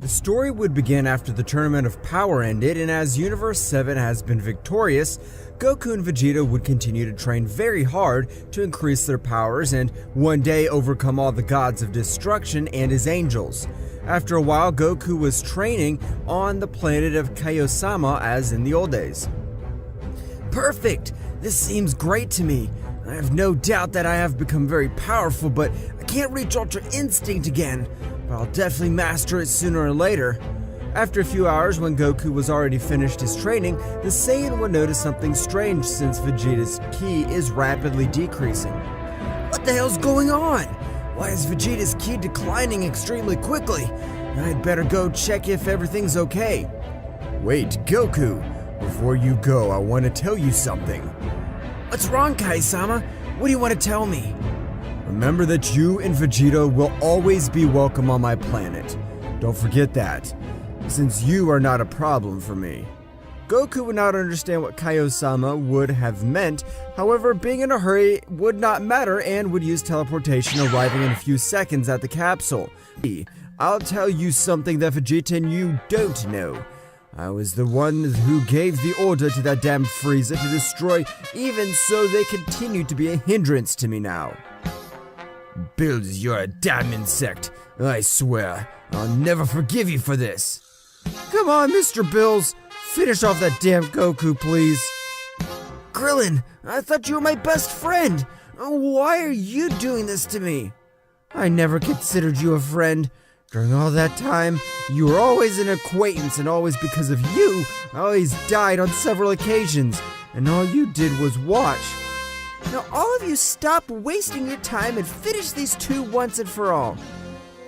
The story would begin after the Tournament of Power ended, and as Universe 7 has been victorious, Goku and Vegeta would continue to train very hard to increase their powers and one day overcome all the gods of destruction and his angels. After a while, Goku was training on the planet of Zeno-sama as in the old days. Perfect! This seems great to me. I have no doubt that I have become very powerful, but I can't reach Ultra Instinct again. But I'll definitely master it sooner or later. After a few hours, when Goku was already finished his training, the Saiyan would notice something strange since Vegeta's ki is rapidly decreasing. What the hell's going on? Why is Vegeta's ki declining extremely quickly? I'd better go check if everything's okay. Wait, Goku, before you go, I want to tell you something. What's wrong, Kai-sama? What do you want to tell me? Remember that you and Vegeta will always be welcome on my planet. Don't forget that, since you are not a problem for me. Goku would not understand what Kaio-sama would have meant, however, being in a hurry would not matter and would use teleportation, arriving in a few seconds at the capsule. I'll tell you something that Vegeta and you don't know. I was the one who gave the order to that damn Frieza to destroy, even so they continue to be a hindrance to me now. Bills, you're a damn insect. I swear, I'll never forgive you for this. Come on, Mr. Bills. Finish off that damn Goku, please. Krillin, I thought you were my best friend. Why are you doing this to me? I never considered you a friend. During all that time, you were always an acquaintance, and always because of you, I always died on several occasions, and all you did was watch. Now all of you stop wasting your time and finish these two once and for all.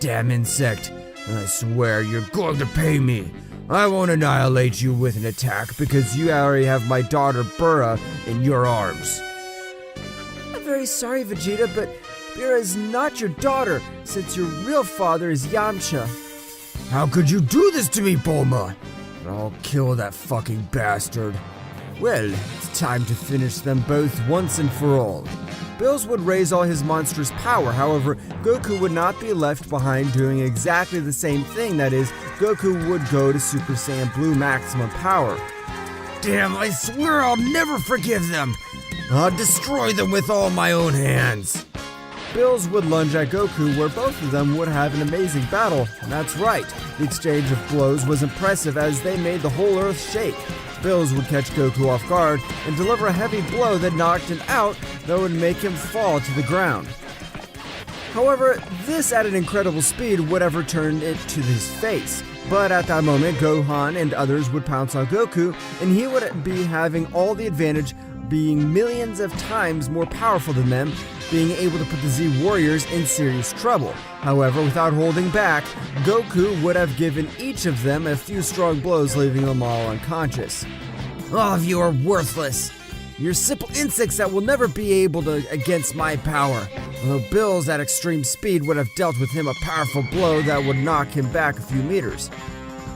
Damn insect, I swear you're going to pay me. I won't annihilate you with an attack because you already have my daughter Bura in your arms. I'm very sorry, Vegeta, but Bura is not your daughter, since your real father is Yamcha. How could you do this to me, Bulma? I'll kill that fucking bastard. Well, it's time to finish them both once and for all. Bills would raise all his monstrous power, however, Goku would not be left behind doing exactly the same thing, that is, Goku would go to Super Saiyan Blue maximum power. Damn, I swear I'll never forgive them! I'll destroy them with all my own hands! Bills would lunge at Goku, where both of them would have an amazing battle, and that's right, the exchange of blows was impressive as they made the whole earth shake. Bills would catch Goku off guard and deliver a heavy blow that knocked him out that would make him fall to the ground. However, this at an incredible speed would have returned it to his face. But at that moment, Gohan and others would pounce on Goku, and he would be having all the advantage, being millions of times more powerful than them, being able to put the Z Warriors in serious trouble. However, without holding back, Goku would have given each of them a few strong blows, leaving them all unconscious. All of you are worthless. You're simple insects that will never be able to against my power. Although Bills at extreme speed would have dealt with him a powerful blow that would knock him back a few meters.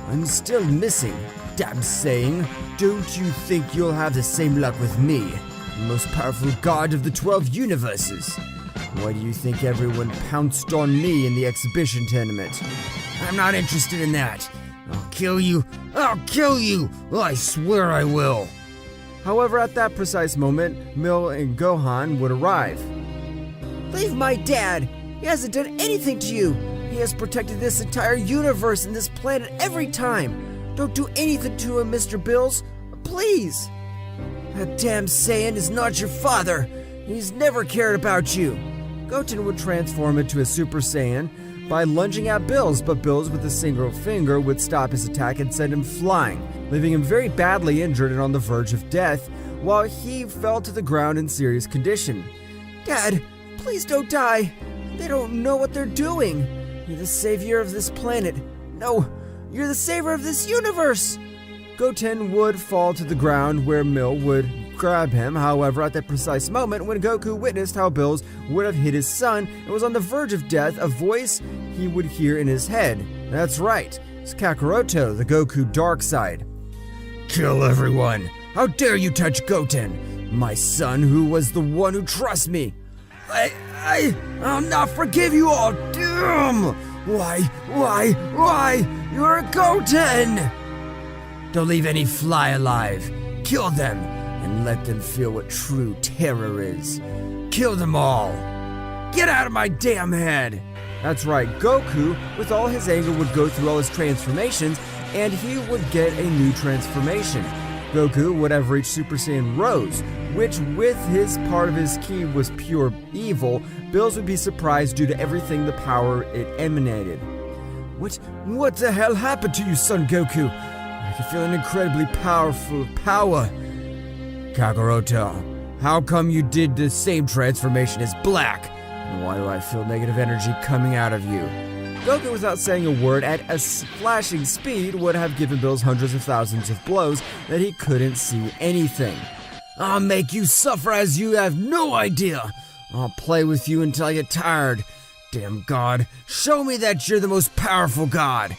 I'm still missing. Damn saying, don't you think you'll have the same luck with me, the most powerful god of the 12 universes? Why do you think everyone pounced on me in the exhibition tournament? I'm not interested in that. I'll kill you. I'll kill you. I swear I will. However, at that precise moment, Mill and Gohan would arrive. Leave my dad. He hasn't done anything to you. He has protected this entire universe and this planet every time. Don't do anything to him, Mr. Bills. Please. That damn Saiyan is not your father. He's never cared about you. Goten would transform into a Super Saiyan by lunging at Bills, but Bills with a single finger would stop his attack and send him flying, leaving him very badly injured and on the verge of death, while he fell to the ground in serious condition. Dad, please don't die. They don't know what they're doing. You're the savior of this planet. No, you're the savior of this universe. Goten would fall to the ground where Mill would grab him. However, at that precise moment when Goku witnessed how Bills would have hit his son and was on the verge of death, a voice he would hear in his head. That's right, it's Kakaroto, the Goku dark side. Kill everyone! How dare you touch Goten, my son who was the one who trusts me! I'll not forgive you all! Damn! Why? You're a Goten! Don't leave any fly alive. Kill them, and let them feel what true terror is. Kill them all. Get out of my damn head! That's right, Goku, with all his anger, would go through all his transformations, and he would get a new transformation. Goku would have reached Super Saiyan Rose, which with his part of his ki was pure evil. Bills would be surprised due to everything the power it emanated. What the hell happened to you, Son Goku? I can feel an incredibly powerful power. Kakaroto, how come you did the same transformation as Black? And why do I feel negative energy coming out of you? Goku, without saying a word, at a flashing speed, would have given Bills hundreds of thousands of blows that he couldn't see anything. I'll make you suffer as you have no idea. I'll play with you until I get tired. Damn God, show me that you're the most powerful God.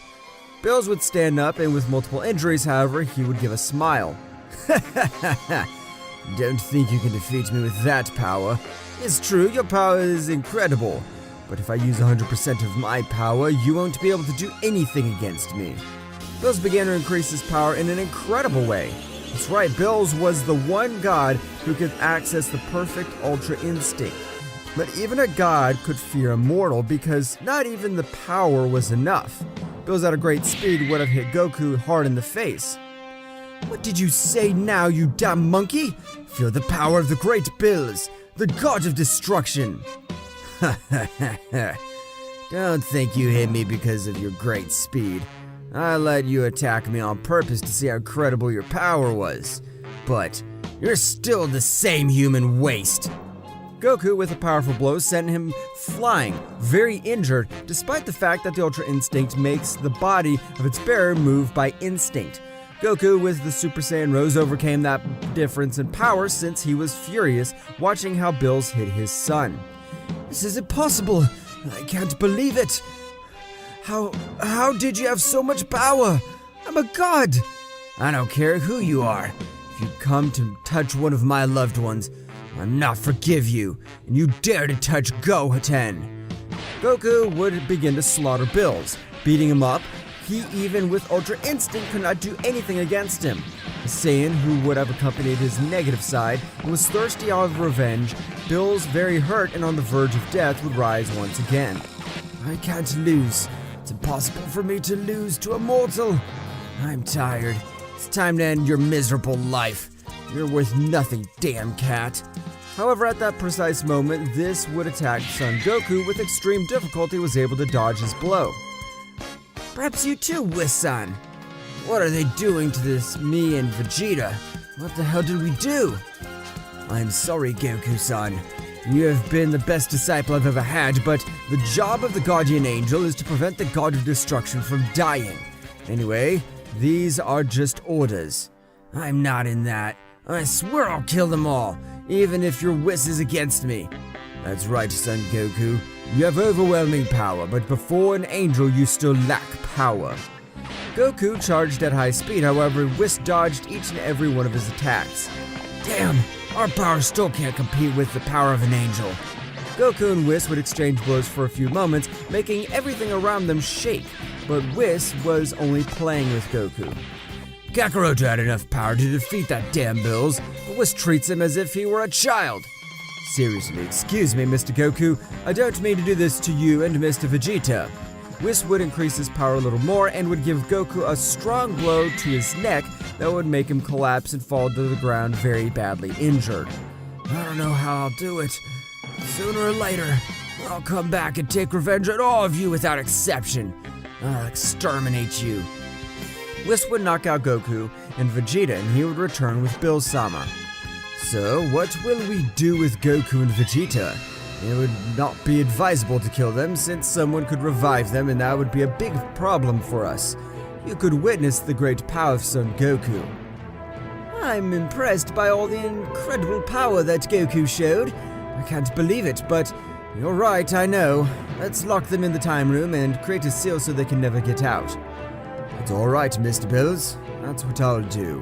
Bills would stand up, and with multiple injuries, however, he would give a smile. Don't think you can defeat me with that power. It's true, your power is incredible. But if I use 100% of my power, you won't be able to do anything against me. Bills began to increase his power in an incredible way. That's right, Bills was the one god who could access the perfect Ultra Instinct. But even a god could fear a mortal because not even the power was enough. Bills at a great speed would have hit Goku hard in the face. What did you say now, you damn monkey? Feel the power of the great Bills, the god of destruction. Don't think you hit me because of your great speed. I let you attack me on purpose to see how incredible your power was. But you're still the same human waste. Goku, with a powerful blow, sent him flying, very injured, despite the fact that the Ultra Instinct makes the body of its bearer move by instinct. Goku, with the Super Saiyan Rose, overcame that difference in power since he was furious watching how Bills hit his son. This is impossible. I can't believe it. How did you have so much power? I'm a god. I don't care who you are. If you come to touch one of my loved ones, I'll not forgive you, and you dare to touch Goten. Goku would begin to slaughter Bills, beating him up. He, even with Ultra Instinct, could not do anything against him. A Saiyan who would have accompanied his negative side and was thirsty of revenge, Bills, very hurt and on the verge of death, would rise once again. I can't lose. It's impossible for me to lose to a mortal. I'm tired. It's time to end your miserable life. You're worth nothing, damn cat. However, at that precise moment, this would attack Son Goku with extreme difficulty, was able to dodge his blow. Perhaps you too, Whis-san. What are they doing to this, me and Vegeta? What the hell did we do? I'm sorry, Goku-san. You have been the best disciple I've ever had, but the job of the Guardian Angel is to prevent the God of Destruction from dying. Anyway, these are just orders. I'm not in that. I swear I'll kill them all, even if your Whis is against me. That's right, Son Goku. You have overwhelming power, but before an angel you still lack power. Goku charged at high speed, however, Whis dodged each and every one of his attacks. Damn, our power still can't compete with the power of an angel. Goku and Whis would exchange blows for a few moments, making everything around them shake, but Whis was only playing with Goku. Kakaroto had enough power to defeat that damn Bills, but Whis treats him as if he were a child. Seriously, excuse me, Mr. Goku, I don't mean to do this to you and Mr. Vegeta. Whis would increase his power a little more and would give Goku a strong blow to his neck that would make him collapse and fall to the ground very badly injured. I don't know how I'll do it. Sooner or later, I'll come back and take revenge on all of you without exception. I'll exterminate you. Whis would knock out Goku and Vegeta, and he would return with Bill-sama. So, what will we do with Goku and Vegeta? It would not be advisable to kill them, since someone could revive them, and that would be a big problem for us. You could witness the great power of Son Goku. I'm impressed by all the incredible power that Goku showed. I can't believe it, but you're right, I know. Let's lock them in the time room and create a seal so they can never get out. It's alright, Mr. Bills. That's what I'll do.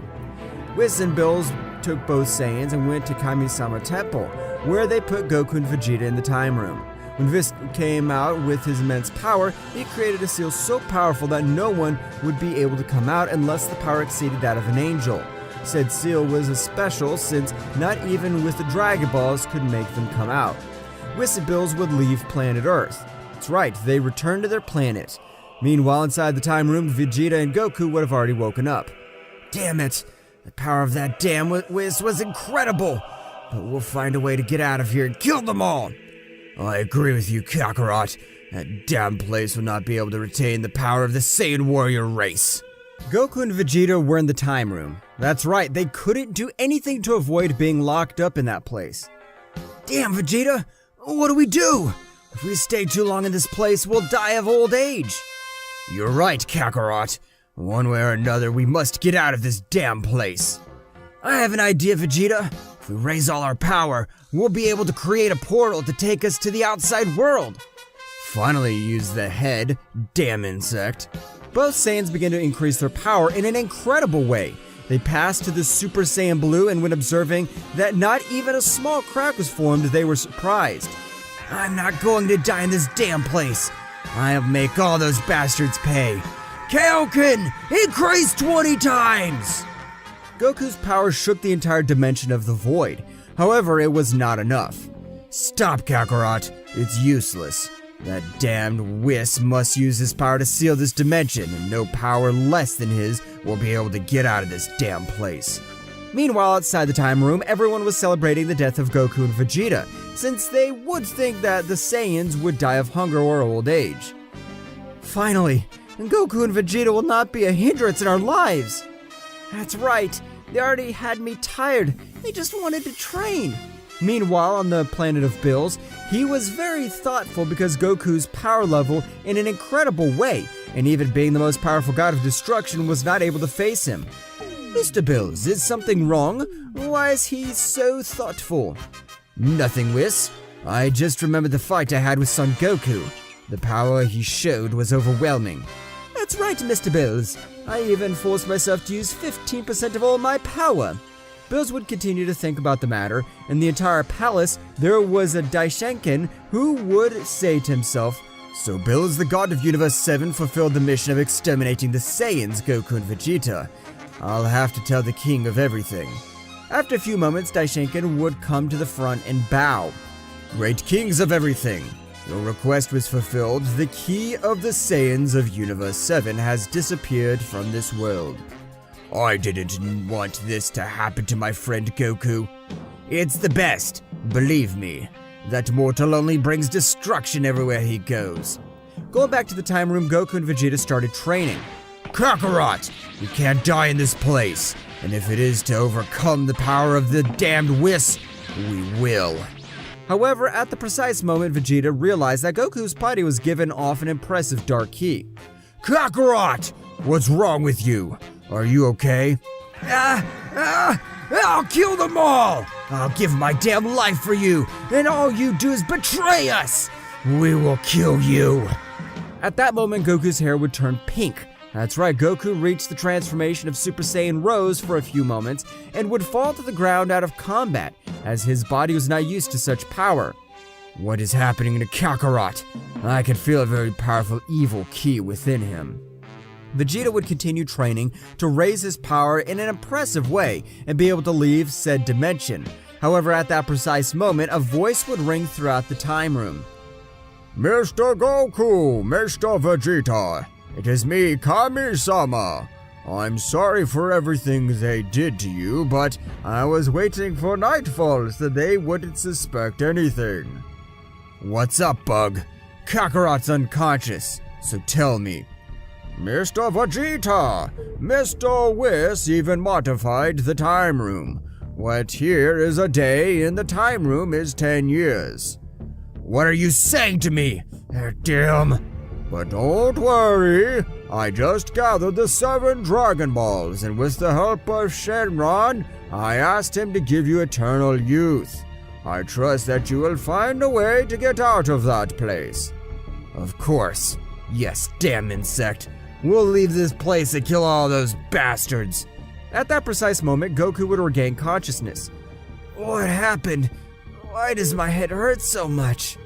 Whis and Bills took both Saiyans and went to Kami-sama Temple, where they put Goku and Vegeta in the time room. When Whis came out with his immense power, he created a seal so powerful that no one would be able to come out unless the power exceeded that of an angel. Said seal was a special since not even with the Dragon Balls could make them come out. Whis would leave planet Earth. That's right, they returned to their planet. Meanwhile, inside the time room, Vegeta and Goku would have already woken up. Damn it! The power of that damn Whis was incredible! But we'll find a way to get out of here and kill them all! I agree with you, Kakarot. That damn place will not be able to retain the power of the Saiyan warrior race. Goku and Vegeta were in the time room. That's right, they couldn't do anything to avoid being locked up in that place. Damn, Vegeta! What do we do? If we stay too long in this place, we'll die of old age. You're right, Kakarot. One way or another, we must get out of this damn place. I have an idea, Vegeta. If we raise all our power, we'll be able to create a portal to take us to the outside world. Finally, use the head, damn insect. Both Saiyans began to increase their power in an incredible way. They passed to the Super Saiyan Blue, and when observing that not even a small crack was formed, they were surprised. I'm not going to die in this damn place. I'll make all those bastards pay. Kaioken, increase 20 times! Goku's power shook the entire dimension of the void. However, it was not enough. Stop, Kakarot. It's useless. That damned Whis must use his power to seal this dimension, and no power less than his will be able to get out of this damn place. Meanwhile, outside the time room, everyone was celebrating the death of Goku and Vegeta, since they would think that the Saiyans would die of hunger or old age. Finally, Goku and Vegeta will not be a hindrance in our lives. That's right, they already had me tired. They just wanted to train. Meanwhile, on the planet of Bills, he was very thoughtful because Goku's power level in an incredible way, and even being the most powerful god of destruction was not able to face him. Mr. Bills, is something wrong? Why is he so thoughtful? Nothing, Whis. I just remembered the fight I had with Son Goku. The power he showed was overwhelming. That's right, Mr. Bills. I even forced myself to use 15% of all my power. Bills would continue to think about the matter. In the entire palace, there was a Daishenkin who would say to himself, So Bills, the god of Universe 7, fulfilled the mission of exterminating the Saiyans, Goku and Vegeta. I'll have to tell the king of everything. After a few moments, Daishenkin would come to the front and bow. Great kings of everything, your request was fulfilled. The key of the Saiyans of Universe 7 has disappeared from this world. I didn't want this to happen to my friend Goku. It's the best, believe me. That mortal only brings destruction everywhere he goes. Going back to the time room, Goku and Vegeta started training. Kakarot! We can't die in this place, and if it is to overcome the power of the damned Whis, we will. However, at the precise moment, Vegeta realized that Goku's body was given off an impressive dark ki. Kakarot! What's wrong with you? Are you okay? I'll kill them all! I'll give my damn life for you, and all you do is betray us! We will kill you! At that moment, Goku's hair would turn pink. That's right, Goku reached the transformation of Super Saiyan Rose for a few moments and would fall to the ground out of combat, as his body was not used to such power. What is happening to Kakarot? I can feel a very powerful evil ki within him. Vegeta would continue training to raise his power in an impressive way and be able to leave said dimension. However, at that precise moment, a voice would ring throughout the time room. Mr. Goku, Mr. Vegeta, it is me, Kami-sama. I'm sorry for everything they did to you, but I was waiting for nightfall so they wouldn't suspect anything. What's up, Bug? Kakarot's unconscious, so tell me. Mr. Vegeta, Mr. Whis even modified the time room. What here is a day in the time room is 10 years. What are you saying to me? Damn. But don't worry, I just gathered the 7 Dragon Balls, and with the help of Shenron, I asked him to give you eternal youth. I trust that you will find a way to get out of that place. Of course. Yes, damn insect. We'll leave this place and kill all those bastards. At that precise moment, Goku would regain consciousness. What happened? Why does my head hurt so much?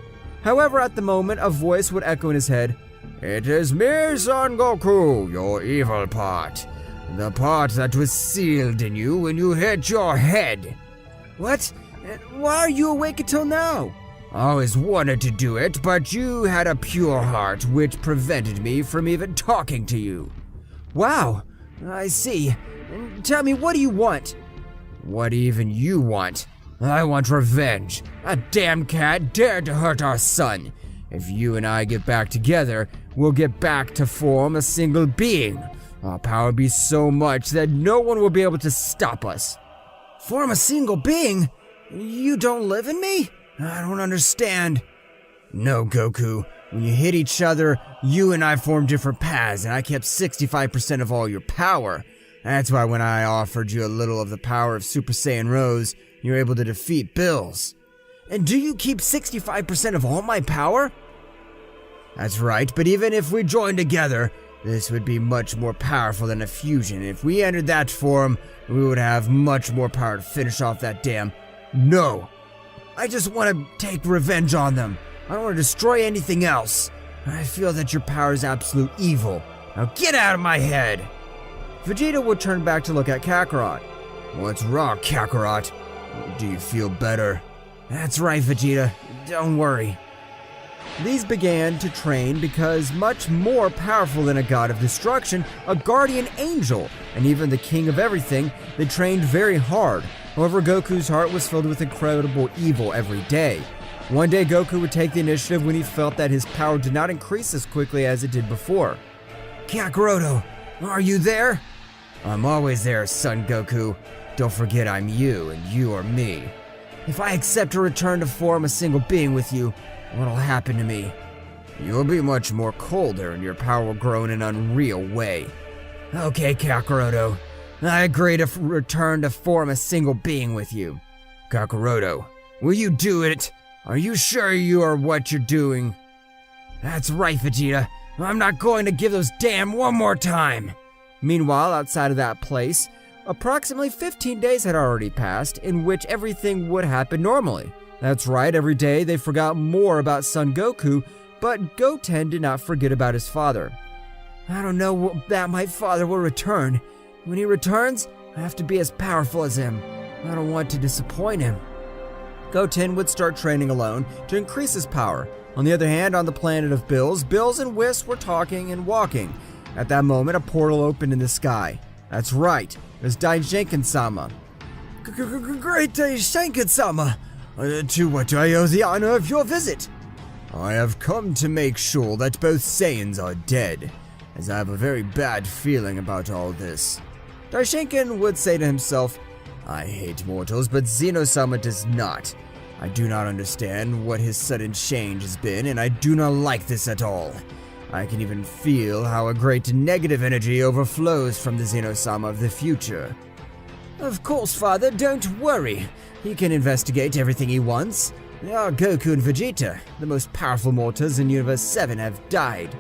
However, at the moment, a voice would echo in his head. "It is me, Son Goku, your evil part. The part that was sealed in you when you hit your head." "What? Why are you awake until now?" "I always wanted to do it, but you had a pure heart which prevented me from even talking to you." "Wow, I see. Tell me, what do you want?" "What even you want? I want revenge. A damn cat dared to hurt our son. If you and I get back together, we'll get back to form a single being. Our power will be so much that no one will be able to stop us." "Form a single being? You don't live in me? I don't understand." "No, Goku. When you hit each other, you and I formed different paths, and I kept 65% of all your power. That's why when I offered you a little of the power of Super Saiyan Rose, you were able to defeat Bills." "And do you keep 65% of all my power?" "That's right, but even if we joined together, this would be much more powerful than a fusion. If we entered that form, we would have much more power to finish off that damn... No! I just want to take revenge on them. I don't want to destroy anything else. I feel that your power is absolute evil. Now get out of my head!" Vegeta would turn back to look at Kakarot. "What's wrong, Kakarot? Do you feel better?" "That's right, Vegeta. Don't worry." These began to train because much more powerful than a god of destruction, a guardian angel, and even the king of everything, they trained very hard. However, Goku's heart was filled with incredible evil every day. One day, Goku would take the initiative when he felt that his power did not increase as quickly as it did before. "Kakaroto, are you there?" "I'm always there, Son Goku. Don't forget I'm you and you are me. If I accept a return to form a single being with you, what'll happen to me?" "You'll be much more colder and your power will grow in an unreal way." "Okay, Kakaroto. I agree to return to form a single being with you." "Kakaroto, will you do it? Are you sure you are what you're doing?" "That's right, Vegeta. I'm not going to give those damn one more time." Meanwhile, outside of that place, approximately 15 days had already passed in which everything would happen normally. That's right, every day they forgot more about Son Goku, but Goten did not forget about his father. "I don't know that my father will return. When he returns, I have to be as powerful as him. I don't want to disappoint him." Goten would start training alone to increase his power. On the other hand, on the planet of Bills and Whis were talking and walking. At that moment, a portal opened in the sky. That's right, it was Daishenkin-sama. "Great Daishenkin-sama! To what do I owe the honor of your visit?" "I have come to make sure that both Saiyans are dead, as I have a very bad feeling about all this." Daishenkin would say to himself, "I hate mortals, but Zeno-sama does not. I do not understand what his sudden change has been, and I do not like this at all. I can even feel how a great negative energy overflows from the Zeno-sama of the future." "Of course, father, don't worry. He can investigate everything he wants. Goku and Vegeta, the most powerful mortals in Universe 7, have died."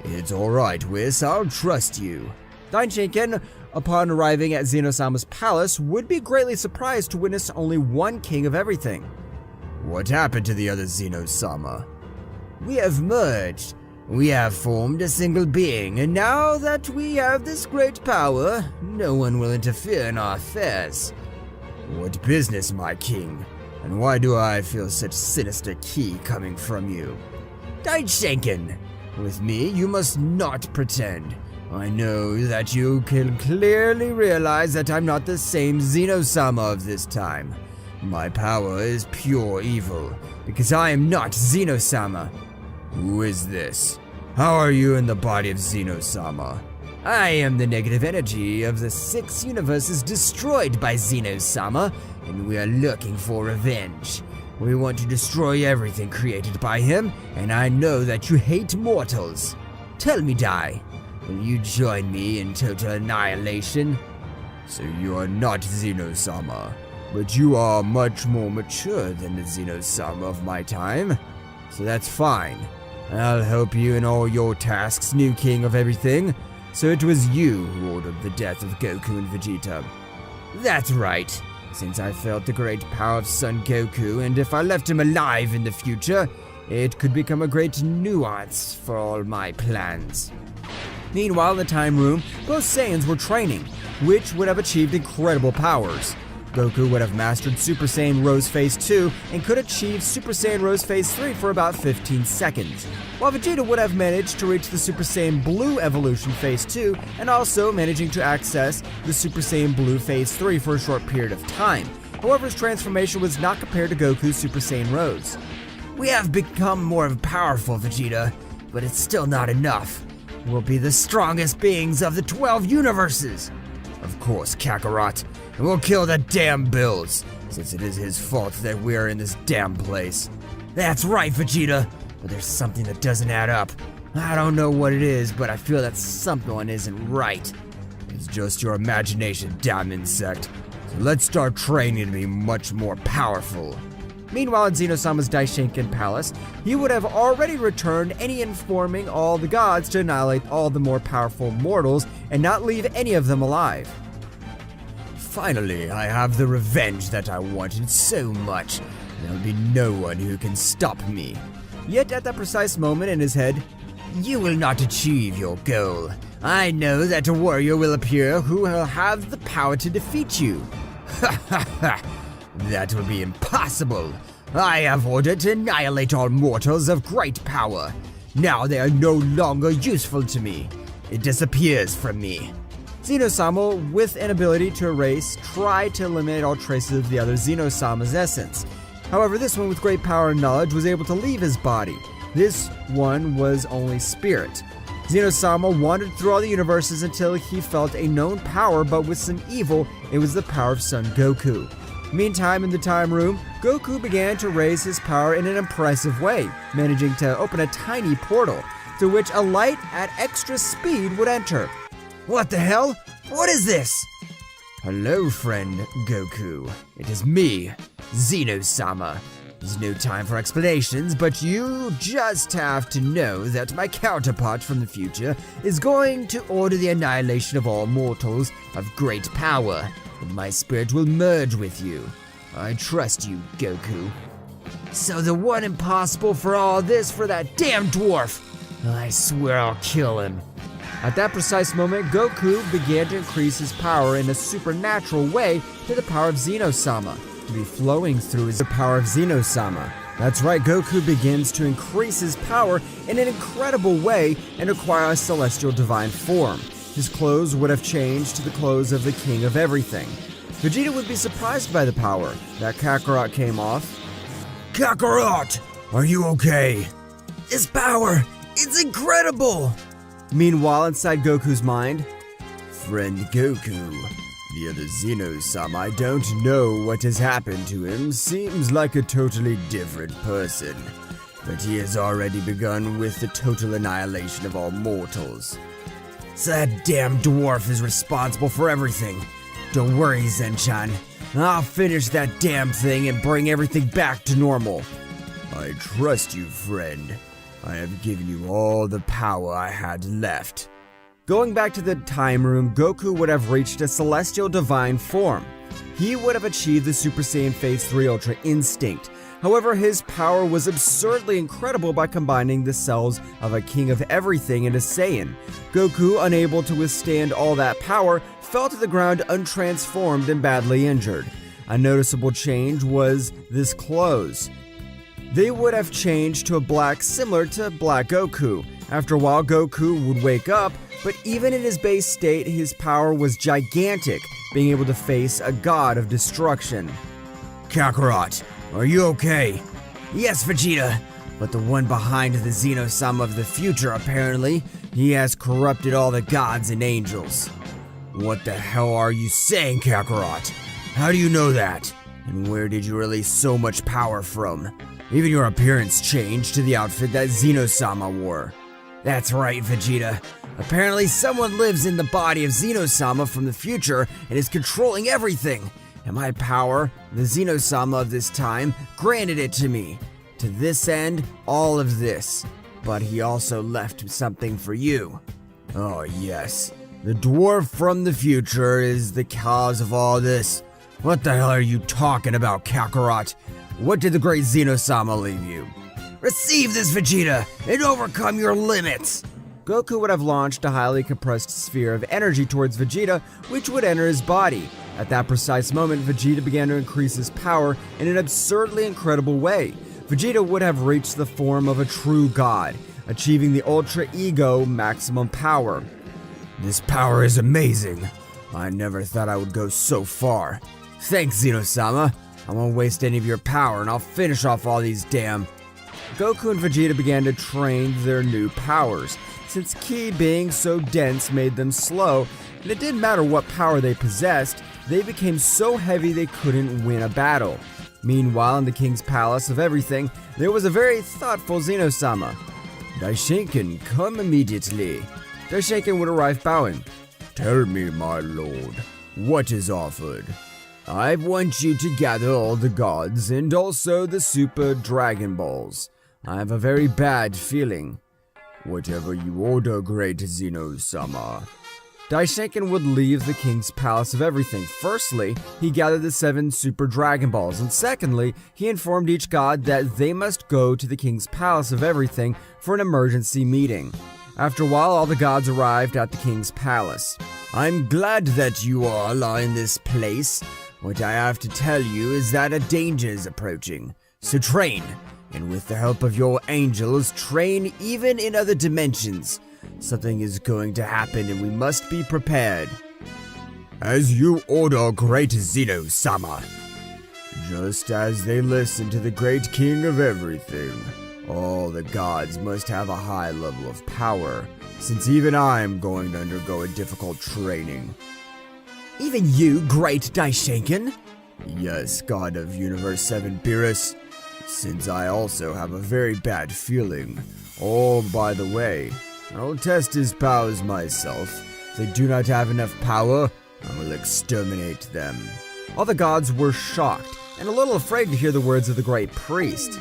"It's alright, Whis, I'll trust you." Daishenkin, upon arriving at Zeno-sama's palace, would be greatly surprised to witness only one king of everything. "What happened to the other Zeno-sama?" "We have merged. We have formed a single being, and now that we have this great power, no one will interfere in our affairs." "What business, my king? And why do I feel such sinister ki coming from you?" "Daishenkin, with me you must not pretend. I know that you can clearly realize that I'm not the same Zeno-sama of this time. My power is pure evil, because I am not Zeno-sama." "Who is this? How are you in the body of Zeno-sama?" "I am the negative energy of the 6 universes destroyed by Zeno-sama, and we are looking for revenge. We want to destroy everything created by him, and I know that you hate mortals. Tell me, Dai, will you join me in total annihilation?" "So you are not Zeno-sama, but you are much more mature than the Zeno-sama of my time. So that's fine. I'll help you in all your tasks, new king of everything. So it was you who ordered the death of Goku and Vegeta." "That's right. Since I felt the great power of Son Goku, and if I left him alive in the future, It could become a great nuance for all my plans. Meanwhile, in the time room, both Saiyans were training, which would have achieved incredible powers. Goku would have mastered Super Saiyan Rose Phase 2 and could achieve Super Saiyan Rose Phase 3 for about 15 seconds, while Vegeta would have managed to reach the Super Saiyan Blue Evolution Phase 2 and also managing to access the Super Saiyan Blue Phase 3 for a short period of time. However, his transformation was not compared to Goku's Super Saiyan Rose. We have become more powerful, Vegeta, but it's still not enough. We'll be the strongest beings of the 12 universes. Of course, Kakarot. And we'll kill the damn Bills, since it is his fault that we are in this damn place. That's right, Vegeta, but there's something that doesn't add up. I don't know what it is, but I feel that something isn't right. It's just your imagination, damn insect. So let's start training to be much more powerful. Meanwhile, in Zeno-sama's Daishinkan Palace, he would have already returned any informing all the gods to annihilate all the more powerful mortals and not leave any of them alive. Finally, I have the revenge that I wanted so much. There will be no one who can stop me. Yet at that precise moment in his head, you will not achieve your goal. I know that a warrior will appear who will have the power to defeat you. Ha ha ha! That will be impossible. I have ordered to annihilate all mortals of great power. Now they are no longer useful to me. It disappears from me. Zeno-sama, with an ability to erase, tried to eliminate all traces of the other Zeno-sama's essence. However, this one with great power and knowledge was able to leave his body. This one was only spirit. Zeno-sama wandered through all the universes until he felt a known power, but with some evil. It was the power of Son Goku. Meantime, in the time room, Goku began to raise his power in an impressive way, managing to open a tiny portal, through which a light at extra speed would enter. What the hell? What is this? Hello, friend Goku. It is me, Zeno-sama. There's no time for explanations, but you just have to know that my counterpart from the future is going to order the annihilation of all mortals of great power, and my spirit will merge with you. I trust you, Goku. So the one impossible for all this for that damn dwarf. I swear I'll kill him. At that precise moment, Goku began to increase his power in a supernatural way to the power of Zeno-sama, to be flowing through his power of Zeno-sama. That's right, Goku begins to increase his power in an incredible way and acquire a celestial divine form. His clothes would have changed to the clothes of the king of everything. Vegeta would be surprised by the power that Kakarot came off. Kakarot, are you okay? This power, it's incredible! Meanwhile, inside Goku's mind, friend Goku, the other Zeno-sama, I don't know what has happened to him, seems like a totally different person. But he has already begun with the total annihilation of all mortals. So that damn dwarf is responsible for everything. Don't worry, Zen-chan. I'll finish that damn thing and bring everything back to normal. I trust you, friend. I have given you all the power I had left. Going back to the time room, Goku would have reached a celestial divine form. He would have achieved the Super Saiyan Phase 3 Ultra Instinct. However, his power was absurdly incredible by combining the cells of a king of everything into Saiyan. Goku, unable to withstand all that power, fell to the ground untransformed and badly injured. A noticeable change was his clothes. They would have changed to a black similar to Black Goku. After a while, Goku would wake up, but even in his base state, his power was gigantic, being able to face a god of destruction. Kakarot, are you okay? Yes, Vegeta, but the one behind the Zeno-sama of the future, apparently, he has corrupted all the gods and angels. What the hell are you saying, Kakarot? How do you know that? And where did you release so much power from? Even your appearance changed to the outfit that Zeno-sama wore. That's right, Vegeta. Apparently someone lives in the body of Zeno-sama from the future and is controlling everything. And my power, the Zeno-sama of this time, granted it to me. To this end, all of this. But he also left something for you. Oh yes, the dwarf from the future is the cause of all this. What the hell are you talking about, Kakarot? What did the great Zeno-sama leave you? Receive this, Vegeta, and overcome your limits! Goku would have launched a highly compressed sphere of energy towards Vegeta, which would enter his body. At that precise moment, Vegeta began to increase his power in an absurdly incredible way. Vegeta would have reached the form of a true god, achieving the Ultra Ego maximum power. This power is amazing. I never thought I would go so far. Thanks, Zeno-sama. I won't waste any of your power, and I'll finish off all these damn... Goku and Vegeta began to train their new powers, since Ki being so dense made them slow, and it didn't matter what power they possessed, they became so heavy they couldn't win a battle. Meanwhile, in the King's Palace of Everything, there was a very thoughtful Zeno-sama. Daishinken, come immediately. Daishinken would arrive bowing. Tell me, my lord, what is offered? I want you to gather all the gods and also the Super Dragon Balls. I have a very bad feeling. Whatever you order, great Zeno-sama. Daishinken would leave the King's Palace of Everything. Firstly, he gathered the 7 Super Dragon Balls, and secondly, he informed each god that they must go to the King's Palace of Everything for an emergency meeting. After a while, all the gods arrived at the King's Palace. I'm glad that you all are in this place. What I have to tell you is that a danger is approaching. So train, and with the help of your angels, train even in other dimensions. Something is going to happen and we must be prepared. As you order, great Zeno-sama. Just as they listen to the great king of everything, all the gods must have a high level of power, since even I am going to undergo a difficult training. Even you, great Daishinken? Yes, god of Universe 7 Beerus. Since I also have a very bad feeling. Oh, by the way, I'll test his powers myself. If they do not have enough power, I will exterminate them. All the gods were shocked, and a little afraid to hear the words of the great priest.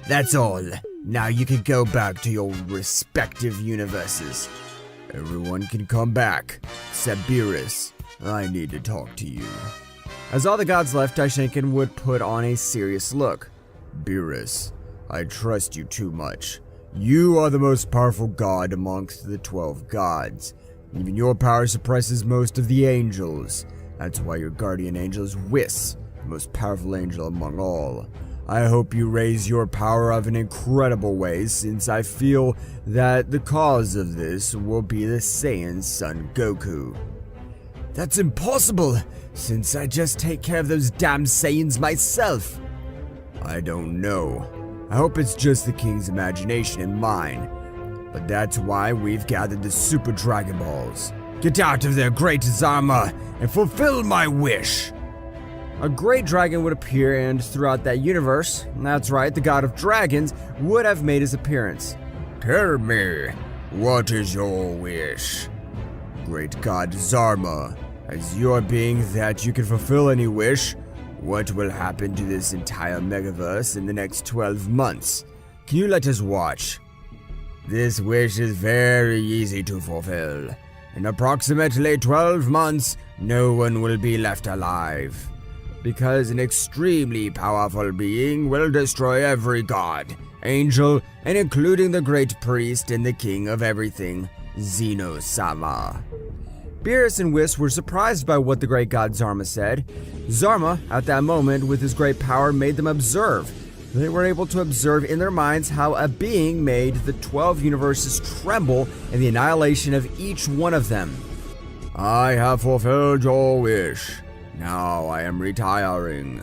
That's all. Now you can go back to your respective universes. Everyone can come back, except Beerus. I need to talk to you. As all the gods left, Daishinken would put on a serious look. Beerus, I trust you too much. You are the most powerful god amongst the 12 gods. Even your power suppresses most of the angels. That's why your guardian angel is Whis, the most powerful angel among all. I hope you raise your power up in incredible ways, since I feel that the cause of this will be the Saiyan's son Goku. That's impossible, since I just take care of those damn Saiyans myself. I don't know. I hope it's just the king's imagination and mine. But that's why we've gathered the Super Dragon Balls. Get out of there, great Zama, and fulfill my wish! A great dragon would appear, and throughout that universe, that's right, the god of dragons would have made his appearance. Tell me, what is your wish? Great god Zarma, as your being that you can fulfill any wish, what will happen to this entire megaverse in the next 12 months? Can you let us watch? This wish is very easy to fulfill. In approximately 12 months, no one will be left alive. Because an extremely powerful being will destroy every god, angel, and including the great priest and the king of everything, Zeno-sama. Beerus and Whis were surprised by what the great god Zarma said. Zarma, at that moment, with his great power, made them observe. They were able to observe in their minds how a being made the 12 universes tremble in the annihilation of each one of them. I have fulfilled your wish. Now I am retiring.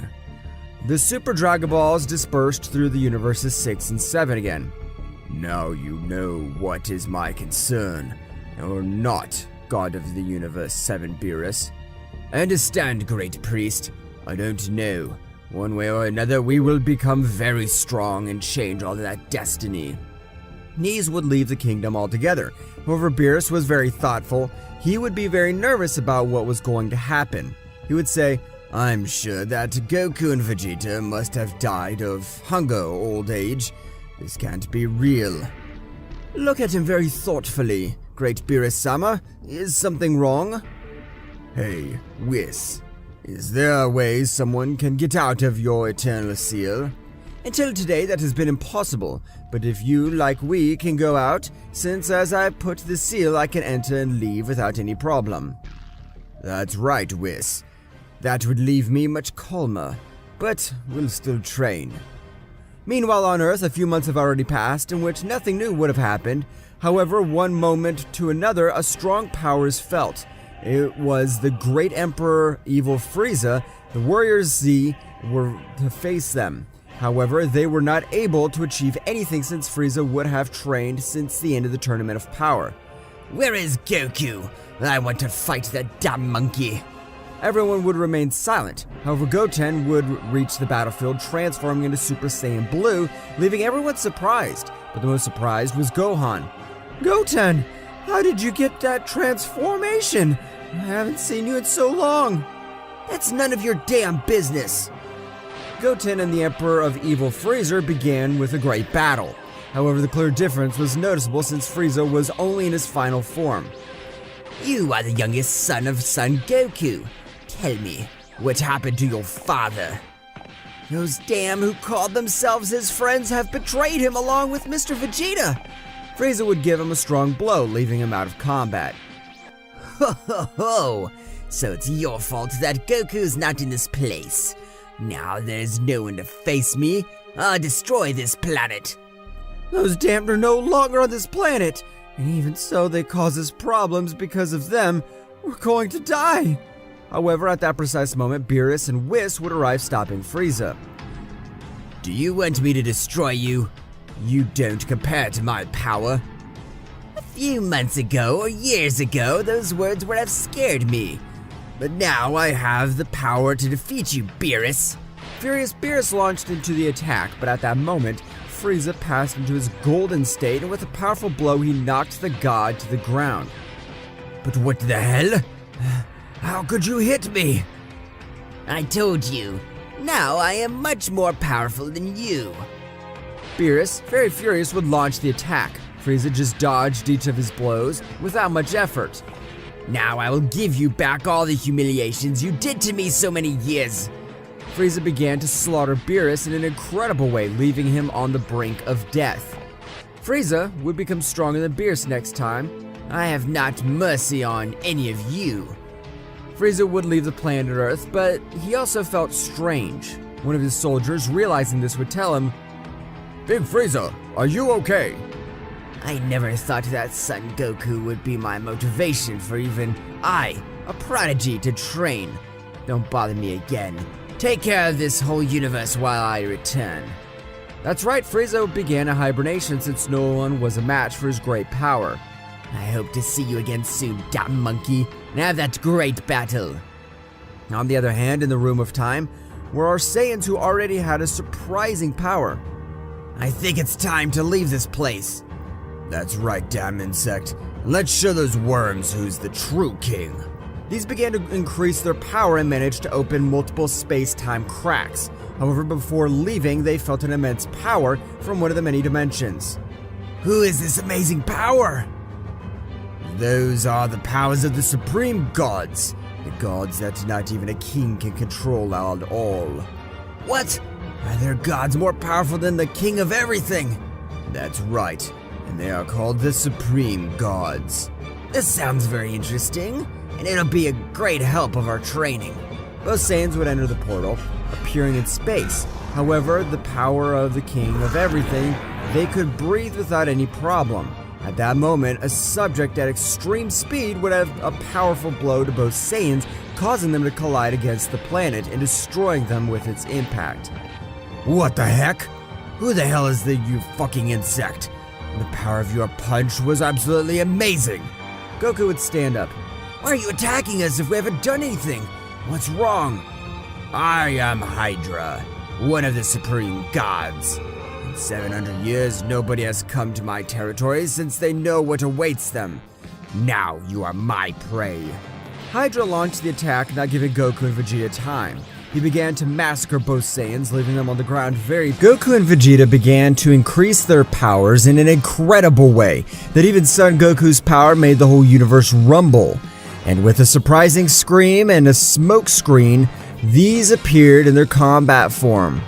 The Super Dragon Balls dispersed through the universes 6 and 7 again. Now you know what is my concern, or not, God of the Universe 7 Beerus. I understand, great priest. I don't know. One way or another, we will become very strong and change all of that destiny. Knees would leave the kingdom altogether. However, Beerus was very thoughtful. He would be very nervous about what was going to happen. He would say, I'm sure that Goku and Vegeta must have died of hunger or old age. This can't be real. Look at him very thoughtfully, great Beerus-sama. Is something wrong? Hey, Whis. Is there a way someone can get out of your eternal seal? Until today, that has been impossible, but if you, like we, can go out, since as I put the seal, I can enter and leave without any problem. That's right, Whis. That would leave me much calmer, but we'll still train. Meanwhile on Earth, a few months have already passed in which nothing new would have happened. However, one moment to another, a strong power is felt. It was the great Emperor Evil Frieza. The Warriors Z were to face them. However, they were not able to achieve anything since Frieza would have trained since the end of the Tournament of Power. Where is Goku? I want to fight that dumb monkey. Everyone would remain silent. However, Goten would reach the battlefield, transforming into Super Saiyan Blue, leaving everyone surprised. But the most surprised was Gohan. Goten, how did you get that transformation? I haven't seen you in so long. That's none of your damn business. Goten and the Emperor of Evil Frieza began with a great battle. However, the clear difference was noticeable since Frieza was only in his final form. You are the youngest son of Son Goku. Tell me, what happened to your father? Those damn who called themselves his friends have betrayed him along with Mr. Vegeta. Frieza would give him a strong blow, leaving him out of combat. Ho ho ho! So it's your fault that Goku's not in this place. Now there's no one to face me. I'll destroy this planet. Those damned are no longer on this planet. And even so, they cause us problems. Because of them, we're going to die. However, at that precise moment, Beerus and Whis would arrive, stopping Frieza. Do you want me to destroy you? You don't compare to my power. A few months ago or years ago, those words would have scared me. But now I have the power to defeat you, Beerus. Furious Beerus launched into the attack, but at that moment, Frieza passed into his golden state, and with a powerful blow, he knocked the god to the ground. But what the hell? How could you hit me? I told you. Now I am much more powerful than you. Beerus, very furious, would launch the attack. Frieza just dodged each of his blows without much effort. Now I will give you back all the humiliations you did to me so many years. Frieza began to slaughter Beerus in an incredible way, leaving him on the brink of death. Frieza would become stronger than Beerus next time. I have not mercy on any of you. Frieza would leave the planet Earth, but he also felt strange. One of his soldiers, realizing this, would tell him, "Big Frieza, are you okay?" I never thought that Son Goku would be my motivation for even I, a prodigy, to train. Don't bother me again. Take care of this whole universe while I return. That's right, Frieza began a hibernation since no one was a match for his great power. I hope to see you again soon, dumb monkey, and have that great battle. On the other hand, in the Room of Time, were our Saiyans who already had a surprising power. I think it's time to leave this place. That's right, damn insect. Let's show those worms who's the true king. These began to increase their power and managed to open multiple space-time cracks. However, before leaving, they felt an immense power from one of the many dimensions. Who is this amazing power? Those are the powers of the supreme gods. The gods that not even a king can control at all. What? Are there gods more powerful than the king of everything? That's right, and they are called the supreme gods. This sounds very interesting, and it'll be a great help of our training. Both Saiyans would enter the portal, appearing in space. However, the power of the king of everything, they could breathe without any problem. At that moment, a subject at extreme speed would have a powerful blow to both Saiyans, causing them to collide against the planet and destroying them with its impact. What the heck? Who the hell is you fucking insect? The power of your punch was absolutely amazing. Goku would stand up. Why are you attacking us if we haven't done anything? What's wrong? I am Hydra, one of the supreme gods. In 700 years, nobody has come to my territory since they know what awaits them. Now you are my prey. Hydra launched the attack, not giving Goku and Vegeta time. He began to massacre both Saiyans, leaving them on the ground Goku and Vegeta began to increase their powers in an incredible way, that even Son Goku's power made the whole universe rumble. And with a surprising scream and a smoke screen, these appeared in their combat form.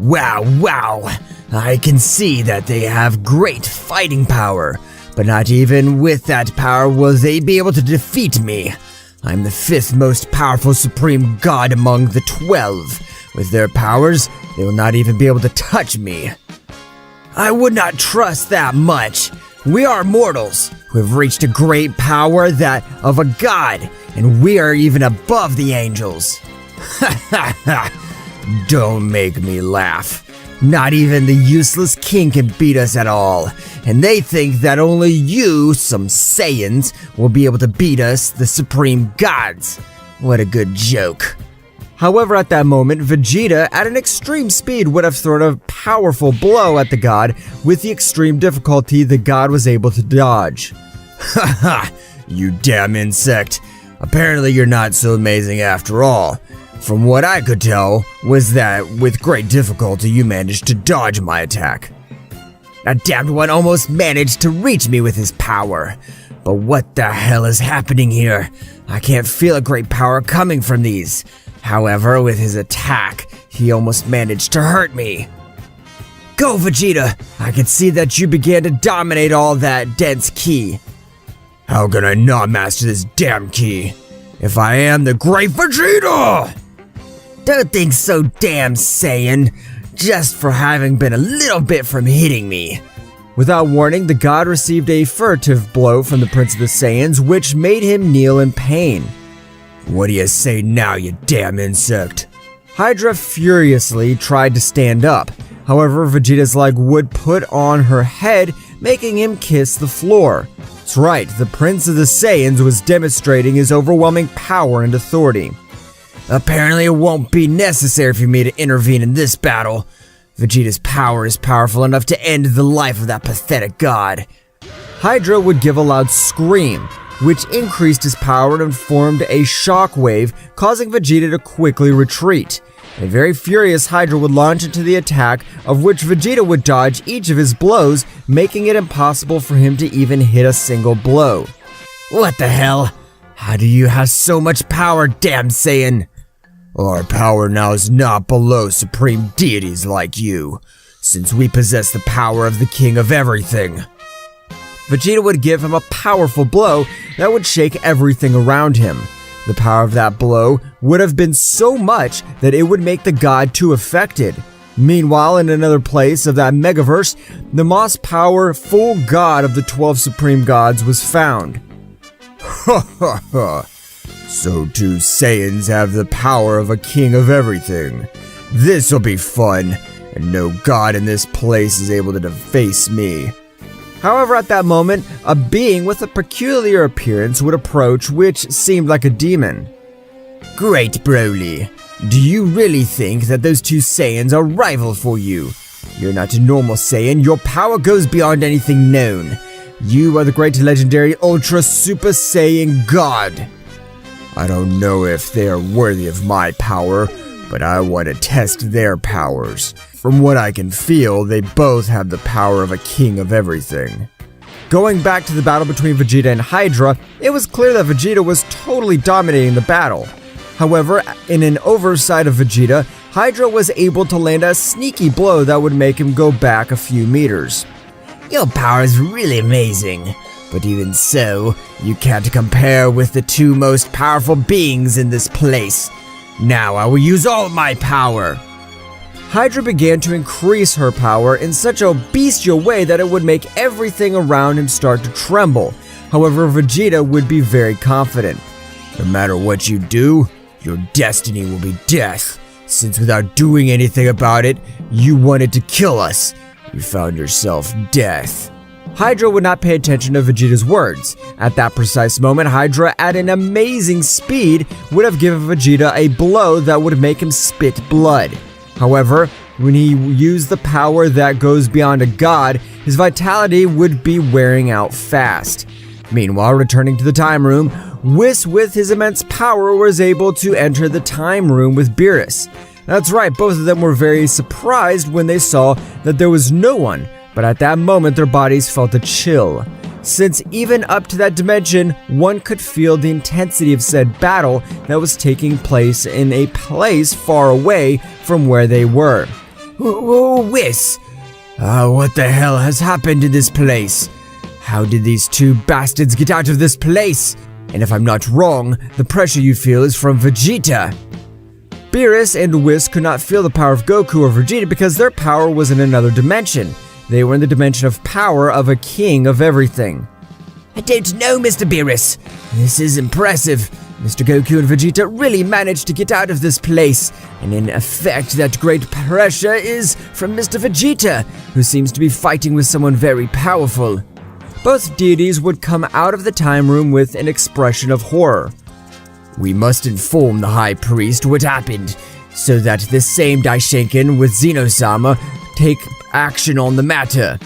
Wow. I can see that they have great fighting power, but not even with that power will they be able to defeat me. I'm the 5th most powerful supreme god among the 12. With their powers, they will not even be able to touch me. I would not trust that much. We are mortals who have reached a great power that of a god, and we are even above the angels. Don't make me laugh. Not even the useless king can beat us at all, and they think that only you, some Saiyans, will be able to beat us, the supreme gods. What a good joke. However, at that moment, Vegeta, at an extreme speed, would have thrown a powerful blow at the god with the extreme difficulty the god was able to dodge. Haha, you damn insect. Apparently you're not so amazing after all. From what I could tell, was that with great difficulty you managed to dodge my attack. That damned one almost managed to reach me with his power. But what the hell is happening here? I can't feel a great power coming from these. However, with his attack, he almost managed to hurt me. Go, Vegeta! I can see that you began to dominate all that dense ki. How can I not master this damn ki? If I am the great Vegeta! Don't think so, damn Saiyan. Just for having been a little bit from hitting me. Without warning, the god received a furtive blow from the Prince of the Saiyans, which made him kneel in pain. What do you say now, you damn insect? Hydra furiously tried to stand up. However, Vegeta's leg would put on her head, making him kiss the floor. That's right, the Prince of the Saiyans was demonstrating his overwhelming power and authority. Apparently it won't be necessary for me to intervene in this battle. Vegeta's power is powerful enough to end the life of that pathetic god. Hydra would give a loud scream, which increased his power and formed a shockwave, causing Vegeta to quickly retreat. A very furious Hydra would launch into the attack, of which Vegeta would dodge each of his blows, making it impossible for him to even hit a single blow. What the hell? How do you have so much power, damn Saiyan? Our power now is not below supreme deities like you, since we possess the power of the king of everything. Vegeta would give him a powerful blow that would shake everything around him. The power of that blow would have been so much that it would make the god too affected. Meanwhile, in another place of that megaverse, the most powerful god of the 12 supreme gods was found. Ha ha ha! So 2 Saiyans have the power of a king of everything. This'll be fun, and no god in this place is able to deface me. However, at that moment, a being with a peculiar appearance would approach, which seemed like a demon. Great Broly, do you really think that those 2 Saiyans are rivals for you? You're not a normal Saiyan, your power goes beyond anything known. You are the great legendary Ultra Super Saiyan God. I don't know if they are worthy of my power, but I want to test their powers. From what I can feel, they both have the power of a king of everything. Going back to the battle between Vegeta and Hydra, it was clear that Vegeta was totally dominating the battle. However, in an oversight of Vegeta, Hydra was able to land a sneaky blow that would make him go back a few meters. Your power is really amazing, but even so, you can't compare with the 2 most powerful beings in this place. Now I will use all of my power. Hydra began to increase her power in such a bestial way that it would make everything around him start to tremble. However, Vegeta would be very confident. No matter what you do, your destiny will be death. Since without doing anything about it, you wanted to kill us, you found yourself death. Hydra would not pay attention to Vegeta's words. At that precise moment, Hydra, at an amazing speed, would have given Vegeta a blow that would make him spit blood. However, when he used the power that goes beyond a god, his vitality would be wearing out fast. Meanwhile, returning to the time room, Whis with his immense power was able to enter the time room with Beerus. That's right, both of them were very surprised when they saw that there was no one, but at that moment their bodies felt a chill. Since even up to that dimension, one could feel the intensity of said battle that was taking place in a place far away from where they were. Whis! What the hell has happened in this place? How did these two bastards get out of this place? And if I'm not wrong, the pressure you feel is from Vegeta. Beerus and Whis could not feel the power of Goku or Vegeta because their power was in another dimension. They were in the dimension of power of a king of everything. I don't know, Mr. Beerus. This is impressive. Mr. Goku and Vegeta really managed to get out of this place, and in effect that great pressure is from Mr. Vegeta, who seems to be fighting with someone very powerful. Both deities would come out of the time room with an expression of horror. We must inform the High Priest what happened, so that this same Daishinken with Zeno-sama take action on the matter.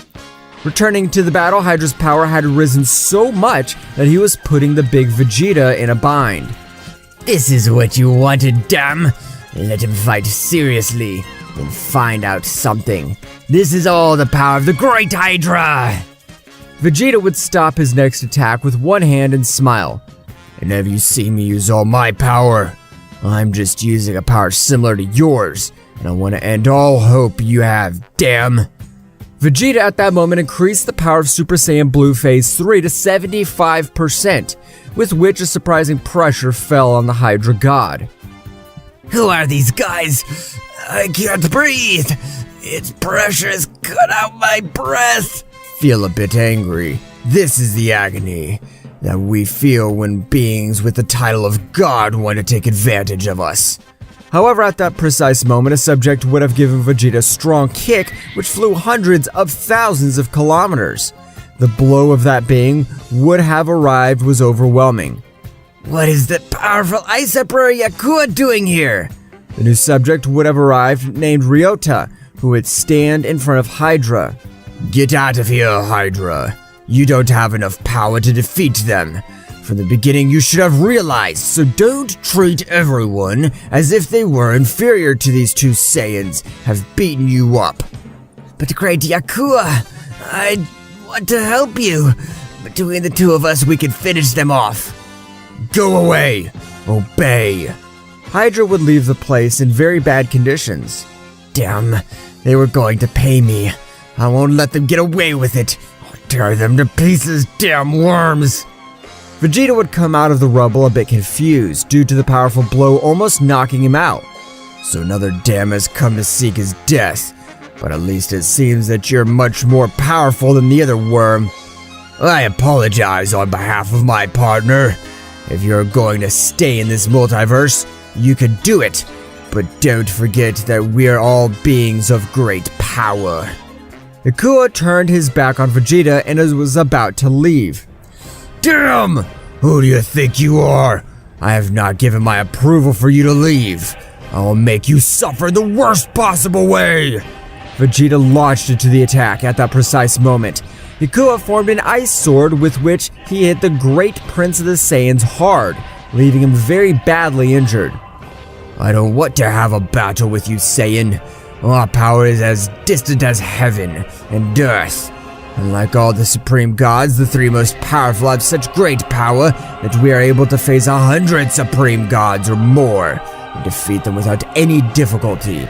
Returning to the battle, Hydra's power had risen so much that he was putting the big Vegeta in a bind. This is what you wanted, damn! Let him fight seriously, then find out something. This is all the power of the Great Hydra! Vegeta would stop his next attack with one hand and smile. And have you seen me use all my power? I'm just using a power similar to yours, and I want to end all hope you have, damn! Vegeta at that moment increased the power of Super Saiyan Blue Phase 3 to 75%, with which a surprising pressure fell on the Hydra god. Who are these guys? I can't breathe! Its pressure has cut out my breath! Feel a bit angry. This is the agony that we feel when beings with the title of God want to take advantage of us. However, at that precise moment, a subject would have given Vegeta a strong kick, which flew hundreds of thousands of kilometers. The blow of that being would have arrived was overwhelming. What is that powerful Ice Emperor Yakuza doing here? The new subject would have arrived named Ryota, who would stand in front of Hydra. Get out of here, Hydra. You don't have enough power to defeat them. From the beginning, you should have realized, so don't treat everyone as if they were inferior to these two Saiyans have beaten you up. But Great Yakuza, I want to help you. Between the two of us, we can finish them off. Go away. Obey. Hydra would leave the place in very bad conditions. Damn, they were going to pay me. I won't let them get away with it. I'll tear them to pieces, damn worms. Vegeta would come out of the rubble a bit confused due to the powerful blow almost knocking him out. So another damn has come to seek his death, but at least it seems that you're much more powerful than the other worm. I apologize on behalf of my partner. If you're going to stay in this multiverse, you could do it, but don't forget that we're all beings of great power. Yakuza turned his back on Vegeta and was about to leave. Damn! Who do you think you are? I have not given my approval for you to leave. I will make you suffer the worst possible way! Vegeta launched into the attack at that precise moment. Yakuza formed an ice sword with which he hit the great Prince of the Saiyans hard, leaving him very badly injured. I don't want to have a battle with you, Saiyan. Our power is as distant as heaven and earth. And like all the supreme gods, the three most powerful have such great power that we are able to face 100 supreme gods or more and defeat them without any difficulty.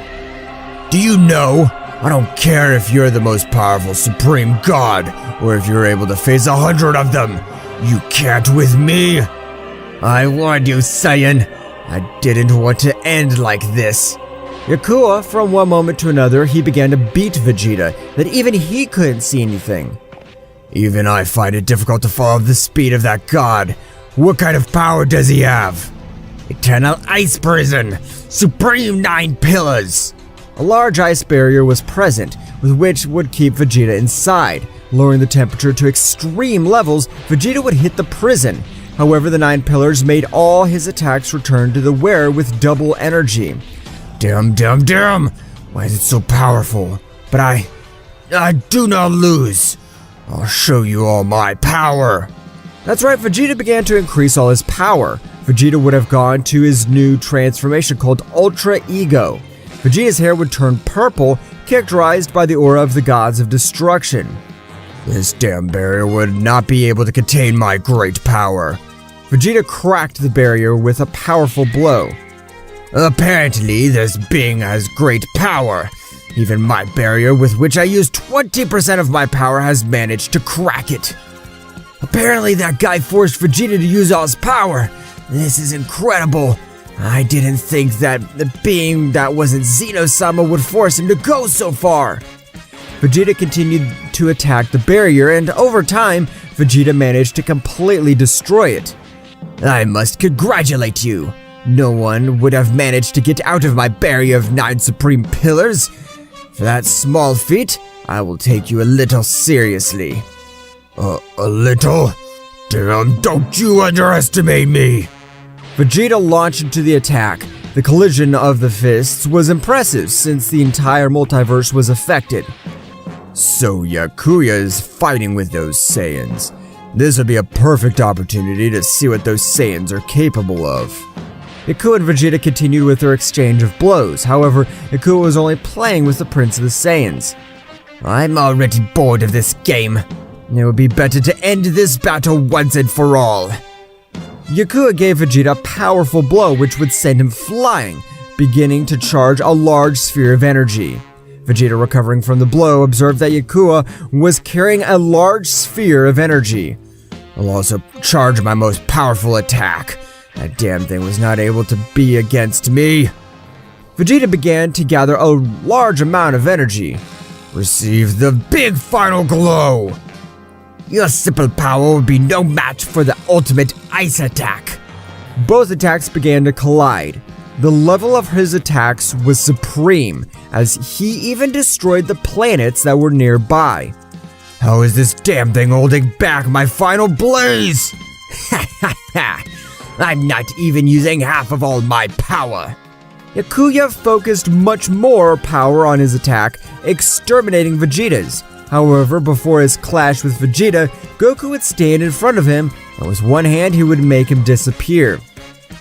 Do you know? I don't care if you're the most powerful supreme god or if you're able to face 100 of them. You can't with me. I warned you, Saiyan. I didn't want to end like this. Yakuza, from one moment to another, he began to beat Vegeta, that even he couldn't see anything. Even I find it difficult to follow the speed of that god. What kind of power does he have? Eternal Ice Prison! Supreme 9 Pillars! A large ice barrier was present, with which would keep Vegeta inside. Lowering the temperature to extreme levels, Vegeta would hit the prison. However, the 9 pillars made all his attacks return to the wearer with double energy. Damn. Why is it so powerful? But I do not lose. I'll show you all my power. That's right, Vegeta began to increase all his power. Vegeta would have gone to his new transformation called Ultra Ego. Vegeta's hair would turn purple, characterized by the aura of the gods of destruction. This damn barrier would not be able to contain my great power. Vegeta cracked the barrier with a powerful blow. Apparently, this being has great power. Even my barrier, with which I use 20% of my power, has managed to crack it. Apparently that guy forced Vegeta to use all his power. This is incredible. I didn't think that the being that wasn't Zeno-sama would force him to go so far. Vegeta continued to attack the barrier, and over time, Vegeta managed to completely destroy it. I must congratulate you. No one would have managed to get out of my barrier of 9 supreme pillars. For that small feat, I will take you a little seriously. A little? Damn, don't you underestimate me! Vegeta launched into the attack. The collision of the fists was impressive since the entire multiverse was affected. So Yakuya is fighting with those Saiyans. This would be a perfect opportunity to see what those Saiyans are capable of. Yakuya and Vegeta continued with their exchange of blows. However, Yakuya was only playing with the Prince of the Saiyans. I'm already bored of this game. It would be better to end this battle once and for all. Yakuya gave Vegeta a powerful blow which would send him flying, beginning to charge a large sphere of energy. Vegeta, recovering from the blow, observed that Yakuya was carrying a large sphere of energy. I'll also charge my most powerful attack. That damn thing was not able to be against me. Vegeta began to gather a large amount of energy. Receive the big final glow! Your simple power would be no match for the ultimate ice attack. Both attacks began to collide. The level of his attacks was supreme, as he even destroyed the planets that were nearby. How is this damn thing holding back my final blaze? Ha ha ha! I'm not even using half of all my power. Yakuya focused much more power on his attack, exterminating Vegeta's. However, before his clash with Vegeta, Goku would stand in front of him, and with one hand he would make him disappear.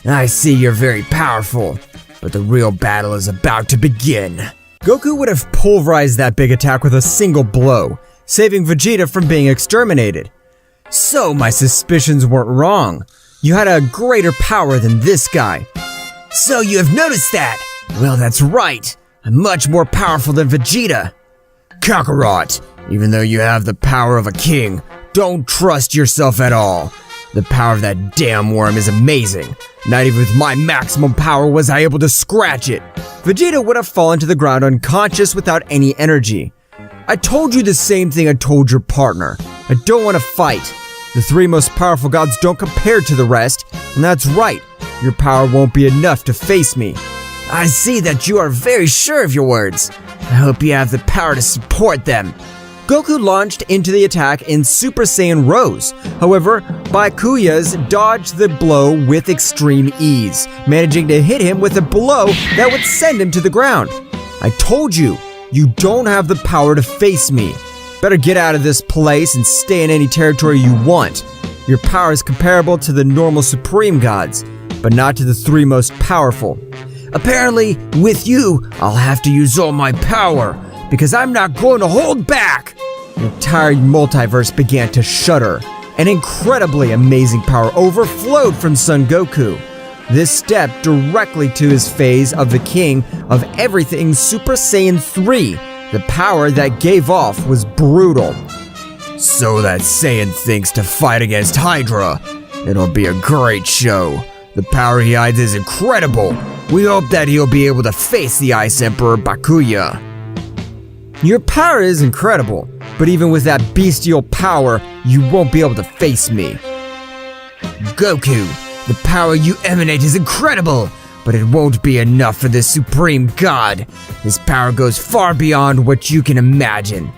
I see you're very powerful, but the real battle is about to begin. Goku would have pulverized that big attack with a single blow, saving Vegeta from being exterminated. So my suspicions weren't wrong. You had a greater power than this guy. So you have noticed that? Well, that's right. I'm much more powerful than Vegeta. Kakarot, even though you have the power of a king, don't trust yourself at all. The power of that damn worm is amazing. Not even with my maximum power was I able to scratch it. Vegeta would have fallen to the ground unconscious without any energy. I told you the same thing I told your partner. I don't want to fight. The 3 most powerful gods don't compare to the rest, and that's right. Your power won't be enough to face me. I see that you are very sure of your words. I hope you have the power to support them. Goku launched into the attack in Super Saiyan Rose. However, Byakuya's dodged the blow with extreme ease, managing to hit him with a blow that would send him to the ground. I told you, you don't have the power to face me. Better get out of this place and stay in any territory you want. Your power is comparable to the normal Supreme Gods, but not to the 3 most powerful. Apparently, with you, I'll have to use all my power, because I'm not going to hold back! The entire multiverse began to shudder. An incredibly amazing power overflowed from Son Goku. This stepped directly to his phase of the King of Everything Super Saiyan 3. The power that gave off was brutal. So that Saiyan thinks to fight against Hydra. It'll be a great show. The power he hides is incredible. We hope that he'll be able to face the Ice Emperor Byakuya. Your power is incredible, but even with that bestial power, you won't be able to face me. Goku, the power you emanate is incredible, but it won't be enough for this Supreme God. His power goes far beyond what you can imagine.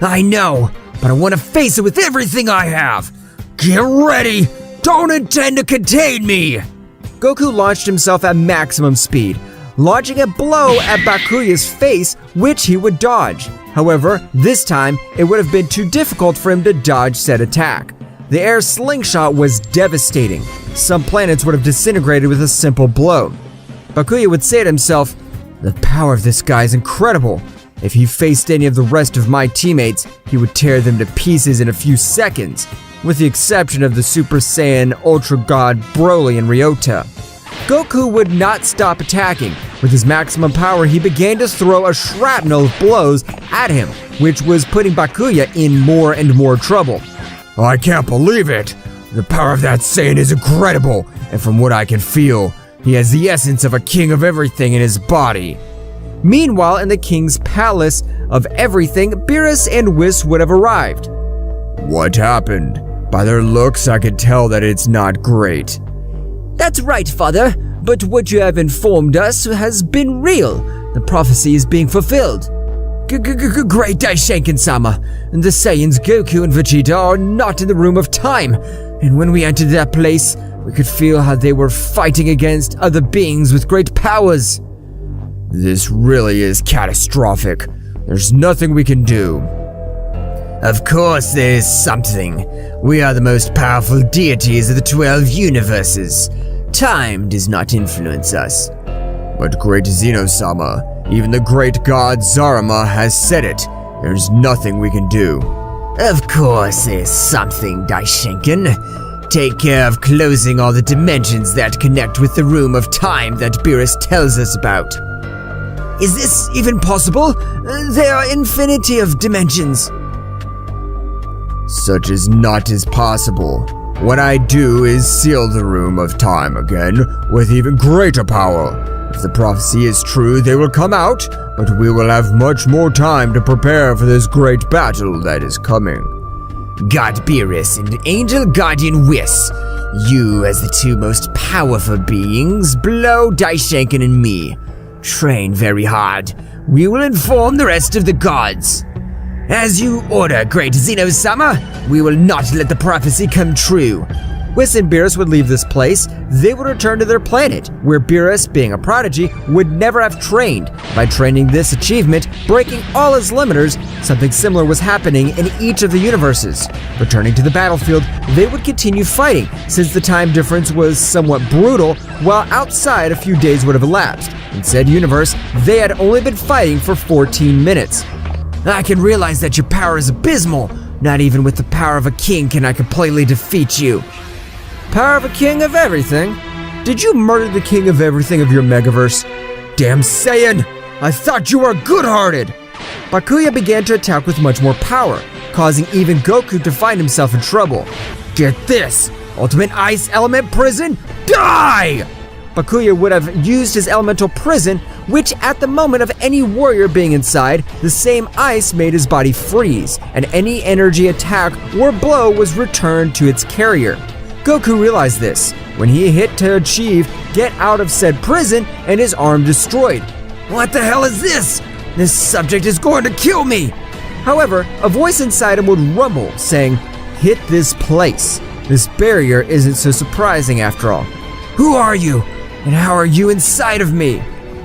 I know, but I want to face it with everything I have. Get ready! Don't intend to contain me! Goku launched himself at maximum speed, launching a blow at Byakuya's face, which he would dodge. However, this time, it would have been too difficult for him to dodge said attack. The air slingshot was devastating. Some planets would have disintegrated with a simple blow. Byakuya would say to himself, "The power of this guy is incredible. If he faced any of the rest of my teammates, he would tear them to pieces in a few seconds, with the exception of the Super Saiyan Ultra God Broly and Ryota." Goku would not stop attacking, With his maximum power, he began to throw a shrapnel of blows at him, which was putting Byakuya in more and more trouble. I can't believe it! The power of that Saiyan is incredible, and from what I can feel, he has the essence of a king of everything in his body. Meanwhile, in the king's palace of everything, Beerus and Whis would have arrived. What happened? By their looks, I could tell that it's not great. That's right, Father, but what you have informed us has been real. The prophecy is being fulfilled. Great Daishenkin-sama. The Saiyans Goku and Vegeta are not in the room of time, and when we entered that place, we could feel how they were fighting against other beings with great powers. This really is catastrophic. There's nothing we can do. Of course there is something. We are the most powerful deities of the 12 universes. Time does not influence us. But great Zeno-sama, even the great god Zarama has said it. There's nothing we can do. Of course there's something, Daishenkin. Take care of closing all the dimensions that connect with the room of time that Beerus tells us about. Is this even possible? There are infinity of dimensions. Such is not as possible. What I do is seal the room of time again with even greater power. If the prophecy is true, they will come out, but we will have much more time to prepare for this great battle that is coming. God Beerus and Angel Guardian Whis, you as the two most powerful beings, Blow, Daishenkin, and me, train very hard. We will inform the rest of the gods. As you order, great Zeno-sama, we will not let the prophecy come true. Whis and Beerus would leave this place. They would return to their planet, where Beerus, being a prodigy, would never have trained. By training this achievement, breaking all his limiters, something similar was happening in each of the universes. Returning to the battlefield, they would continue fighting, since the time difference was somewhat brutal, while outside a few days would have elapsed. In said universe, they had only been fighting for 14 minutes. I can realize that your power is abysmal. Not even with the power of a king can I completely defeat you. Power of a king of everything? Did you murder the king of everything of your megaverse? Damn Saiyan! I thought you were good-hearted! Byakuya began to attack with much more power, causing even Goku to find himself in trouble. Get this! Ultimate Ice Element Prison, die! Byakuya would have used his elemental prison, which at the moment of any warrior being inside, the same ice made his body freeze, and any energy attack or blow was returned to its carrier. Goku realized this when he hit to achieve get out of said prison and his arm destroyed. What the hell is this? This subject is going to kill me! However, a voice inside him would rumble, saying, "Hit this place." This barrier isn't so surprising after all. Who are you? And how are you inside of me?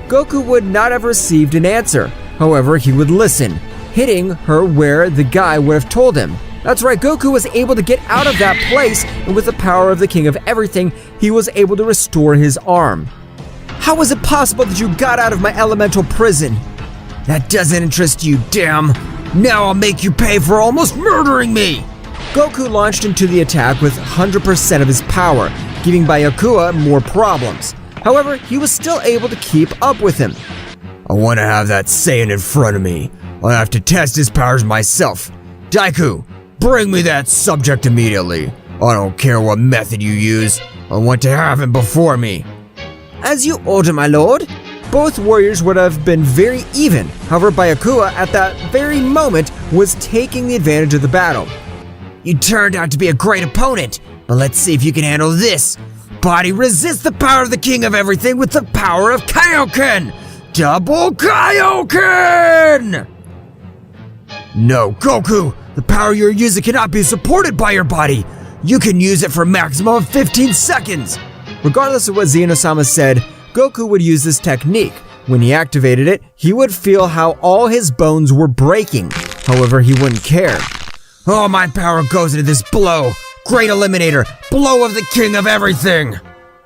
Goku would not have received an answer. However, he would listen, hitting her where the guy would have told him. That's right, Goku was able to get out of that place, and with the power of the King of Everything, he was able to restore his arm. How was it possible that you got out of my elemental prison? That doesn't interest you, damn. Now I'll make you pay for almost murdering me! Goku launched into the attack with 100% of his power, giving Byakuya more problems. However, he was still able to keep up with him. I want to have that Saiyan in front of me. I'll have to test his powers myself. Daiku, bring me that subject immediately. I don't care what method you use. I want to have him before me. As you order, my lord. Both warriors would have been very even. However, Byakuya at that very moment was taking the advantage of the battle. You turned out to be a great opponent, but let's see if you can handle this. Body resists the power of the King of Everything with the power of Kaioken! Double Kaioken! No, Goku! The power you're using cannot be supported by your body! You can use it for a maximum of 15 seconds! Regardless of what Zeno-sama said, Goku would use this technique. When he activated it, he would feel how all his bones were breaking. However, he wouldn't care. All my power goes into this blow! Great Eliminator! Blow of the King of Everything!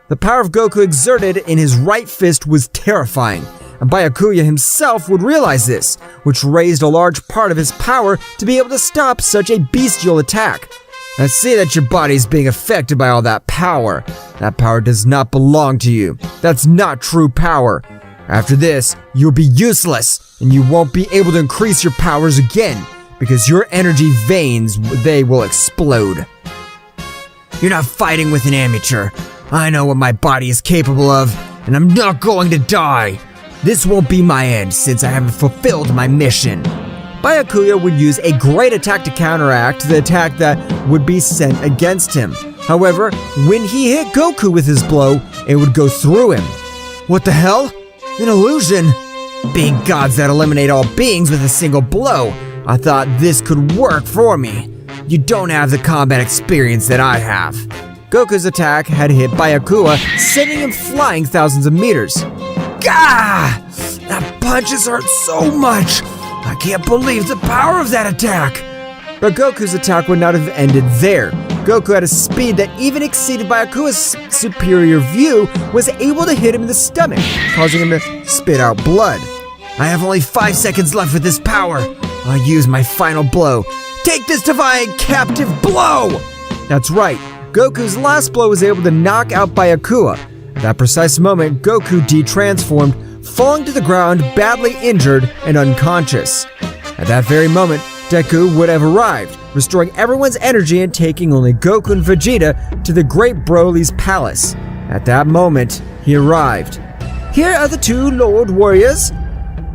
The power of Goku exerted in his right fist was terrifying, and Byakuya himself would realize this, which raised a large part of his power to be able to stop such a bestial attack. I see that your body is being affected by all that power. That power does not belong to you. That's not true power. After this, you'll be useless, and you won't be able to increase your powers again, because your energy veins, they will explode. You're not fighting with an amateur. I know what my body is capable of, and I'm not going to die. This won't be my end since I haven't fulfilled my mission. Byakuya would use a great attack to counteract the attack that would be sent against him. However, when he hit Goku with his blow, it would go through him. What the hell? An illusion! Big gods that eliminate all beings with a single blow. I thought this could work for me. You don't have the combat experience that I have. Goku's attack had hit Byakuya, sending him flying thousands of meters. Gah! That punches hurt so much. I can't believe the power of that attack. But Goku's attack would not have ended there. Goku, at a speed that even exceeded Byakuya's superior view, was able to hit him in the stomach, causing him to spit out blood. I have only 5 seconds left with this power. I'll use my final blow. Take this divine captive blow! That's right. Goku's last blow was able to knock out Byakuya. At that precise moment, Goku de-transformed, falling to the ground badly injured and unconscious. At that very moment, Deku would have arrived, restoring everyone's energy and taking only Goku and Vegeta to the Great Broly's palace. At that moment, he arrived. Here are the two Lord Warriors.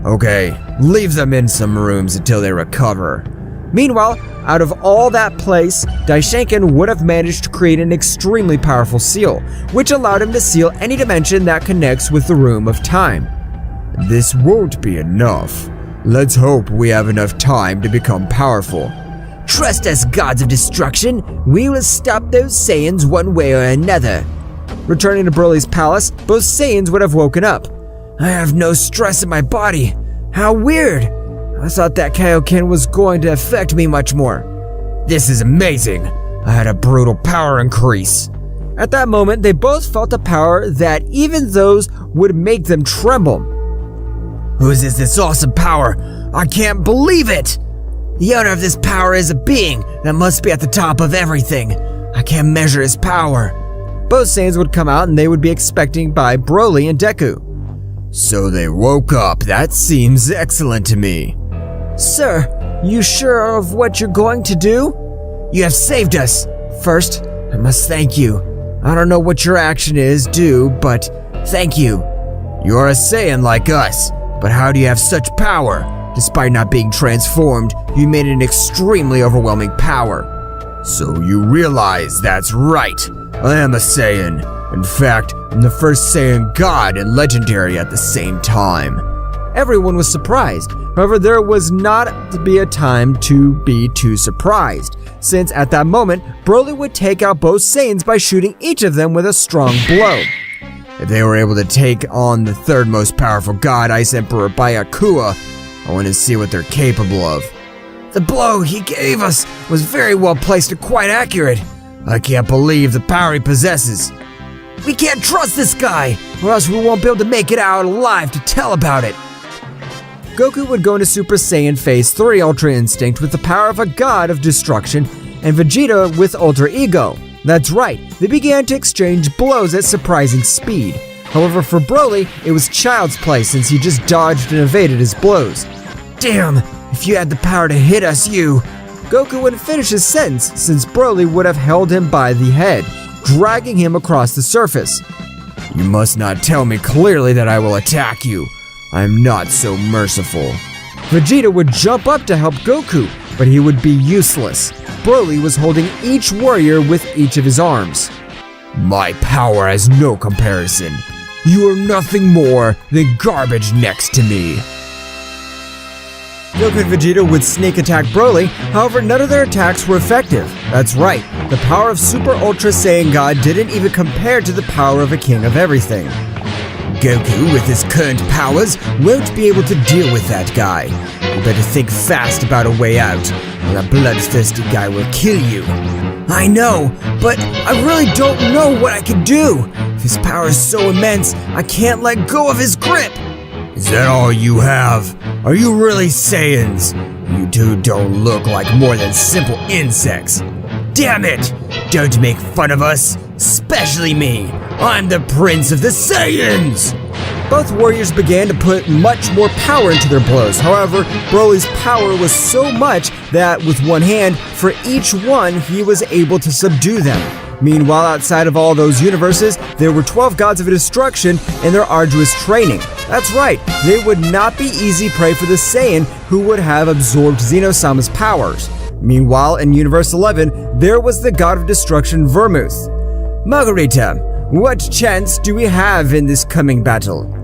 Okay, leave them in some rooms until they recover. Meanwhile, out of all that place, Daishenkin would have managed to create an extremely powerful seal, which allowed him to seal any dimension that connects with the Room of Time. This won't be enough. Let's hope we have enough time to become powerful. Trust us, gods of destruction. We will stop those Saiyans one way or another. Returning to Broly's palace, both Saiyans would have woken up. I have no stress in my body. How weird. I thought that Kaioken was going to affect me much more. This is amazing. I had a brutal power increase. At that moment, they both felt a power that even those would make them tremble. Whose is this awesome power? I can't believe it! The owner of this power is a being that must be at the top of everything. I can't measure his power. Both Saiyans would come out and they would be expected by Broly and Deku. So they woke up. That seems excellent to me. Sir, you sure of what you're going to do? You have saved us. First, I must thank you. I don't know what your action is due, but thank you. You're a Saiyan like us, but how do you have such power? Despite not being transformed, you made an extremely overwhelming power. So you realize that's right. I am a Saiyan. In fact, I'm the first Saiyan God and legendary at the same time. Everyone was surprised. However, there was not to be a time to be too surprised, since at that moment, Broly would take out both Saiyans by shooting each of them with a strong blow. If they were able to take on the third most powerful god, Ice Emperor Byakuya, I want to see what they're capable of. The blow he gave us was very well placed and quite accurate. I can't believe the power he possesses. We can't trust this guy, or else we won't be able to make it out alive to tell about it. Goku would go into Super Saiyan Phase 3 Ultra Instinct with the power of a god of destruction, and Vegeta with Ultra Ego. That's right, they began to exchange blows at surprising speed. However, for Broly, it was child's play since he just dodged and evaded his blows. Damn, if you had the power to hit us, you... Goku wouldn't finish his sentence since Broly would have held him by the head, dragging him across the surface. You must not tell me clearly that I will attack you. I am not so merciful. Vegeta would jump up to help Goku, but he would be useless. Broly was holding each warrior with each of his arms. My power has no comparison. You are nothing more than garbage next to me. Goku and Vegeta would sneak attack Broly, however none of their attacks were effective. That's right, the power of Super Ultra Saiyan God didn't even compare to the power of a king of everything. Goku, with his current powers, won't be able to deal with that guy. You better think fast about a way out, or that bloodthirsty guy will kill you. I know, but I really don't know what I can do. His power is so immense, I can't let go of his grip. Is that all you have? Are you really Saiyans? You two don't look like more than simple insects. Damn it! Don't make fun of us, especially me. I'm the Prince of the Saiyans! Both warriors began to put much more power into their blows. However, Broly's power was so much that with one hand, for each one, he was able to subdue them. Meanwhile, outside of all those universes, there were 12 gods of destruction in their arduous training. That's right, they would not be easy prey for the Saiyan who would have absorbed Zeno-sama's powers. Meanwhile, in Universe 11, there was the god of destruction Vermouth. Margarita, what chance do we have in this coming battle?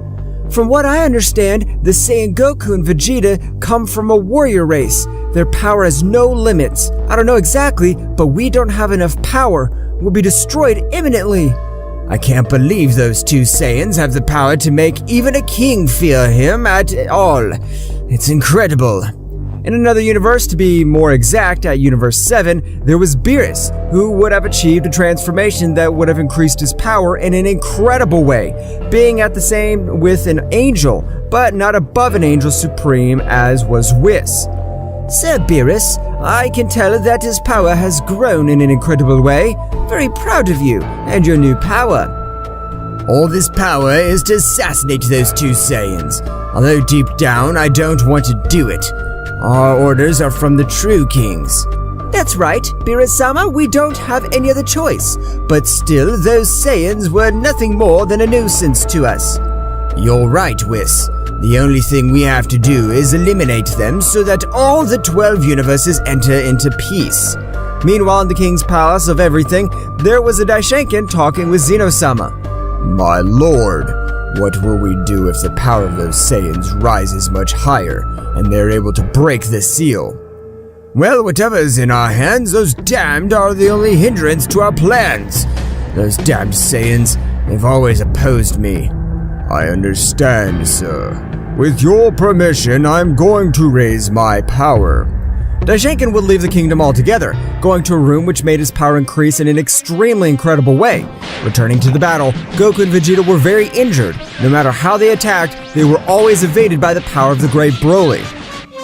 From what I understand, the Saiyan Goku and Vegeta come from a warrior race. Their power has no limits. I don't know exactly, but we don't have enough power. We'll be destroyed imminently. I can't believe those two Saiyans have the power to make even a king fear him at all. It's incredible. In another universe, to be more exact, at Universe 7, there was Beerus, who would have achieved a transformation that would have increased his power in an incredible way, being at the same with an angel, but not above an angel supreme as was Whis. Sir Beerus, I can tell that his power has grown in an incredible way. Very proud of you and your new power. All this power is to assassinate those two Saiyans, although deep down I don't want to do it. Our orders are from the true kings. That's right, Beerus-sama, we don't have any other choice. But still, those Saiyans were nothing more than a nuisance to us. You're right, Whis. The only thing we have to do is eliminate them so that all the 12 universes enter into peace. Meanwhile, in the king's palace of everything, there was a Daishenkin talking with Zeno-sama. My lord, what will we do if the power of those Saiyans rises much higher and they're able to break the seal? Well, whatever's in our hands, those damned are the only hindrance to our plans. Those damned Saiyans, they've always opposed me. I understand, sir. With your permission, I'm going to raise my power. Daishenkin would leave the kingdom altogether, going to a room which made his power increase in an extremely incredible way. Returning to the battle, Goku and Vegeta were very injured. No matter how they attacked, they were always evaded by the power of the great Broly.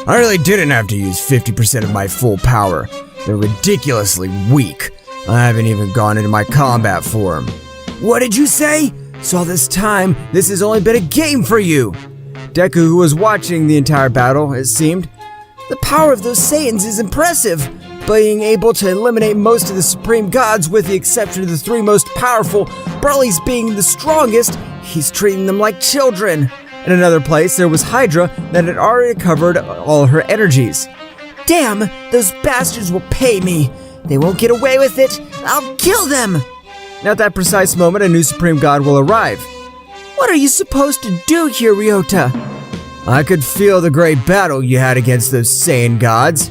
I really didn't have to use 50% of my full power. They're ridiculously weak. I haven't even gone into my combat form. What did you say? So all this time, this has only been a game for you. Deku, who was watching the entire battle, it seemed. The power of those Saiyans is impressive. Being able to eliminate most of the supreme gods with the exception of the three most powerful, Broly's being the strongest, he's treating them like children. In another place, there was Hydra that had already recovered all her energies. Damn, those bastards will pay me. They won't get away with it. I'll kill them. At that precise moment, a new supreme god will arrive. What are you supposed to do here, Ryota? I could feel the great battle you had against those Saiyan gods.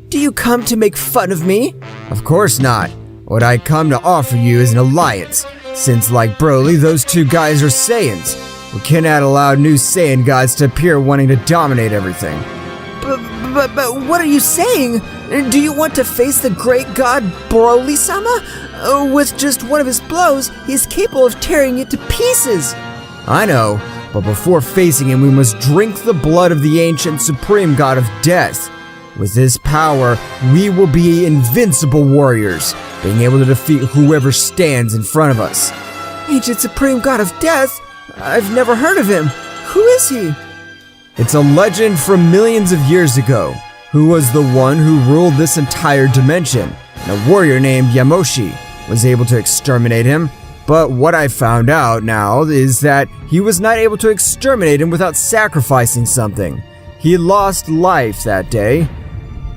Do you come to make fun of me? Of course not. What I come to offer you is an alliance, since like Broly, those two guys are Saiyans. We cannot allow new Saiyan gods to appear wanting to dominate everything. But what are you saying? Do you want to face the great god Broly-sama? With just one of his blows, he is capable of tearing it to pieces. I know, but before facing him, we must drink the blood of the ancient supreme god of death. With this power, we will be invincible warriors, being able to defeat whoever stands in front of us. Ancient supreme god of death? I've never heard of him. Who is he? It's a legend from millions of years ago, who was the one who ruled this entire dimension. And a warrior named Yamoshi was able to exterminate him, but what I found out now is that he was not able to exterminate him without sacrificing something. He lost life that day.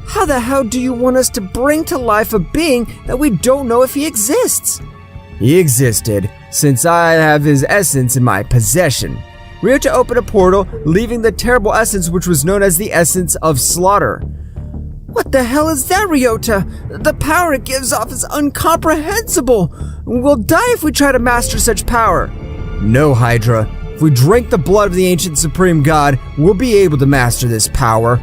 How the hell do you want us to bring to life a being that we don't know if he exists? He existed, since I have his essence in my possession. Ryota opened a portal, leaving the terrible essence which was known as the Essence of Slaughter. What the hell is that, Ryota? The power it gives off is incomprehensible. We'll die if we try to master such power. No, Hydra. If we drink the blood of the ancient supreme god, we'll be able to master this power.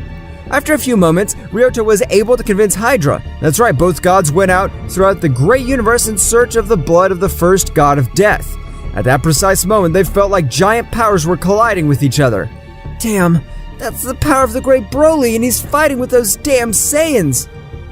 After a few moments, Ryota was able to convince Hydra. That's right, both gods went out throughout the great universe in search of the blood of the first god of death. At that precise moment, they felt like giant powers were colliding with each other. Damn, that's the power of the great Broly, and he's fighting with those damn Saiyans.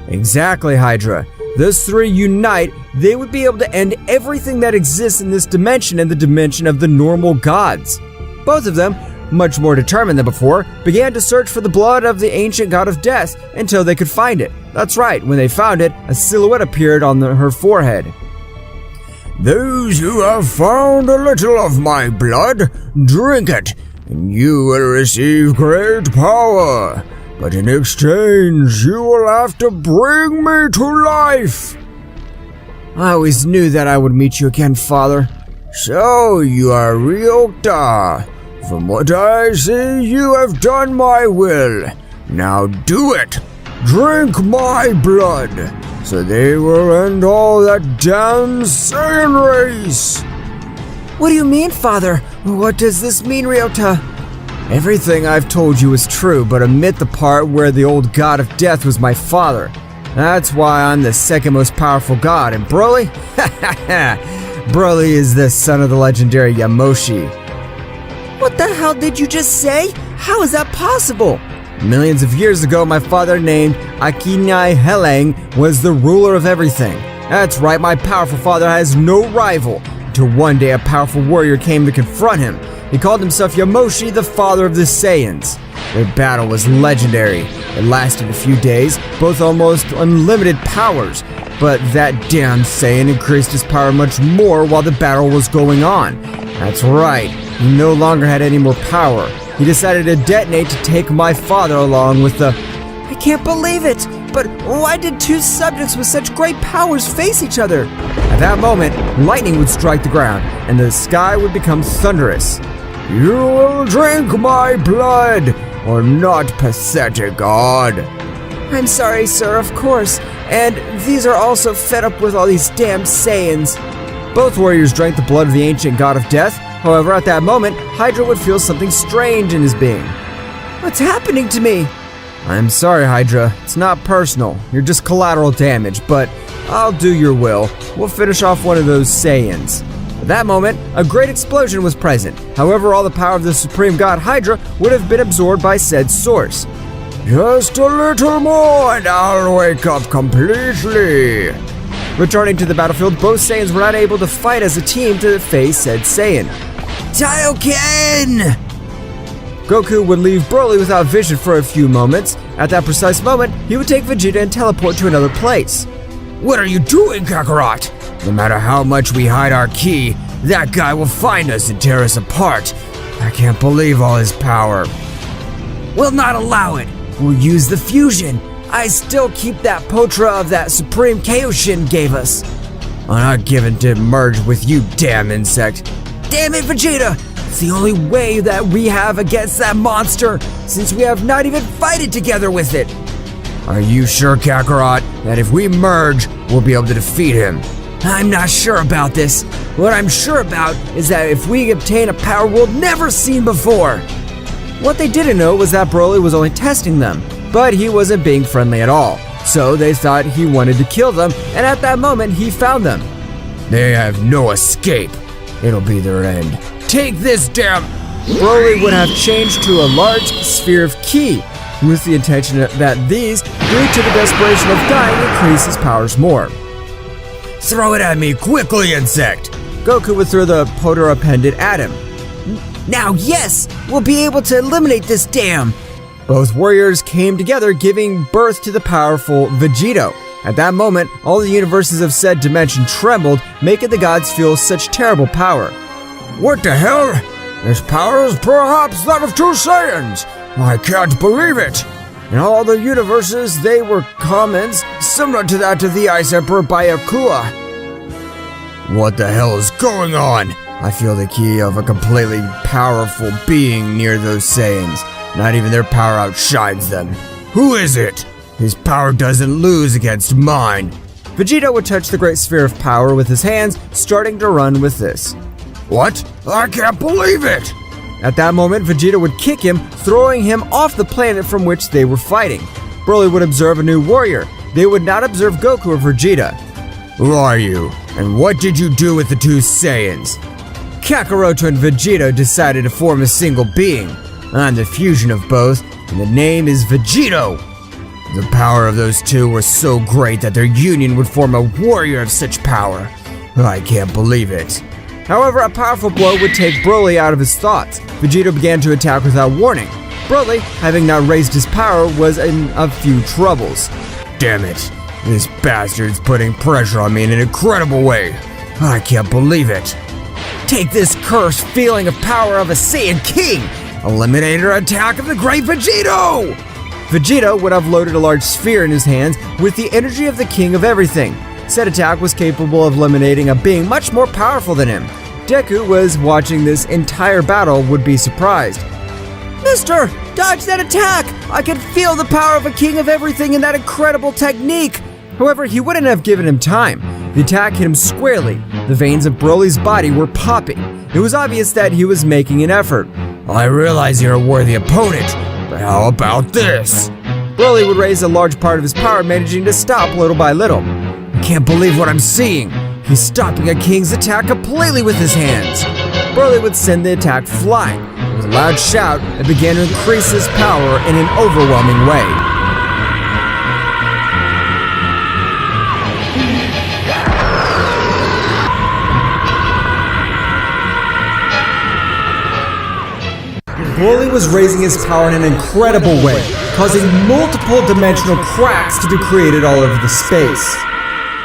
Exactly, Hydra. Those three unite, they would be able to end everything that exists in this dimension and the dimension of the normal gods. Both of them, much more determined than before, began to search for the blood of the ancient god of death until they could find it. That's right, when they found it, a silhouette appeared on her forehead. Those who have found a little of my blood, drink it, and you will receive great power. But in exchange, you will have to bring me to life. I always knew that I would meet you again, Father. So you are Ryota. From what I see, you have done my will. Now do it. Drink my blood, so they will end all that damn Saiyan race. What do you mean, Father? What does this mean, Ryota? Everything I've told you is true, but omit the part where the old god of death was my father. That's why I'm the second most powerful god, and Broly? Broly is the son of the legendary Yamoshi. What the hell did you just say? How is that possible? Millions of years ago, my father named Akinai Heleng was the ruler of everything. That's right, my powerful father has no rival, until one day a powerful warrior came to confront him. He called himself Yamoshi, the father of the Saiyans. Their battle was legendary. It lasted a few days, both almost unlimited powers, but that damn Saiyan increased his power much more while the battle was going on. That's right, he no longer had any more power. He decided to detonate to take my father along with the... I can't believe it! But why did two subjects with such great powers face each other? At that moment, lightning would strike the ground, and the sky would become thunderous. You will drink my blood, or not, pathetic god. I'm sorry, sir, of course. And these are also fed up with all these damn Saiyans. Both warriors drank the blood of the ancient god of death. However, at that moment, Hydra would feel something strange in his being. What's happening to me? I'm sorry, Hydra. It's not personal. You're just collateral damage, but I'll do your will. We'll finish off one of those Saiyans. At that moment, a great explosion was present. However, all the power of the supreme god Hydra would have been absorbed by said source. Just a little more and I'll wake up completely. Returning to the battlefield, both Saiyans were not able to fight as a team to face said Saiyan. Taiyoken! Goku would leave Broly without vision for a few moments. At that precise moment, he would take Vegeta and teleport to another place. What are you doing, Kakarot? No matter how much we hide our ki, that guy will find us and tear us apart. I can't believe all his power. We'll not allow it. We'll use the fusion. I still keep that Potra of that Supreme Kaioshin gave us. I'm not given to merge with you, damn insect. Damn it, Vegeta! It's the only way that we have against that monster, since we have not even fighted together with it. Are you sure, Kakarot, that if we merge, we'll be able to defeat him? I'm not sure about this. What I'm sure about is that if we obtain a power we've never seen before. What they didn't know was that Broly was only testing them, but he wasn't being friendly at all. So they thought he wanted to kill them, and at that moment he found them. They have no escape. It'll be their end. Take this damn... Broly would have changed to a large sphere of ki, with the intention that these, due to the desperation of dying, increase his powers more. Throw it at me quickly, insect! Goku would throw the Potra pendant at him. Now, yes! We'll be able to eliminate this dam! Both warriors came together, giving birth to the powerful Vegeta. At that moment, all the universes of said dimension trembled, making the gods feel such terrible power. What the hell? This power is perhaps that of two Saiyans! I can't believe it! In all the universes, they were comments similar to that of the Ice Emperor Byakuya. What the hell is going on? I feel the ki of a completely powerful being near those Saiyans. Not even their power outshines them. Who is it? His power doesn't lose against mine. Vegeta would touch the great sphere of power with his hands, starting to run with this. What? I can't believe it! At that moment, Vegeta would kick him, throwing him off the planet from which they were fighting. Broly would observe a new warrior. They would not observe Goku or Vegeta. Who are you? And what did you do with the two Saiyans? Kakarot and Vegeta decided to form a single being. I'm the fusion of both, and the name is Vegito. The power of those two was so great that their union would form a warrior of such power. I can't believe it. However, a powerful blow would take Broly out of his thoughts. Vegeta began to attack without warning. Broly, having now raised his power, was in a few troubles. Damn it. This bastard's putting pressure on me in an incredible way. I can't believe it. Take this cursed feeling of power of a Saiyan King! Eliminator attack of the great Vegeta! Vegeta would have loaded a large sphere in his hands with the energy of the king of everything. Said attack was capable of eliminating a being much more powerful than him. Deku was watching this entire battle would be surprised. Mister, dodge that attack! I can feel the power of a king of everything in that incredible technique! However, he wouldn't have given him time. The attack hit him squarely. The veins of Broly's body were popping. It was obvious that he was making an effort. I realize you're a worthy opponent, but how about this? Broly would raise a large part of his power, managing to stop little by little. I can't believe what I'm seeing. He's stopping a king's attack completely with his hands. Broly would send the attack flying. With a loud shout, it began to increase his power in an overwhelming way. Broly was raising his power in an incredible way, causing multiple dimensional cracks to be created all over the space.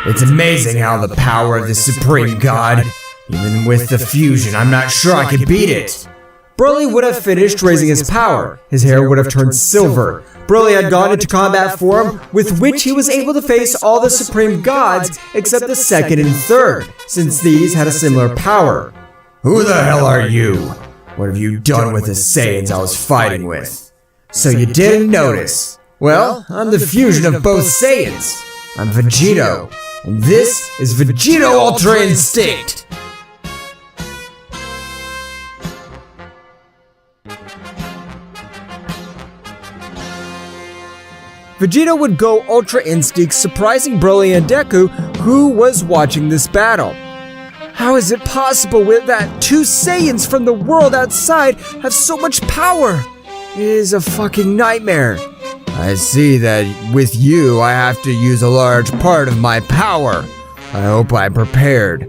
It's amazing how the power of the Supreme God, even with the fusion, I'm not sure I could beat it. Broly would have finished raising his power. His hair would have turned silver. Broly had gone into combat form, with which he was able to face all the Supreme Gods except the second and third, since these had a similar power. Who the hell are you? What have you done with the Saiyans I was fighting with? So you didn't notice? Well, I'm the fusion of both Saiyans. I'm Vegeta, and this is Vegeta Ultra Instinct! Vegeta would go Ultra Instinct, surprising Broly and Deku, who was watching this battle. How is it possible that two Saiyans from the world outside have so much power? It is a fucking nightmare. I see that with you, I have to use a large part of my power. I hope I'm prepared.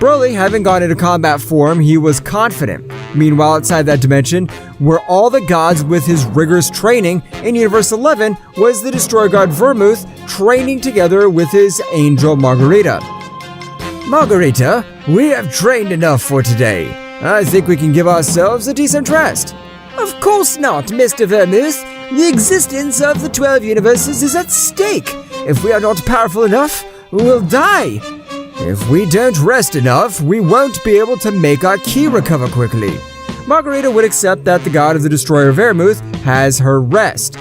Broly, having gone into combat form, he was confident. Meanwhile, outside that dimension, where all the gods with his rigorous training, in Universe 11 was the Destroyer God Vermouth training together with his angel Margarita. Margarita, we have trained enough for today. I think we can give ourselves a decent rest. Of course not, Mr. Vermouth. The existence of the 12 universes is at stake. If we are not powerful enough, we will die. If we don't rest enough, we won't be able to make our ki recover quickly. Margarita would accept that the god of the Destroyer Vermouth has her rest.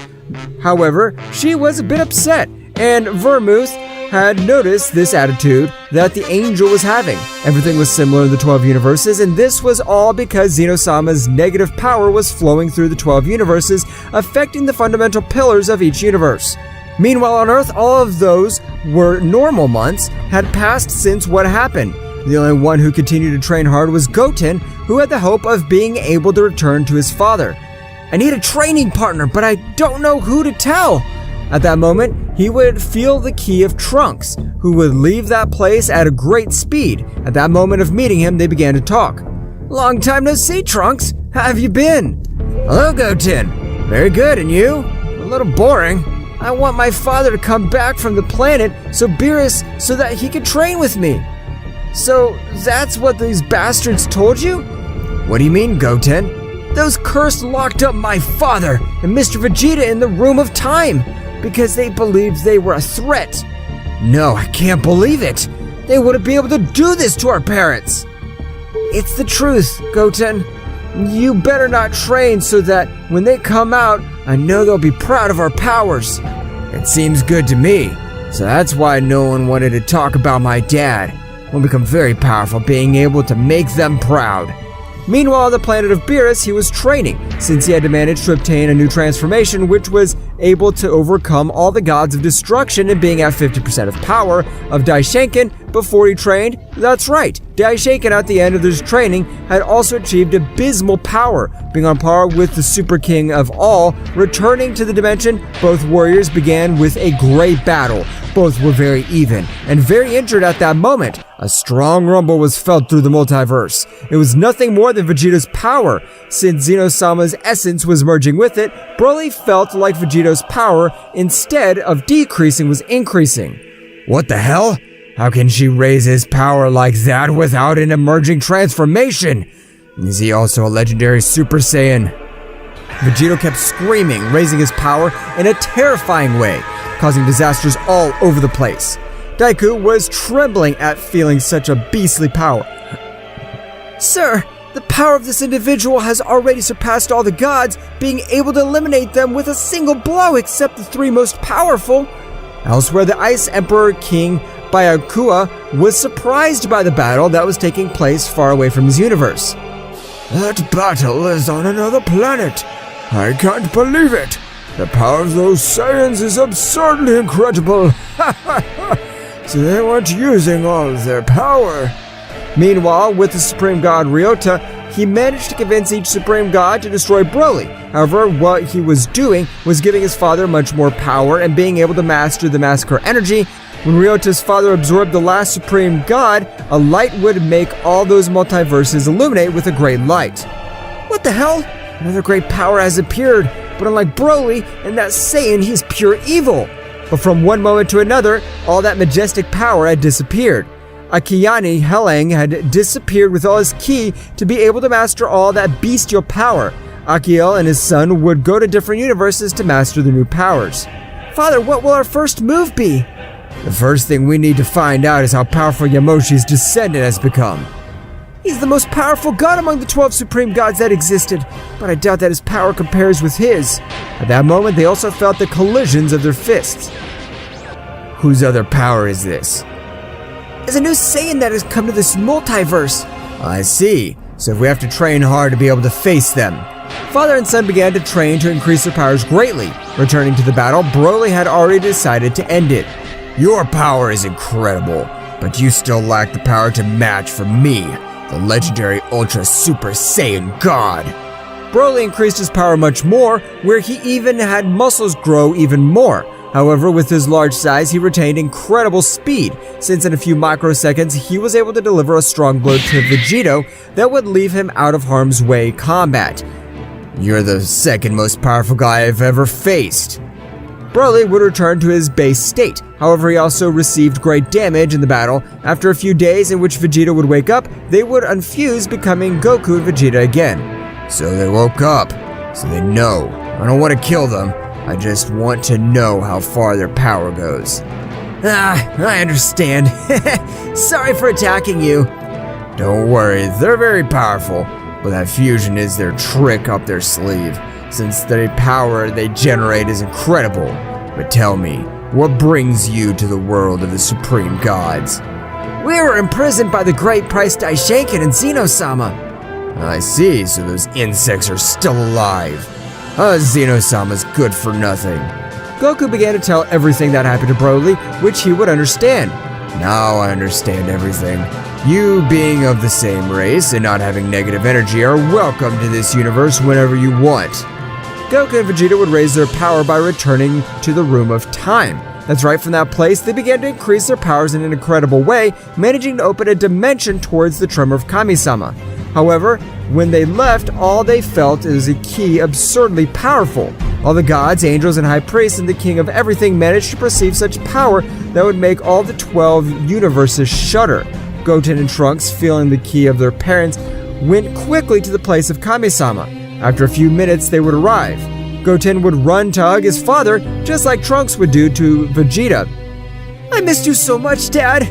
However, she was a bit upset, and Vermouth had noticed this attitude that the angel was having. Everything was similar in the 12 universes, and this was all because Zeno-sama's negative power was flowing through the 12 universes, affecting the fundamental pillars of each universe. Meanwhile, on Earth, all of those were normal months had passed since what happened. The only one who continued to train hard was Goten, who had the hope of being able to return to his father. I need a training partner, but I don't know who to tell. At that moment, he would feel the key of Trunks, who would leave that place at a great speed. At that moment of meeting him, they began to talk. Long time no see, Trunks. How have you been? Hello, Goten. Very good, and you? A little boring. I want my father to come back from the planet so that he could train with me. So that's what these bastards told you? What do you mean, Goten? Those cursed locked up my father and Mr. Vegeta in the Room of Time because they believed they were a threat. No, I can't believe it. They wouldn't be able to do this to our parents. It's the truth, Goten. You better not train so that when they come out, I know they'll be proud of our powers. It seems good to me. So that's why no one wanted to talk about my dad. We'll become very powerful, being able to make them proud. Meanwhile, on the planet of Beerus, he was training, since he had to manage to obtain a new transformation, which was able to overcome all the gods of destruction and being at 50% of power of Daishenkin before he trained. That's right, Daishenkin at the end of his training had also achieved abysmal power, being on par with the Super King of all. Returning to the dimension, both warriors began with a great battle. Both were very even and very injured at that moment. A strong rumble was felt through the multiverse. It was nothing more than Vegeta's power. Since Zeno-sama's essence was merging with it, Broly felt like Vegeta's power, instead of decreasing, was increasing. What the hell? How can she raise his power like that without an emerging transformation? Is he also a legendary Super Saiyan? Vegeta kept screaming, raising his power in a terrifying way, causing disasters all over the place. Daiku was trembling at feeling such a beastly power. Sir, the power of this individual has already surpassed all the gods, being able to eliminate them with a single blow except the three most powerful. Elsewhere, the Ice Emperor King Byakuya was surprised by the battle that was taking place far away from his universe. That battle is on another planet. I can't believe it. The power of those Saiyans is absurdly incredible. So they weren't using all of their power. Meanwhile, with the Supreme God Ryota, he managed to convince each Supreme God to destroy Broly. However, what he was doing was giving his father much more power and being able to master the Massacre energy. When Ryota's father absorbed the last Supreme God, a light would make all those multiverses illuminate with a great light. What the hell? Another great power has appeared, but unlike Broly and that Saiyan, he's pure evil. But from one moment to another, all that majestic power had disappeared. Akiyani Helang had disappeared with all his ki to be able to master all that bestial power. Akiel and his son would go to different universes to master the new powers. Father, what will our first move be? The first thing we need to find out is how powerful Yamoshi's descendant has become. He's the most powerful god among the 12 supreme gods that existed, but I doubt that his power compares with his. At that moment, they also felt the collisions of their fists. Whose other power is this? It's a new Saiyan that has come to this multiverse. I see. So we have to train hard to be able to face them. Father and son began to train to increase their powers greatly. Returning to the battle, Broly had already decided to end it. Your power is incredible, but you still lack the power to match for me, the legendary Ultra Super Saiyan God. Broly increased his power much more, where he even had muscles grow even more. However, with his large size, he retained incredible speed, since in a few microseconds, he was able to deliver a strong blow to Vegeta that would leave him out of harm's way combat. You're the second most powerful guy I've ever faced. Broly would return to his base state. However, he also received great damage in the battle. After a few days in which Vegeta would wake up, they would unfuse, becoming Goku and Vegeta again. So they woke up. So they know. I don't want to kill them. I just want to know how far their power goes. I understand. Sorry for attacking you. Don't worry, they're very powerful, but that fusion is their trick up their sleeve, since the power they generate is incredible. But tell me, what brings you to the world of the Supreme Gods? We were imprisoned by the great Price Daishenkin and Zeno-sama. I see, so those insects are still alive. Zeno-sama's good for nothing. Goku began to tell everything that happened to Broly, which he would understand. Now I understand everything. You, being of the same race and not having negative energy, are welcome to this universe whenever you want. Goku and Vegeta would raise their power by returning to the Room of Time. That's right, from that place, they began to increase their powers in an incredible way, managing to open a dimension towards the Tremor of Kami-sama. However, when they left, all they felt is a ki absurdly powerful. All the gods, angels, and high priests and the king of everything managed to perceive such power that would make all the 12 universes shudder. Goten and Trunks, feeling the ki of their parents, went quickly to the place of Kami-sama. After a few minutes, they would arrive. Goten would run to hug his father, just like Trunks would do to Vegeta. I missed you so much, Dad.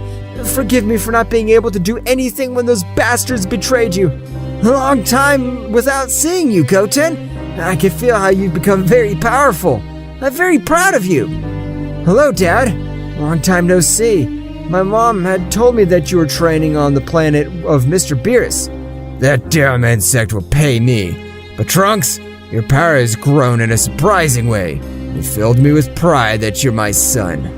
Forgive me for not being able to do anything when those bastards betrayed you. A long time without seeing you, Goten. I can feel how you've become very powerful. I'm very proud of you. Hello, Dad. Long time no see. My mom had told me that you were training on the planet of Mr. Beerus. That damn insect will pay me. But Trunks, your power has grown in a surprising way. You filled me with pride that you're my son.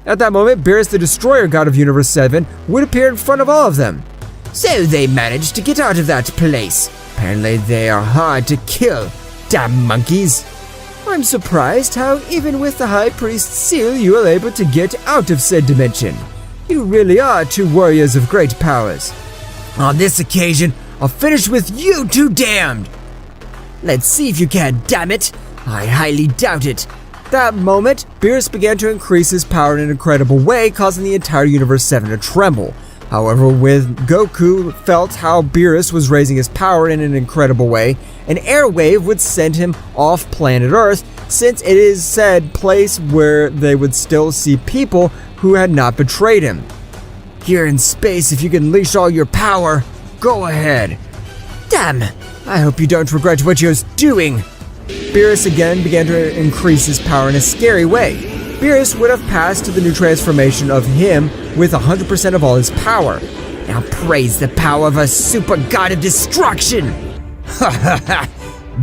At that moment, Beerus, the Destroyer God of Universe 7, would appear in front of all of them. So they managed to get out of that place. Apparently they are hard to kill. Damn monkeys. I'm surprised how, even with the High Priest's seal, you are able to get out of said dimension. You really are two warriors of great powers. On this occasion, I'll finish with you two damned. Let's see if you can, damn it. I highly doubt it. That moment, Beerus began to increase his power in an incredible way, causing the entire Universe 7 to tremble. However, when Goku felt how Beerus was raising his power in an incredible way, an airwave would send him off planet Earth, since it is said place where they would still see people who had not betrayed him. Here in space, if you can unleash all your power, go ahead. Damn, I hope you don't regret what you're doing. Beerus again began to increase his power in a scary way. Beerus would have passed to the new transformation of him with 100% of all his power. Now praise the power of a super god of destruction! Ha ha ha!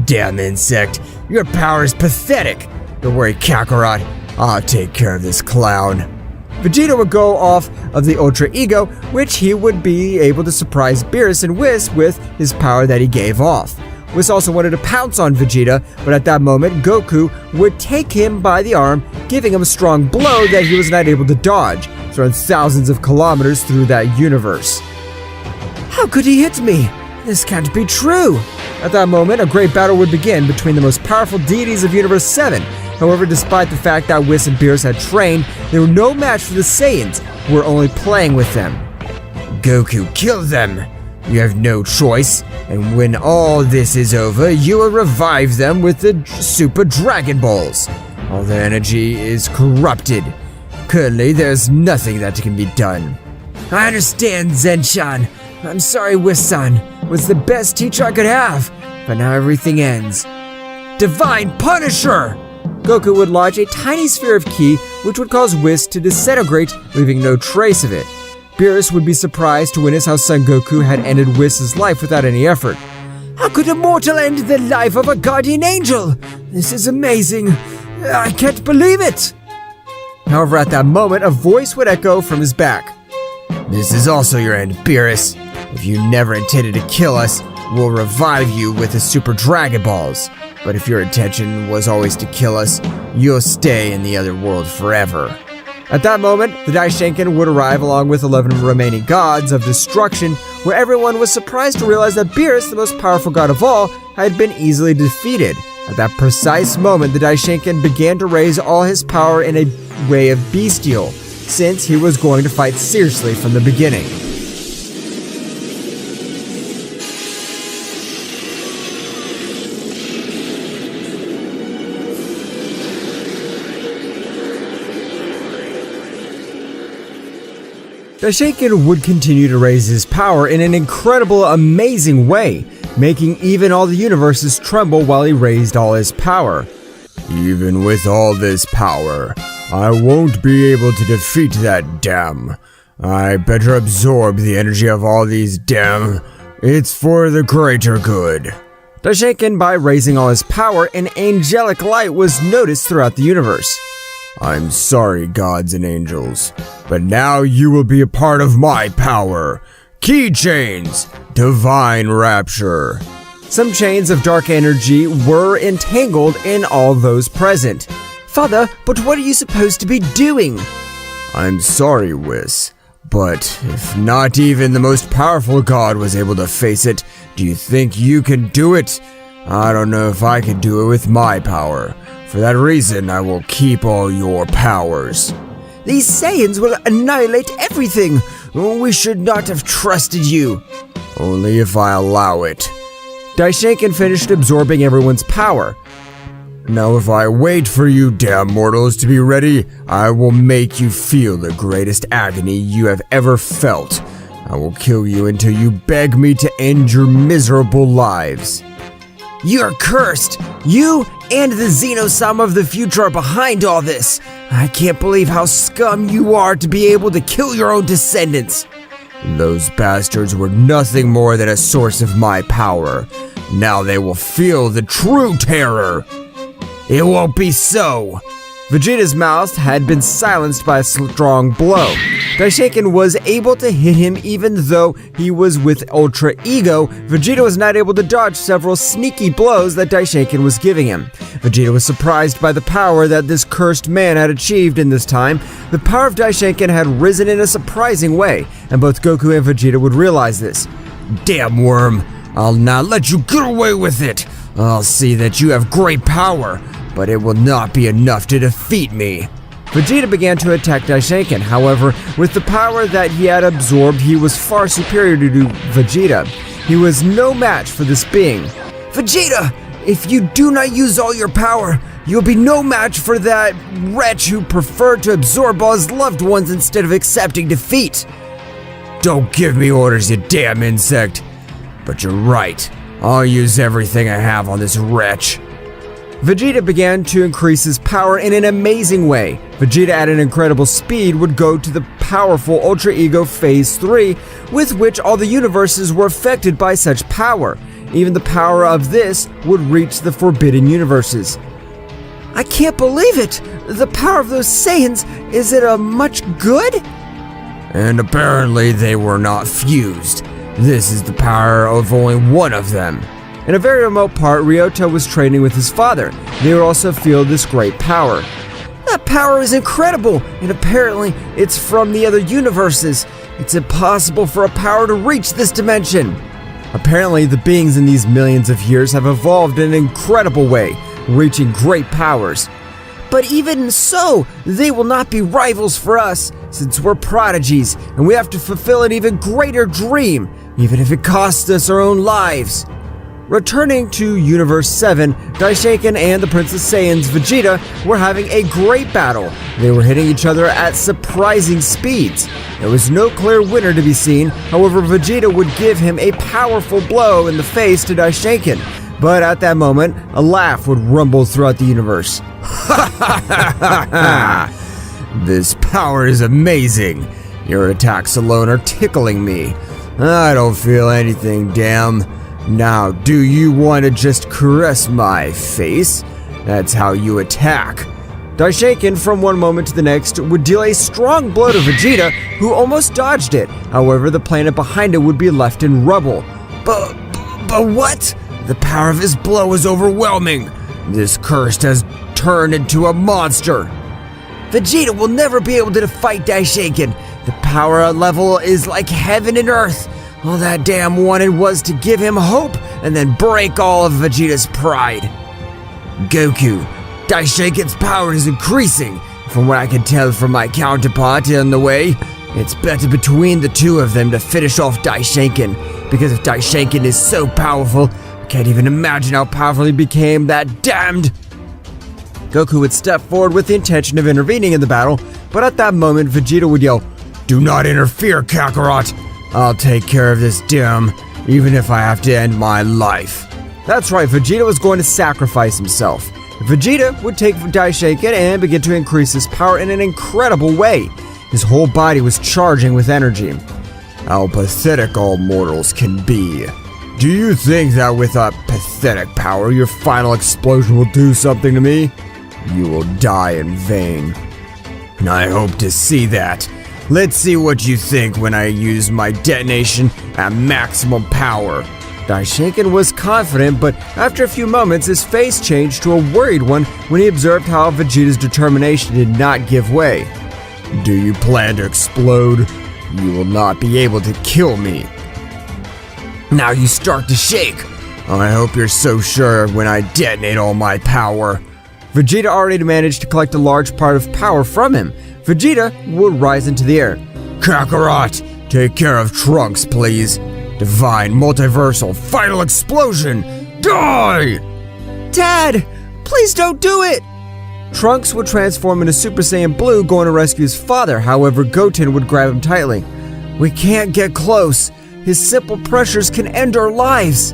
Damn insect, your power is pathetic. Don't worry, Kakarot, I'll take care of this clown. Vegeta would go off of the Ultra Ego, which he would be able to surprise Beerus and Whis with his power that he gave off. Whis also wanted to pounce on Vegeta, but at that moment, Goku would take him by the arm, giving him a strong blow that he was not able to dodge, throwing thousands of kilometers through that universe. How could he hit me? This can't be true. At that moment, a great battle would begin between the most powerful deities of Universe 7. However, despite the fact that Whis and Beerus had trained, they were no match for the Saiyans, who were only playing with them. Goku, kill them! You have no choice, and when all this is over, you will revive them with the Super Dragon Balls. All their energy is corrupted. Currently, there's nothing that can be done. I understand, Zen-chan. I'm sorry, Whis-san. Was the best teacher I could have, but now everything ends. Divine Punisher! Goku would launch a tiny sphere of ki, which would cause Whis to disintegrate, leaving no trace of it. Beerus would be surprised to witness how Son Goku had ended Whis' life without any effort. How could a mortal end the life of a guardian angel? This is amazing. I can't believe it! However, at that moment, a voice would echo from his back. This is also your end, Beerus. If you never intended to kill us, we'll revive you with the Super Dragon Balls. But if your intention was always to kill us, you'll stay in the other world forever. At that moment, the Daishinkan would arrive along with 11 remaining gods of destruction, where everyone was surprised to realize that Beerus, the most powerful god of all, had been easily defeated. At that precise moment, the Daishinkan began to raise all his power in a way of bestial, since he was going to fight seriously from the beginning. Daishinkan would continue to raise his power in an incredible, amazing way, making even all the universes tremble while he raised all his power. Even with all this power, I won't be able to defeat that dam. I better absorb the energy of all these dam. It's for the greater good. Daishinkan, by raising all his power, an angelic light was noticed throughout the universe. I'm sorry, gods and angels, but now you will be a part of my power. Keychains, divine rapture. Some chains of dark energy were entangled in all those present. Father, but what are you supposed to be doing? I'm sorry, Whis, but if not even the most powerful god was able to face it, do you think you can do it? I don't know if I can do it with my power. For that reason, I will keep all your powers. These Saiyans will annihilate everything. We should not have trusted you. Only if I allow it. Daishinkan finished absorbing everyone's power. Now if I wait for you damn mortals to be ready, I will make you feel the greatest agony you have ever felt. I will kill you until you beg me to end your miserable lives. You're cursed! You and the Zeno-sama of the future are behind all this! I can't believe how scum you are to be able to kill your own descendants! Those bastards were nothing more than a source of my power. Now they will feel the true terror! It won't be so. Vegeta's mouth had been silenced by a strong blow. Daishinkan was able to hit him even though he was with Ultra Ego. Vegeta was not able to dodge several sneaky blows that Daishinkan was giving him. Vegeta was surprised by the power that this cursed man had achieved in this time. The power of Daishinkan had risen in a surprising way, and both Goku and Vegeta would realize this. Damn worm, I'll not let you get away with it. I'll see that you have great power, but it will not be enough to defeat me. Vegeta began to attack Daishinkan. However, with the power that he had absorbed, he was far superior to Vegeta. He was no match for this being. Vegeta, if you do not use all your power, you'll be no match for that wretch who preferred to absorb all his loved ones instead of accepting defeat. Don't give me orders, you damn insect. But you're right. I'll use everything I have on this wretch. Vegeta began to increase his power in an amazing way. Vegeta at an incredible speed would go to the powerful Ultra Ego Phase 3, with which all the universes were affected by such power. Even the power of this would reach the Forbidden Universes. I can't believe it! The power of those Saiyans, is it a much good? And apparently they were not fused. This is the power of only one of them. In a very remote part, Ryota was training with his father. They would also feel this great power. That power is incredible, and apparently it's from the other universes. It's impossible for a power to reach this dimension. Apparently, the beings in these millions of years have evolved in an incredible way, reaching great powers. But even so, they will not be rivals for us, since we're prodigies, and we have to fulfill an even greater dream, even if it costs us our own lives. Returning to Universe 7, Daishinkan and the Princess Saiyan's Vegeta were having a great battle. They were hitting each other at surprising speeds. There was no clear winner to be seen, however Vegeta would give him a powerful blow in the face to Daishinkan. But at that moment, a laugh would rumble throughout the universe. This power is amazing. Your attacks alone are tickling me. I don't feel anything, damn. Now, do you want to just caress my face? That's how you attack. Daishinkan, from one moment to the next, would deal a strong blow to Vegeta, who almost dodged it. However, the planet behind it would be left in rubble. But what? The power of his blow is overwhelming. This cursed has turned into a monster. Vegeta will never be able to fight Daishinkan. The power level is like heaven and earth. All that damn wanted was to give him hope and then break all of Vegeta's pride. Goku, Daishinkan's power is increasing. From what I can tell from my counterpart in the way, it's better between the two of them to finish off Daishinkan. Because if Daishinkan is so powerful, I can't even imagine how powerful he became, that damned. Goku would step forward with the intention of intervening in the battle, but at that moment Vegeta would yell, "Do not interfere, Kakarot! I'll take care of this dim, even if I have to end my life." That's right, Vegeta was going to sacrifice himself. Vegeta would take Daishinkan and begin to increase his power in an incredible way. His whole body was charging with energy. How pathetic all mortals can be. Do you think that with a pathetic power, your final explosion will do something to me? You will die in vain. And I hope to see that. Let's see what you think when I use my detonation at maximum power. Daishinkan was confident, but after a few moments, his face changed to a worried one when he observed how Vegeta's determination did not give way. Do you plan to explode? You will not be able to kill me. Now you start to shake. I hope you're so sure when I detonate all my power. Vegeta already managed to collect a large part of power from him. Vegeta would rise into the air. Kakarot, take care of Trunks, please. Divine multiversal final explosion. Die! Dad, please don't do it! Trunks would transform into Super Saiyan Blue, going to rescue his father. However, Goten would grab him tightly. We can't get close. His simple pressures can end our lives.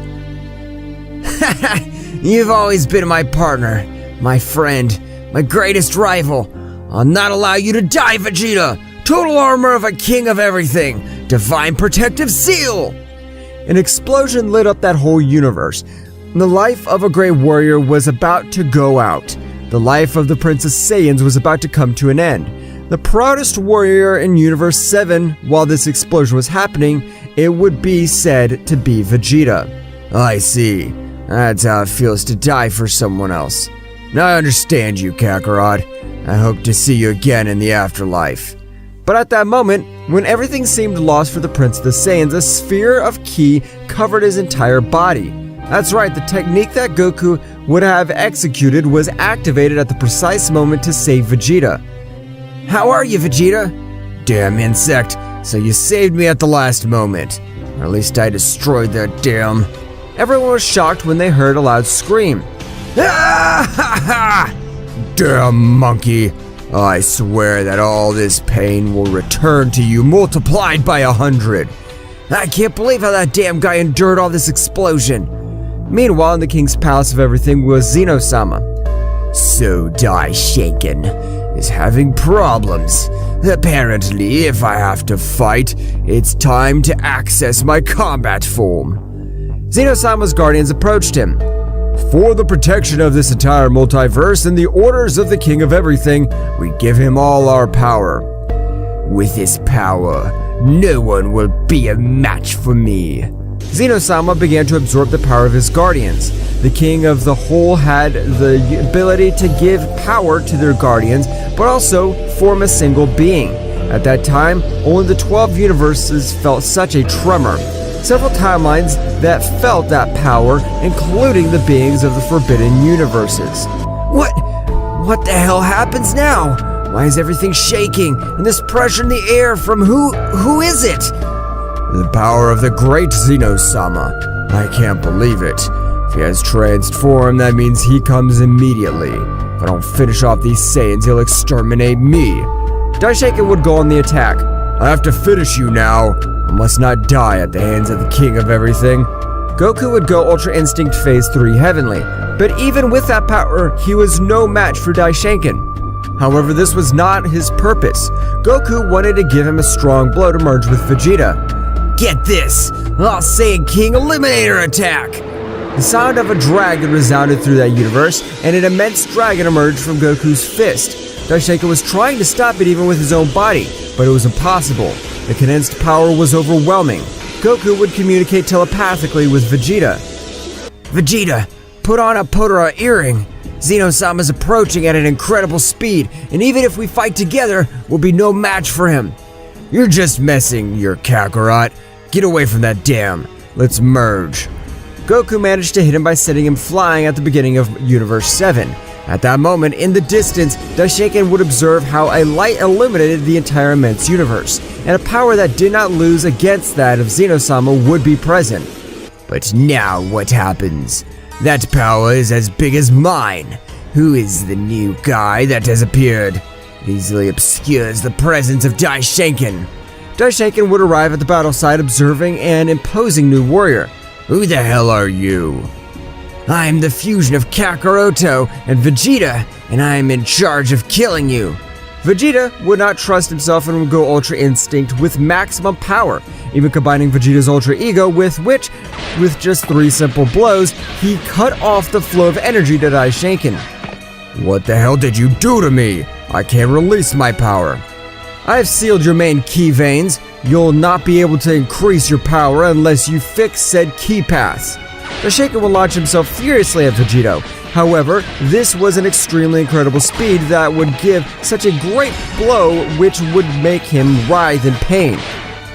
You've always been my partner, my friend, my greatest rival. I'll not allow you to die, Vegeta! Total armor of a king of everything! Divine protective seal! An explosion lit up that whole universe. The life of a great warrior was about to go out. The life of the Princess Saiyans was about to come to an end. The proudest warrior in Universe 7, while this explosion was happening, it would be said to be Vegeta. I see. That's how it feels to die for someone else. Now I understand you, Kakarot. I hope to see you again in the afterlife. But at that moment, when everything seemed lost for the Prince of the Saiyans, a sphere of ki covered his entire body. That's right, the technique that Goku would have executed was activated at the precise moment to save Vegeta. How are you, Vegeta? Damn insect, so you saved me at the last moment. Or at least I destroyed that damn... Everyone was shocked when they heard a loud scream. Ah, ha, ha! Damn monkey. I swear that all this pain will return to you multiplied by 100. I can't believe how that damn guy endured all this explosion. Meanwhile, in the king's palace of everything was Zeno-sama. So Daishinken is having problems. Apparently, if I have to fight, it's time to access my combat form. Zeno-sama's guardians approached him. For the protection of this entire multiverse and the orders of the King of Everything, we give him all our power. With this power, no one will be a match for me. Zeno-sama began to absorb the power of his guardians. The king of the whole had the ability to give power to their guardians, but also form a single being. At that time, only the 12 universes felt such a tremor. Several timelines that felt that power, including the beings of the Forbidden Universes. What the hell happens now? Why is everything shaking and this pressure in the air from who is it? The power of the great Zeno-sama. I can't believe it. If he has transformed, that means he comes immediately. If I don't finish off these Saiyans, he'll exterminate me. Daishinken would go on the attack. I have to finish you now. I must not die at the hands of the King of Everything. Goku would go Ultra Instinct Phase 3 Heavenly, but even with that power, he was no match for Daishinken. However, this was not his purpose. Goku wanted to give him a strong blow to merge with Vegeta. Get this! All Saiyan King Eliminator attack! The sound of a dragon resounded through that universe, and an immense dragon emerged from Goku's fist. Daishinken was trying to stop it even with his own body, but it was impossible. The condensed power was overwhelming. Goku would communicate telepathically with Vegeta. Vegeta, put on a Potara earring. Zeno-sama's approaching at an incredible speed, and even if we fight together, we'll be no match for him. You're just messing, your Kakarot. Get away from that dam. Let's merge. Goku managed to hit him by sending him flying at the beginning of Universe 7. At that moment, in the distance, Daishinken would observe how a light illuminated the entire immense universe, and a power that did not lose against that of Zeno-sama would be present. But now what happens? That power is as big as mine. Who is the new guy that has appeared? It easily obscures the presence of Daishinken. Daishinken would arrive at the battle site observing an imposing new warrior. Who the hell are you? I'm the fusion of Kakaroto and Vegeta, and I am in charge of killing you. Vegeta would not trust himself and would go Ultra Instinct with maximum power, even combining Vegeta's Ultra Ego with which, with just 3 simple blows, he cut off the flow of energy to Daishinken. What the hell did you do to me? I can't release my power. I have sealed your main ki veins. You'll not be able to increase your power unless you fix said ki paths. Daishinken will launch himself furiously at Vegeta. However, this was an extremely incredible speed that would give such a great blow which would make him writhe in pain.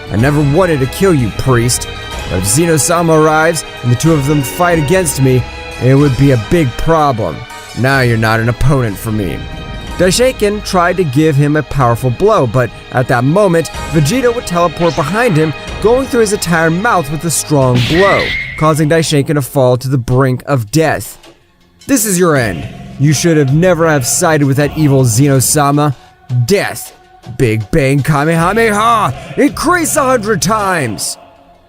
I never wanted to kill you, priest, but if Zeno-sama arrives and the two of them fight against me, it would be a big problem. Now you're not an opponent for me. Daishinken tried to give him a powerful blow, but at that moment, Vegeta would teleport behind him, going through his entire mouth with a strong blow, causing Daishinken to fall to the brink of death. This is your end. You should have never have sided with that evil Zeno-sama. Death. Big Bang Kamehameha! Increase 100 times!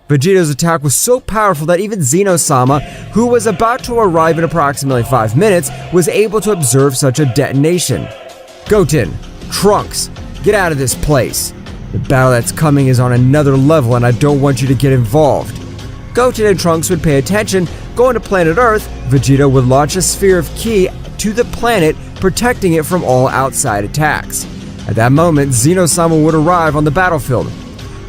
Vegeta's attack was so powerful that even Zeno-sama, who was about to arrive in approximately 5 minutes, was able to observe such a detonation. Goten, Trunks, get out of this place. The battle that's coming is on another level and I don't want you to get involved. Goten and Trunks would pay attention, Going to planet Earth, Vegeta would launch a sphere of ki to the planet, protecting it from all outside attacks. At that moment, Zeno-sama would arrive on the battlefield.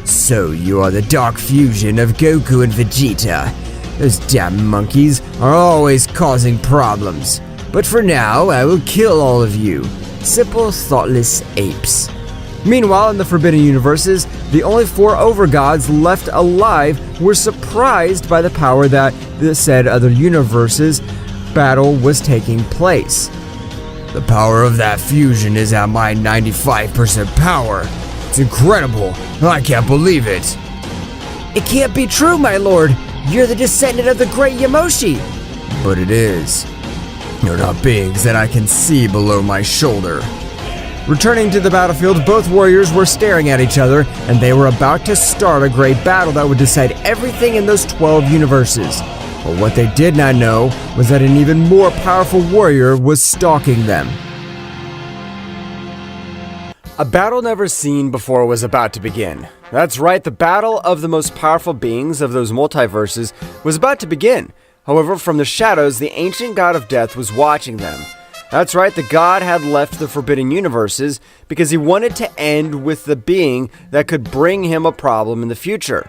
So you are the dark fusion of Goku and Vegeta. Those damn monkeys are always causing problems. But for now, I will kill all of you. Simple, thoughtless apes. Meanwhile, in the Forbidden Universes, the only 4 overgods left alive were surprised by the power that the said other universes battle was taking place. The power of that fusion is at my 95% power. It's incredible. I can't believe it. It can't be true, my lord. You're the descendant of the great Yamoshi. But it is. They're not beings that I can see below my shoulder. Returning to the battlefield, both warriors were staring at each other, and they were about to start a great battle that would decide everything in those 12 universes. But what they did not know was that an even more powerful warrior was stalking them. A battle never seen before was about to begin. That's right, the battle of the most powerful beings of those multiverses was about to begin. However, from the shadows, the ancient god of death was watching them. That's right, the god had left the Forbidden Universes because he wanted to end with the being that could bring him a problem in the future.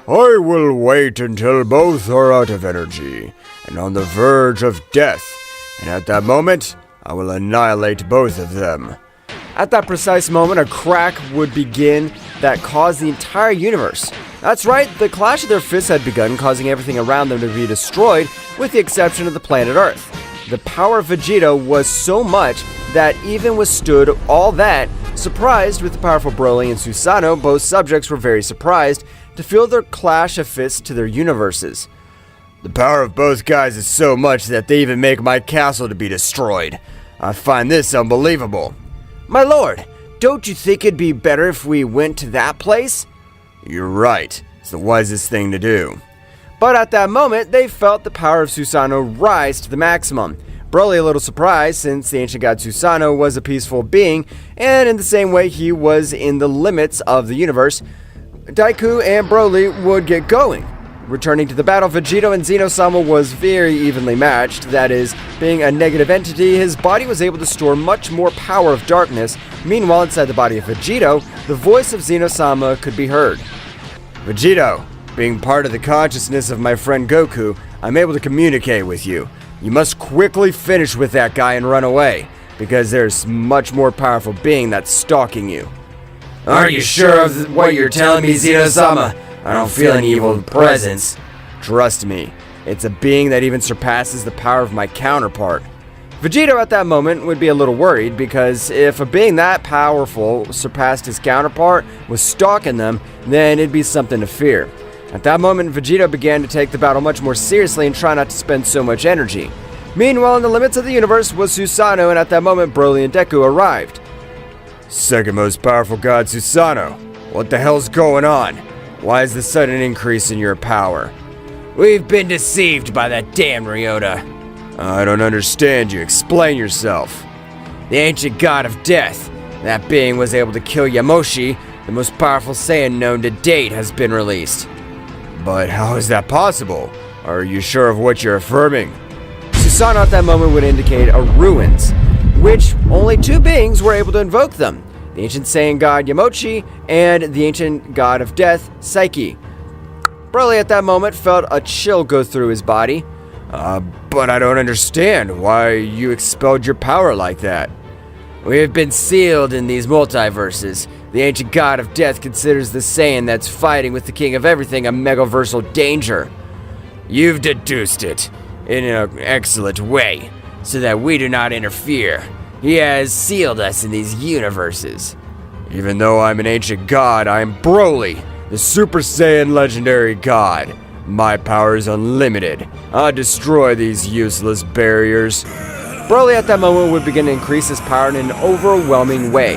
I will wait until both are out of energy and on the verge of death, and at that moment, I will annihilate both of them. At that precise moment, a crack would begin that caused the entire universe. That's right, the clash of their fists had begun, causing everything around them to be destroyed, with the exception of the planet Earth. The power of Vegeta was so much that even withstood all that. Surprised with the powerful Broly and Susanoo, both subjects were very surprised to feel their clash of fists to their universes. The power of both guys is so much that they even make my castle to be destroyed. I find this unbelievable. My lord, don't you think it'd be better if we went to that place? You're right. It's the wisest thing to do. But at that moment, they felt the power of Susanoo rise to the maximum. Broly a little surprised since the ancient god Susanoo was a peaceful being, and in the same way he was in the limits of the universe, Daiku and Broly would get going. Returning to the battle, Vegeta and Zeno-sama was very evenly matched. That is, being a negative entity, his body was able to store much more power of darkness. Meanwhile, inside the body of Vegeta, the voice of Zeno-sama could be heard. Vegeta, being part of the consciousness of my friend Goku, I'm able to communicate with you. You must quickly finish with that guy and run away, because there's much more powerful being that's stalking you. Are you sure of what you're telling me, Zeno-sama? I don't feel any evil presence. Trust me, it's a being that even surpasses the power of my counterpart. Vegeta at that moment would be a little worried, because if a being that powerful surpassed his counterpart, was stalking them, then it'd be something to fear. At that moment, Vegeta began to take the battle much more seriously and try not to spend so much energy. Meanwhile, in the limits of the universe was Susanoo, and at that moment, Broly and Deku arrived. Second most powerful god Susanoo, what the hell's going on? Why is the sudden increase in your power? We've been deceived by that damn Ryota. I don't understand you. Explain yourself. The ancient god of death. That being was able to kill Yamoshi. The most powerful Saiyan known to date has been released. But how is that possible? Are you sure of what you're affirming? Susanoo at that moment would indicate a ruins, which only 2 beings were able to invoke them. The ancient Saiyan god Yamoshi and the ancient god of death, Psyche. Broly at that moment felt a chill go through his body. But I don't understand why you expelled your power like that. We have been sealed in these multiverses. The ancient god of death considers the Saiyan that's fighting with the king of everything a megaversal danger. You've deduced it in an excellent way, so that we do not interfere. He has sealed us in these universes. Even though I'm an ancient god, I am Broly, the Super Saiyan legendary god. My power is unlimited. I'll destroy these useless barriers. Broly at that moment would begin to increase his power in an overwhelming way.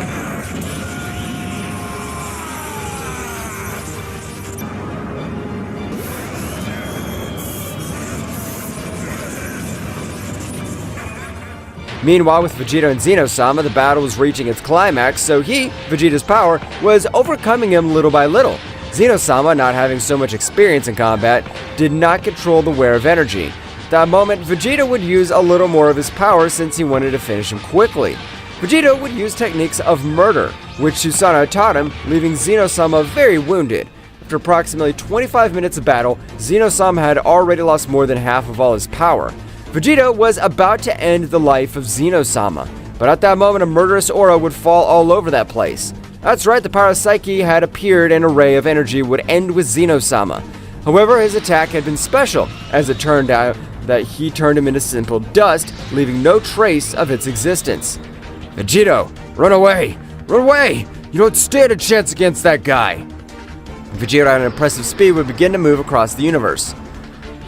Meanwhile, with Vegeta and Zeno-sama, the battle was reaching its climax, so he, Vegeta's power, was overcoming him little by little. Zeno-sama, not having so much experience in combat, did not control the wear of energy. At that moment, Vegeta would use a little more of his power since he wanted to finish him quickly. Vegeta would use techniques of murder, which Susanoo taught him, leaving Zeno-sama very wounded. After approximately 25 minutes of battle, Zeno-sama had already lost more than half of all his power. Vegeta was about to end the life of Zeno-sama, but at that moment a murderous aura would fall all over that place. That's right, the power of Psyche had appeared and an array of energy would end with Zeno-sama. However, his attack had been special, as it turned out that he turned him into simple dust, leaving no trace of its existence. Vegeta, run away! Run away! You don't stand a chance against that guy! Vegeta at an impressive speed would begin to move across the universe.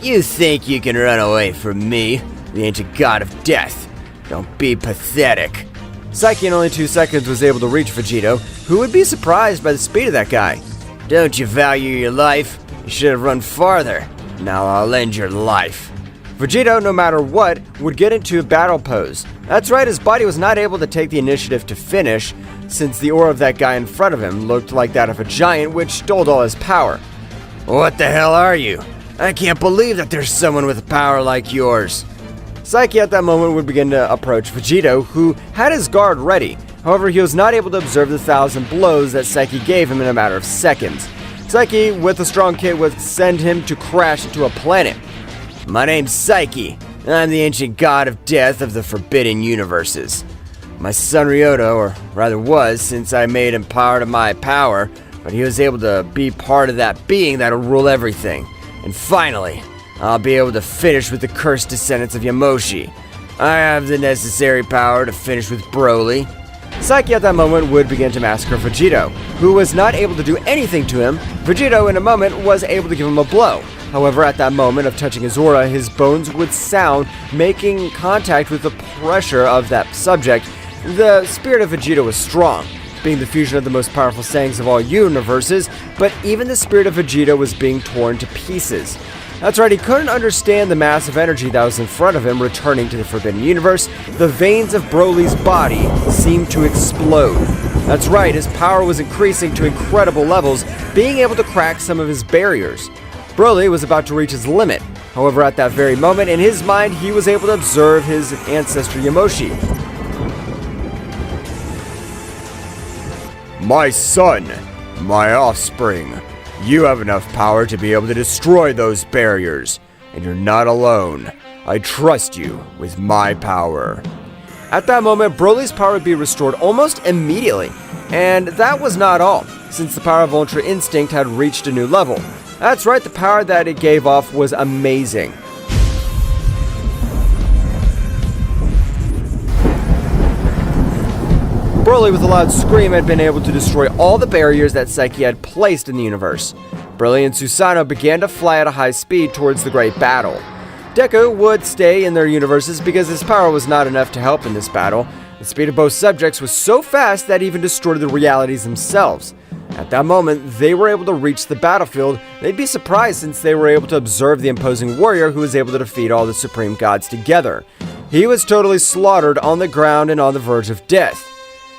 You think you can run away from me, the ancient god of death? Don't be pathetic. Psyche in only 2 seconds was able to reach Vegeta, who would be surprised by the speed of that guy. Don't you value your life? You should have run farther. Now I'll end your life. Vegeta, no matter what, would get into a battle pose. That's right, his body was not able to take the initiative to finish, since the aura of that guy in front of him looked like that of a giant, which stole all his power. What the hell are you? I can't believe that there's someone with power like yours. Psyche at that moment would begin to approach Vegeta, who had his guard ready. However, he was not able to observe the 1,000 blows that Psyche gave him in a matter of seconds. Psyche, with a strong kick, would send him to crash into a planet. My name's Psyche, and I'm the ancient god of death of the Forbidden Universes. My son Ryota, or rather was, since I made him part of my power, but he was able to be part of that being that'll rule everything. And finally, I'll be able to finish with the cursed descendants of Yamoshi. I have the necessary power to finish with Broly. Psyche at that moment would begin to massacre Vegeta, who was not able to do anything to him. Vegeta in a moment was able to give him a blow. However, at that moment of touching his aura, his bones would sound, making contact with the pressure of that subject. The spirit of Vegeta was strong, being the fusion of the most powerful Saiyans of all universes, but even the spirit of Vegeta was being torn to pieces. That's right, he couldn't understand the massive energy that was in front of him returning to the Forbidden Universe. The veins of Broly's body seemed to explode. That's right, his power was increasing to incredible levels, being able to crack some of his barriers. Broly was about to reach his limit. However, at that very moment, in his mind, he was able to observe his ancestor Yamoshi. My son, my offspring, you have enough power to be able to destroy those barriers, and you're not alone. I trust you with my power. At that moment, Broly's power would be restored almost immediately. And that was not all, since the power of Ultra Instinct had reached a new level. That's right, the power that it gave off was amazing. Broly, with a loud scream, had been able to destroy all the barriers that Psyche had placed in the universe. Broly and Susanoo began to fly at a high speed towards the great battle. Deku would stay in their universes because his power was not enough to help in this battle. The speed of both subjects was so fast that it even distorted the realities themselves. At that moment, they were able to reach the battlefield. They'd be surprised since they were able to observe the imposing warrior who was able to defeat all the supreme gods together. He was totally slaughtered on the ground and on the verge of death.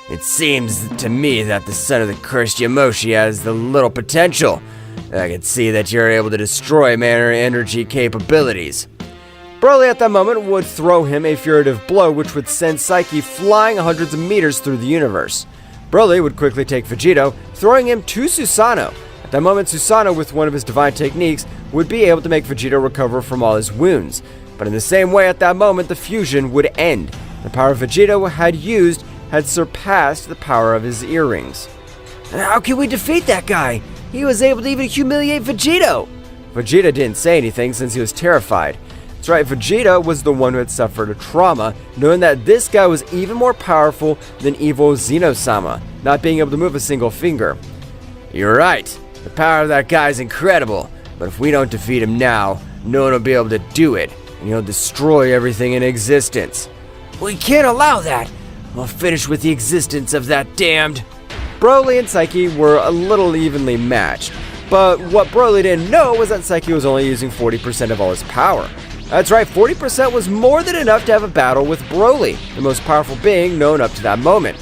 It seems to me that the son of the cursed Yamoshi has the little potential. I can see that you're able to destroy mana energy capabilities. Broly at that moment would throw him a furtive blow which would send Psyche flying hundreds of meters through the universe. Broly would quickly take Vegeta, throwing him to Susanoo. At that moment, Susanoo, with one of his divine techniques, would be able to make Vegeta recover from all his wounds. But in the same way, at that moment, the fusion would end. The power Vegeta had used had surpassed the power of his earrings. How can we defeat that guy? He was able to even humiliate Vegeta. Vegeta didn't say anything since he was terrified. That's right, Vegeta was the one who had suffered a trauma, knowing that this guy was even more powerful than evil Zeno-sama, not being able to move a single finger. You're right, the power of that guy is incredible, but if we don't defeat him now, no one will be able to do it, and he'll destroy everything in existence. We can't allow that! I'll finish with the existence of that damned... Broly and Psyche were a little evenly matched, but what Broly didn't know was that Psyche was only using 40% of all his power. That's right, 40% was more than enough to have a battle with Broly, the most powerful being known up to that moment.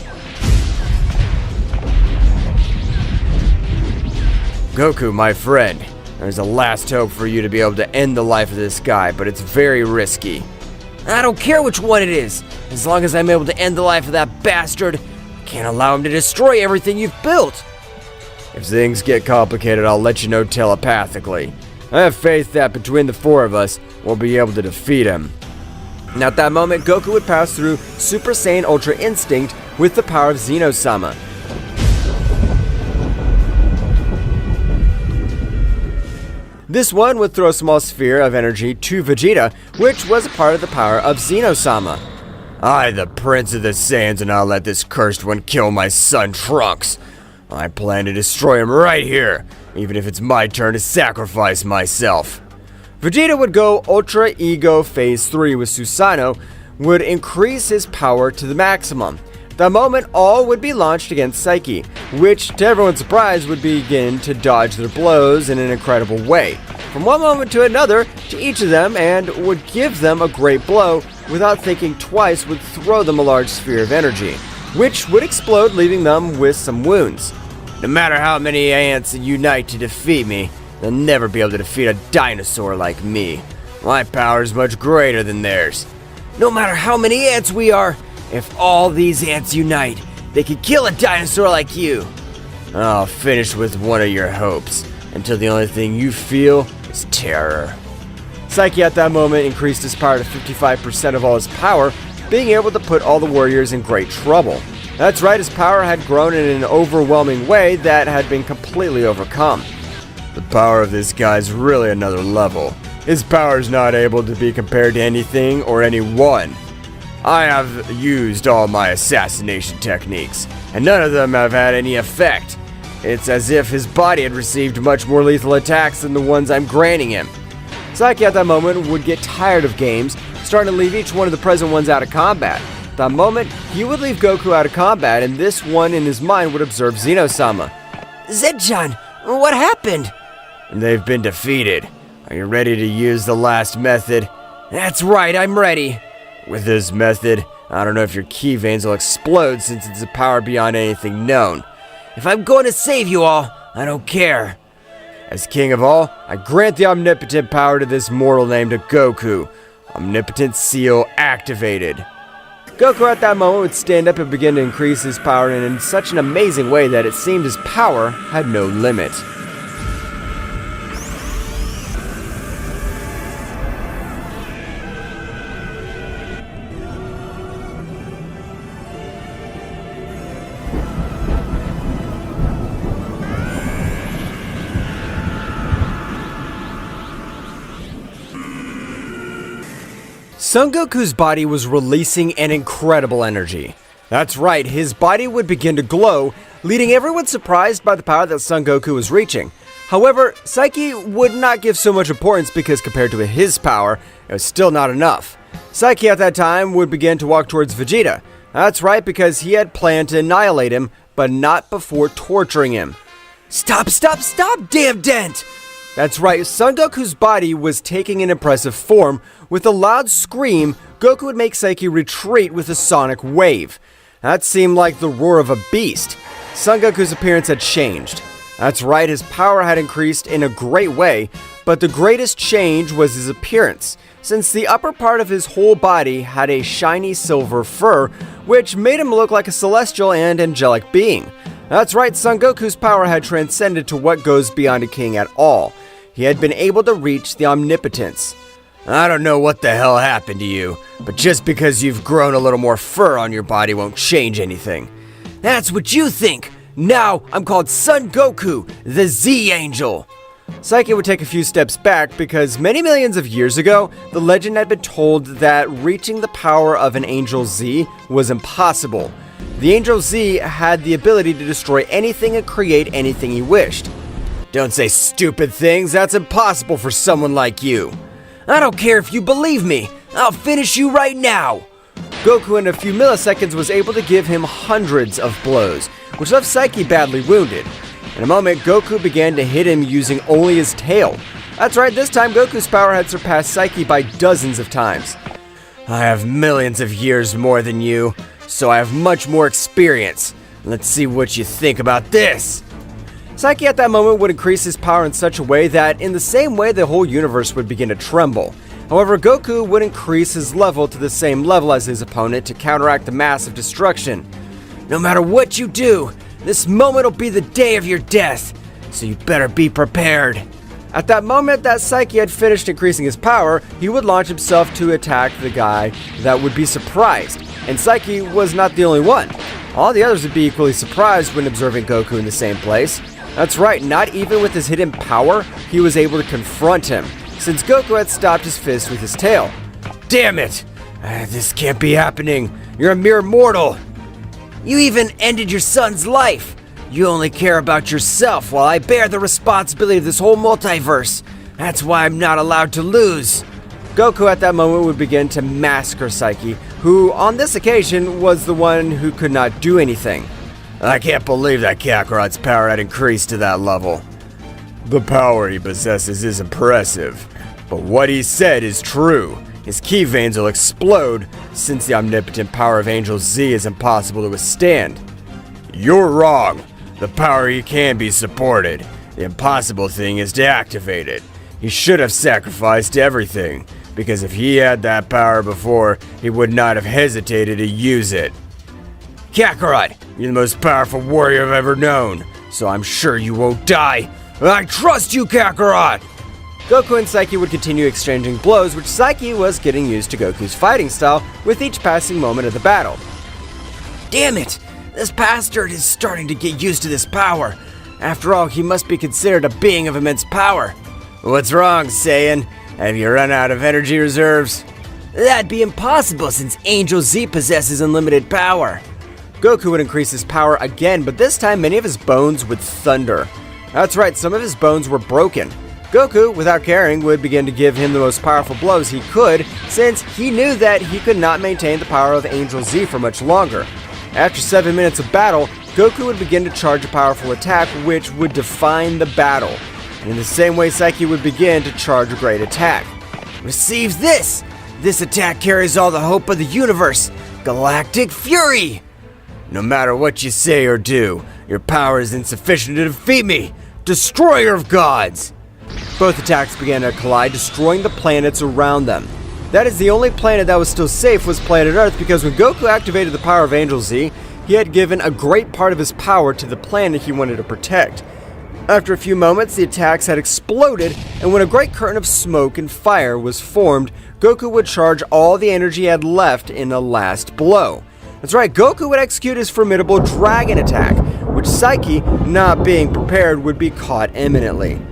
Goku, my friend, There's a last hope for you to be able to end the life of this guy, but it's very risky. I don't care which one it is. As long as I'm able to end the life of that bastard, I can't allow him to destroy everything you've built. If things get complicated, I'll let you know telepathically. I have faith that between the four of us, we'll be able to defeat him. And at that moment, Goku would pass through Super Saiyan Ultra Instinct with the power of Zeno-sama. This one would throw a small sphere of energy to Vegeta, which was a part of the power of Zeno-sama. I, the Prince of the Saiyans, and I'll let this cursed one kill my son Trunks. I plan to destroy him right here, even if it's my turn to sacrifice myself. Vegeta would go Ultra Ego Phase 3 with Susanoo, would increase his power to the maximum. The moment all would be launched against Psyche, which to everyone's surprise would begin to dodge their blows in an incredible way. From one moment to another, to each of them, and would give them a great blow, without thinking twice would throw them a large sphere of energy, which would explode, leaving them with some wounds. No matter how many ants unite to defeat me, they'll never be able to defeat a dinosaur like me. My power is much greater than theirs. No matter how many ants we are, if all these ants unite, they could kill a dinosaur like you. I'll finish with one of your hopes, until the only thing you feel is terror. Psyche at that moment increased his power to 55% of all his power, being able to put all the warriors in great trouble. That's right, his power had grown in an overwhelming way that had been completely overcome. The power of this guy is really another level. His power is not able to be compared to anything or anyone. I have used all my assassination techniques, and none of them have had any effect. It's as if his body had received much more lethal attacks than the ones I'm granting him. Psyche at that moment would get tired of games, starting to leave each one of the present ones out of combat. At that moment, he would leave Goku out of combat, and this one in his mind would observe Zeno-sama. Zed-chan, what happened? They've been defeated. Are you ready to use the last method? That's right, I'm ready. With this method, I don't know if your ki veins will explode since it's a power beyond anything known. If I'm going to save you all, I don't care. As king of all, I grant the omnipotent power to this mortal named Goku. Omnipotent seal activated. Goku at that moment would stand up and begin to increase his power in such an amazing way that it seemed his power had no limit. Son Goku's body was releasing an incredible energy. That's right, his body would begin to glow, leading everyone surprised by the power that Son Goku was reaching. However, Psyche would not give so much importance because compared to his power, it was still not enough. Psyche at that time would begin to walk towards Vegeta. That's right, because he had planned to annihilate him, but not before torturing him. Stop, stop, stop, damn dent! That's right, Son Goku's body was taking an impressive form. With a loud scream, Goku would make Psyche retreat with a sonic wave. That seemed like the roar of a beast. Son Goku's appearance had changed. That's right, his power had increased in a great way, but the greatest change was his appearance, since the upper part of his whole body had a shiny silver fur, which made him look like a celestial and angelic being. That's right, Son Goku's power had transcended to what goes beyond a king at all. He had been able to reach the omnipotence. I don't know what the hell happened to you, but just because you've grown a little more fur on your body won't change anything. That's what you think! Now I'm called Son Goku, the Z-Angel! Psyche would take a few steps back because many millions of years ago, the legend had been told that reaching the power of an Angel Z was impossible. The Angel Z had the ability to destroy anything and create anything he wished. Don't say stupid things, that's impossible for someone like you. I don't care if you believe me, I'll finish you right now! Goku in a few milliseconds was able to give him hundreds of blows, which left Psyche badly wounded. In a moment, Goku began to hit him using only his tail. That's right, this time Goku's power had surpassed Psyche by dozens of times. I have millions of years more than you, so I have much more experience. Let's see what you think about this. Psyche at that moment would increase his power in such a way that in the same way the whole universe would begin to tremble. However, Goku would increase his level to the same level as his opponent to counteract the massive destruction. No matter what you do, this moment will be the day of your death, so you better be prepared. At that moment that Psyche had finished increasing his power, he would launch himself to attack the guy that would be surprised. And Psyche was not the only one. All the others would be equally surprised when observing Goku in the same place. That's right, not even with his hidden power, he was able to confront him, since Goku had stopped his fist with his tail. Damn it! This can't be happening. You're a mere mortal. You even ended your son's life. You only care about yourself while I bear the responsibility of this whole multiverse. That's why I'm not allowed to lose. Goku at that moment would begin to massacre Psyche, who on this occasion was the one who could not do anything. I can't believe that Kakarot's power had increased to that level. The power he possesses is impressive, but what he said is true. His ki veins will explode, since the omnipotent power of Angel Z is impossible to withstand. You're wrong. The power he can be supported. The impossible thing is to activate it. He should have sacrificed everything, because if he had that power before, he would not have hesitated to use it. Kakarot, you're the most powerful warrior I've ever known, so I'm sure you won't die. I trust you, Kakarot! Goku and Psyche would continue exchanging blows, which Psyche was getting used to Goku's fighting style with each passing moment of the battle. Damn it! This bastard is starting to get used to this power. After all, he must be considered a being of immense power. What's wrong, Saiyan? Have you run out of energy reserves? That'd be impossible since Angel Z possesses unlimited power. Goku would increase his power again, but this time many of his bones would thunder. That's right, some of his bones were broken. Goku, without caring, would begin to give him the most powerful blows he could, since he knew that he could not maintain the power of Angel Z for much longer. After 7 minutes of battle, Goku would begin to charge a powerful attack which would define the battle. And in the same way, Psyche would begin to charge a great attack. Receive this! This attack carries all the hope of the universe! Galactic Fury! No matter what you say or do, your power is insufficient to defeat me! Destroyer of gods! Both attacks began to collide, destroying the planets around them. That is, the only planet that was still safe was planet Earth, because when Goku activated the power of Angel Z, he had given a great part of his power to the planet he wanted to protect. After a few moments, the attacks had exploded, and when a great curtain of smoke and fire was formed, Goku would charge all the energy he had left in a last blow. That's right, Goku would execute his formidable dragon attack, which Psyche, not being prepared, would be caught imminently.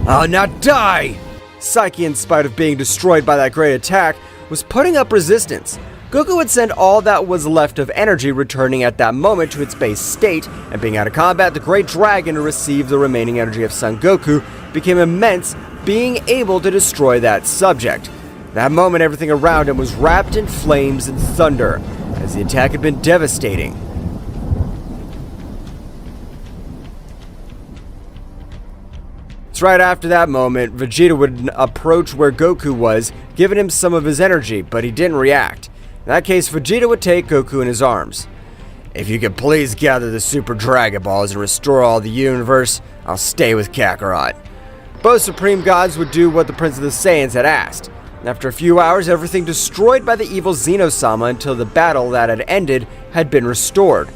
I'll not die! Psyche, in spite of being destroyed by that great attack, was putting up resistance. Goku would send all that was left of energy returning at that moment to its base state, and being out of combat, the great dragon to receive the remaining energy of Son Goku became immense, being able to destroy that subject. That moment, everything around him was wrapped in flames and thunder, as the attack had been devastating. It's right after that moment, Vegeta would approach where Goku was, giving him some of his energy, but he didn't react. In that case, Vegeta would take Goku in his arms. If you could please gather the Super Dragon Balls and restore all the universe, I'll stay with Kakarot. Both Supreme Gods would do what the Prince of the Saiyans had asked. After a few hours, everything destroyed by the evil Zeno-sama until the battle that had ended had been restored.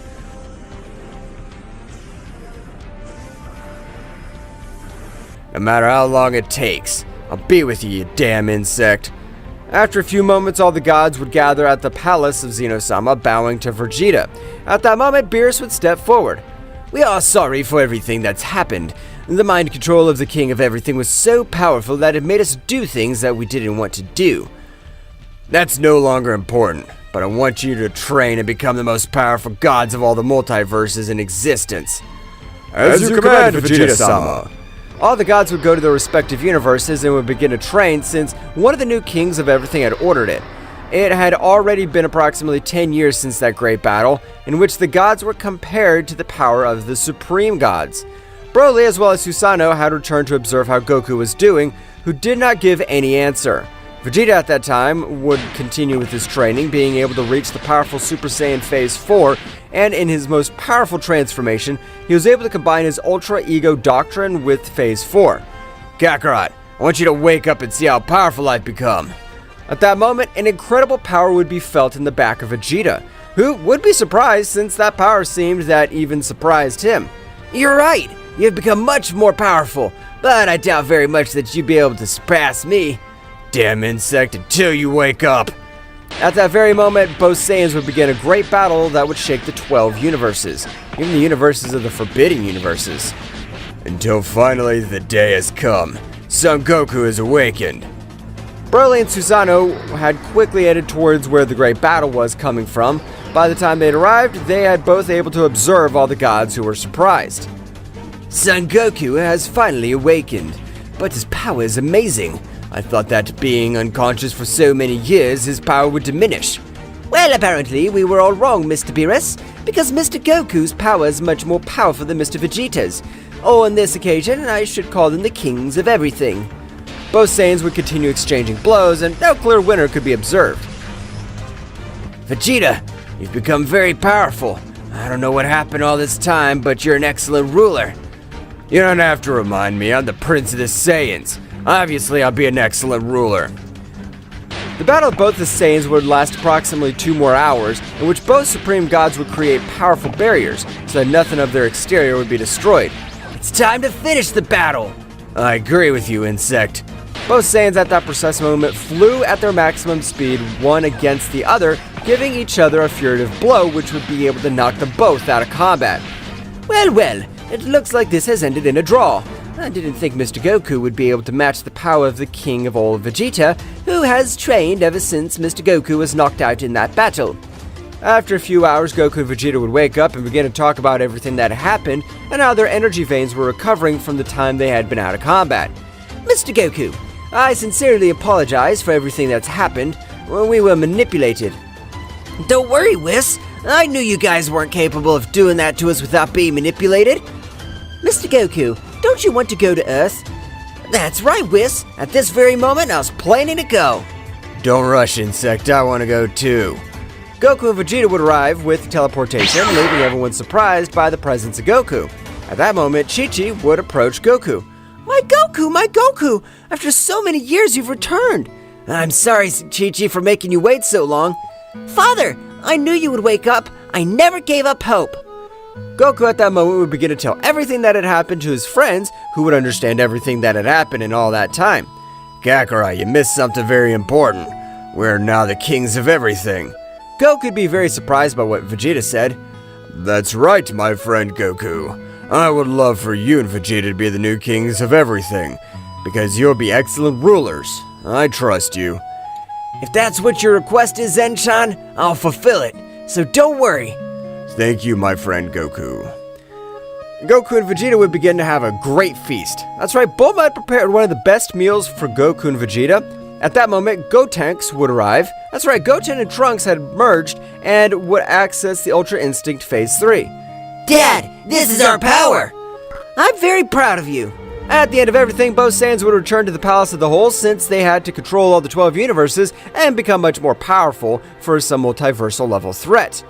No matter how long it takes, I'll be with you, you damn insect. After a few moments, all the gods would gather at the palace of Zeno-sama, bowing to Vegeta. At that moment, Beerus would step forward. We are sorry for everything that's happened. The mind control of the King of Everything was so powerful that it made us do things that we didn't want to do. That's no longer important, but I want you to train and become the most powerful gods of all the multiverses in existence. As you command, Vegeta-sama. All the gods would go to their respective universes and would begin to train, since one of the new kings of everything had ordered it. It had already been approximately 10 years since that great battle, in which the gods were compared to the power of the supreme gods. Broly, as well as Susanoo, had returned to observe how Goku was doing, who did not give any answer. Vegeta at that time would continue with his training, being able to reach the powerful Super Saiyan Phase 4, and in his most powerful transformation, he was able to combine his Ultra Ego Doctrine with Phase 4. Kakarot, I want you to wake up and see how powerful I've become. At that moment, an incredible power would be felt in the back of Vegeta, who would be surprised since that power seemed that even surprised him. You're right, you've become much more powerful, but I doubt very much that you'd be able to surpass me. Damn insect, until you wake up. At that very moment, both Saiyans would begin a great battle that would shake the 12 universes, even the universes of the Forbidden Universes. Until finally the day has come. Son Goku is awakened. Broly and Susanoo had quickly headed towards where the great battle was coming from. By the time they'd arrived, they had both able to observe all the gods who were surprised. Son Goku has finally awakened, but his power is amazing. I thought that being unconscious for so many years, his power would diminish. Well, apparently we were all wrong, Mr. Beerus, because Mr. Goku's power is much more powerful than Mr. Vegeta's. Or on this occasion, I should call them the kings of everything. Both Saiyans would continue exchanging blows, and no clear winner could be observed. Vegeta, you've become very powerful. I don't know what happened all this time, but you're an excellent ruler. You don't have to remind me, I'm the Prince of the Saiyans. Obviously, I'll be an excellent ruler. The battle of both the Saiyans would last approximately 2 more hours, in which both Supreme Gods would create powerful barriers, so that nothing of their exterior would be destroyed. It's time to finish the battle! I agree with you, Insect. Both Saiyans at that precise moment flew at their maximum speed, one against the other, giving each other a furtive blow which would be able to knock them both out of combat. Well, it looks like this has ended in a draw. I didn't think Mr. Goku would be able to match the power of the king of all Vegeta, who has trained ever since Mr. Goku was knocked out in that battle. After a few hours, Goku and Vegeta would wake up and begin to talk about everything that had happened and how their energy veins were recovering from the time they had been out of combat. Mr. Goku, I sincerely apologize for everything that's happened when we were manipulated. Don't worry, Whis. I knew you guys weren't capable of doing that to us without being manipulated. Mr. Goku, don't you want to go to Earth? That's right, Whis. At this very moment, I was planning to go. Don't rush, Insect. I want to go too. Goku and Vegeta would arrive with teleportation, leaving everyone surprised by the presence of Goku. At that moment, Chi-Chi would approach Goku. My Goku! After so many years, you've returned. I'm sorry, Chi-Chi, for making you wait so long. Father, I knew you would wake up. I never gave up hope. Goku at that moment would begin to tell everything that had happened to his friends, who would understand everything that had happened in all that time. Kakarot, you missed something very important. We're now the kings of everything. Goku would be very surprised by what Vegeta said. That's right, my friend Goku. I would love for you and Vegeta to be the new kings of everything, because you'll be excellent rulers. I trust you. If that's what your request is, Zen-chan, I'll fulfill it, so don't worry. Thank you, my friend Goku. Goku and Vegeta would begin to have a great feast. That's right, Bulma had prepared one of the best meals for Goku and Vegeta. At that moment, Gotenks would arrive. That's right, Goten and Trunks had merged and would access the Ultra Instinct Phase 3. Dad, this is our power! I'm very proud of you. At the end of everything, both Saiyans would return to the Palace of the Whole since they had to control all the 12 universes and become much more powerful for some multiversal level threat.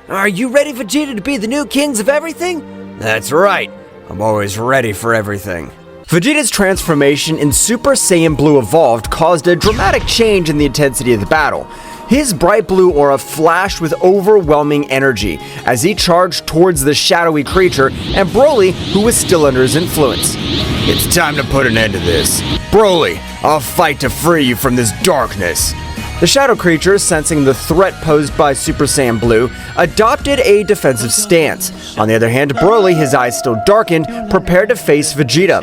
Are you ready, Vegeta, to be the new kings of everything? That's right. I'm always ready for everything. Vegeta's transformation in Super Saiyan Blue Evolved caused a dramatic change in the intensity of the battle. His bright blue aura flashed with overwhelming energy as he charged towards the shadowy creature and Broly, who was still under his influence. It's time to put an end to this. Broly, I'll fight to free you from this darkness. The shadow creature, sensing the threat posed by Super Saiyan Blue, adopted a defensive stance. On the other hand, Broly, his eyes still darkened, prepared to face Vegeta.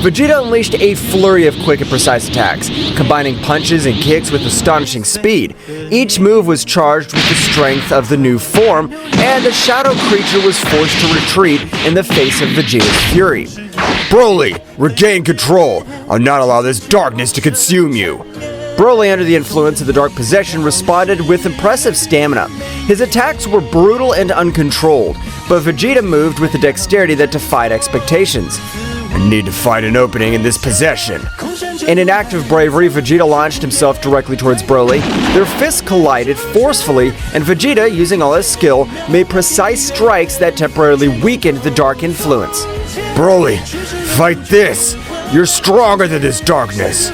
Vegeta unleashed a flurry of quick and precise attacks, combining punches and kicks with astonishing speed. Each move was charged with the strength of the new form, and the shadow creature was forced to retreat in the face of Vegeta's fury. Broly, regain control. I'll not allow this darkness to consume you. Broly, under the influence of the Dark Possession, responded with impressive stamina. His attacks were brutal and uncontrolled, but Vegeta moved with a dexterity that defied expectations. I need to find an opening in this possession. In an act of bravery, Vegeta launched himself directly towards Broly. Their fists collided forcefully, and Vegeta, using all his skill, made precise strikes that temporarily weakened the dark influence. Broly, fight this! You're stronger than this darkness!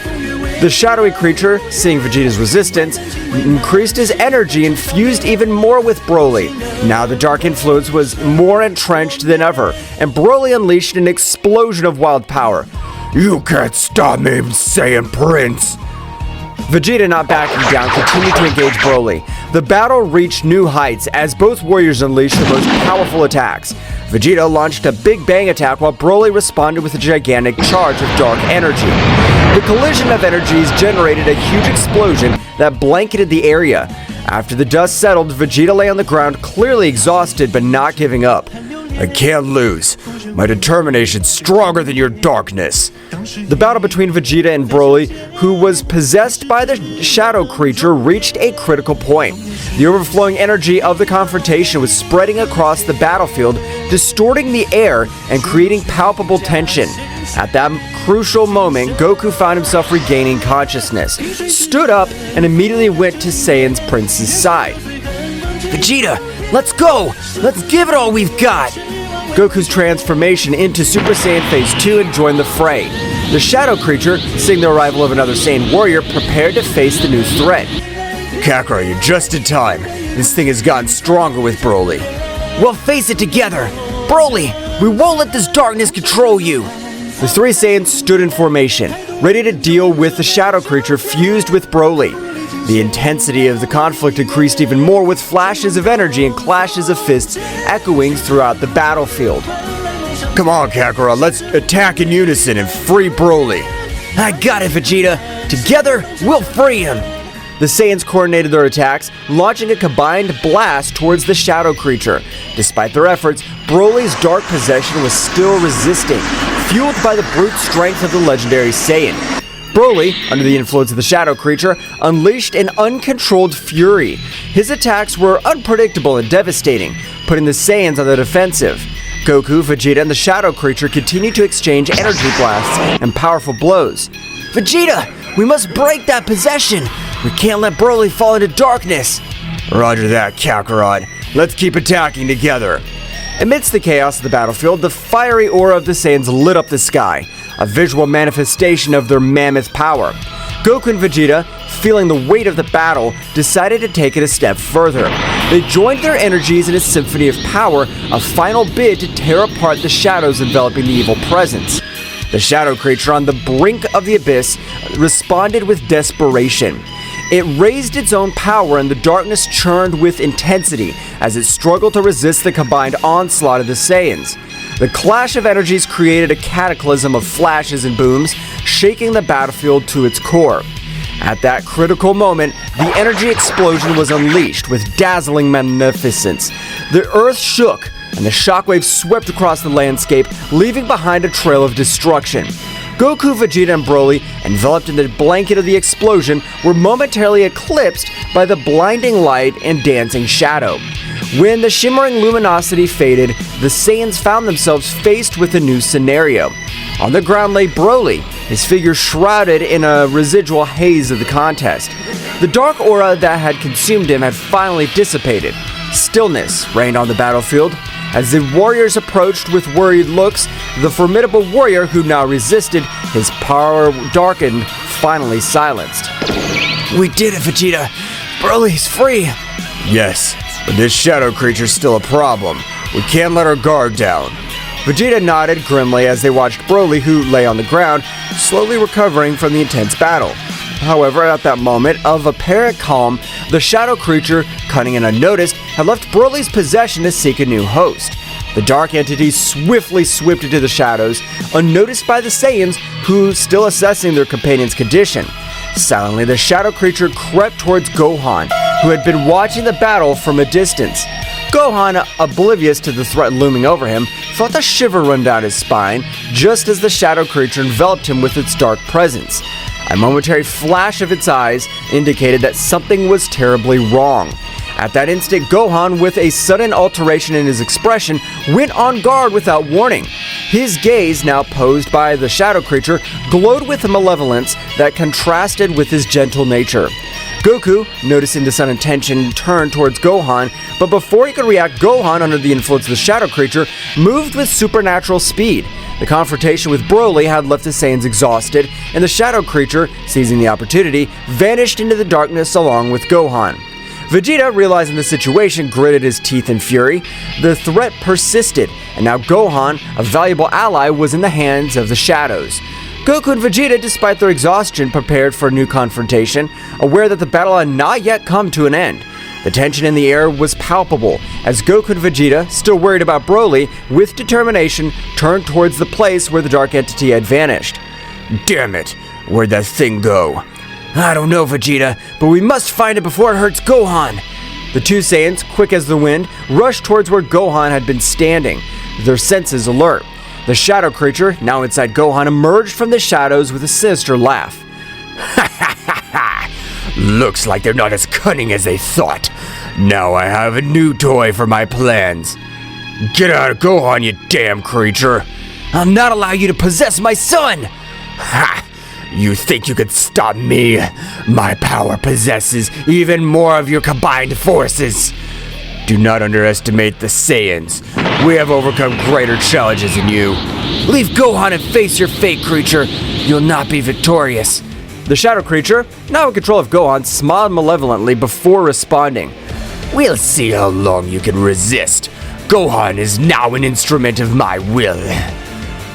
The shadowy creature, seeing Vegeta's resistance, increased his energy and fused even more with Broly. Now the dark influence was more entrenched than ever, and Broly unleashed an explosion of wild power. You can't stop me, Saiyan Prince! Vegeta, not backing down, continued to engage Broly. The battle reached new heights as both warriors unleashed their most powerful attacks. Vegeta launched a Big Bang attack while Broly responded with a gigantic charge of dark energy. The collision of energies generated a huge explosion that blanketed the area. After the dust settled, Vegeta lay on the ground, clearly exhausted but not giving up. I can't lose. My determination's stronger than your darkness. The battle between Vegeta and Broly, who was possessed by the shadow creature, reached a critical point. The overflowing energy of the confrontation was spreading across the battlefield, distorting the air and creating palpable tension. At that crucial moment, Goku found himself regaining consciousness, stood up, and immediately went to Saiyan Prince's side. Vegeta, let's go! Let's give it all we've got! Goku's transformation into Super Saiyan Phase 2 and joined the fray. The shadow creature, seeing the arrival of another Saiyan warrior, prepared to face the new threat. Kakarot, you're just in time. This thing has gotten stronger with Broly. We'll face it together! Broly, we won't let this darkness control you! The three Saiyans stood in formation, ready to deal with the shadow creature fused with Broly. The intensity of the conflict increased even more, with flashes of energy and clashes of fists echoing throughout the battlefield. Come on, Kakarot, let's attack in unison and free Broly. I got it, Vegeta! Together, we'll free him! The Saiyans coordinated their attacks, launching a combined blast towards the shadow creature. Despite their efforts, Broly's dark possession was still resisting, fueled by the brute strength of the legendary Saiyan. Broly, under the influence of the shadow creature, unleashed an uncontrolled fury. His attacks were unpredictable and devastating, putting the Saiyans on the defensive. Goku, Vegeta, and the shadow creature continued to exchange energy blasts and powerful blows. Vegeta, we must break that possession! We can't let Broly fall into darkness! Roger that, Kakarot. Let's keep attacking together. Amidst the chaos of the battlefield, the fiery aura of the Saiyans lit up the sky, a visual manifestation of their mammoth power. Goku and Vegeta, feeling the weight of the battle, decided to take it a step further. They joined their energies in a symphony of power, a final bid to tear apart the shadows enveloping the evil presence. The shadow creature on the brink of the abyss responded with desperation. It raised its own power, and the darkness churned with intensity as it struggled to resist the combined onslaught of the Saiyans. The clash of energies created a cataclysm of flashes and booms, shaking the battlefield to its core. At that critical moment, the energy explosion was unleashed with dazzling magnificence. The earth shook, and the shockwaves swept across the landscape, leaving behind a trail of destruction. Goku, Vegeta, and Broly, enveloped in the blanket of the explosion, were momentarily eclipsed by the blinding light and dancing shadow. When the shimmering luminosity faded, the Saiyans found themselves faced with a new scenario. On the ground lay Broly, his figure shrouded in a residual haze of the contest. The dark aura that had consumed him had finally dissipated. Stillness reigned on the battlefield. As the warriors approached with worried looks, the formidable warrior who now resisted, his power darkened, finally silenced. We did it, Vegeta! Broly's free! Yes, but this shadow creature's still a problem. We can't let our guard down. Vegeta nodded grimly as they watched Broly, who lay on the ground, slowly recovering from the intense battle. However, at that moment of apparent calm, the shadow creature, cunning and unnoticed, had left Broly's possession to seek a new host. The dark entity swiftly swept into the shadows, unnoticed by the Saiyans, who still assessing their companion's condition. Silently, the shadow creature crept towards Gohan, who had been watching the battle from a distance. Gohan, oblivious to the threat looming over him, felt a shiver run down his spine, just as the shadow creature enveloped him with its dark presence. A momentary flash of its eyes indicated that something was terribly wrong. At that instant, Gohan, with a sudden alteration in his expression, went on guard without warning. His gaze, now posed by the shadow creature, glowed with a malevolence that contrasted with his gentle nature. Goku, noticing the sudden tension, turned towards Gohan, but before he could react, Gohan, under the influence of the shadow creature, moved with supernatural speed. The confrontation with Broly had left the Saiyans exhausted, and the shadow creature, seizing the opportunity, vanished into the darkness along with Gohan. Vegeta, realizing the situation, gritted his teeth in fury. The threat persisted, and now Gohan, a valuable ally, was in the hands of the shadows. Goku and Vegeta, despite their exhaustion, prepared for a new confrontation, aware that the battle had not yet come to an end. The tension in the air was palpable, as Goku and Vegeta, still worried about Broly, with determination, turned towards the place where the dark entity had vanished. Damn it, where'd that thing go? I don't know, Vegeta, but we must find it before it hurts Gohan. The two Saiyans, quick as the wind, rushed towards where Gohan had been standing, their senses alert. The shadow creature, now inside Gohan, emerged from the shadows with a sinister laugh. Looks like they're not as cunning as they thought. Now I have a new toy for my plans. Get out of Gohan, you damn creature. I'll not allow you to possess my son! Ha! You think you could stop me? My power possesses even more of your combined forces. Do not underestimate the Saiyans. We have overcome greater challenges than you. Leave Gohan and face your fate, creature. You'll not be victorious. The shadow creature, now in control of Gohan, smiled malevolently before responding. We'll see how long you can resist. Gohan is now an instrument of my will.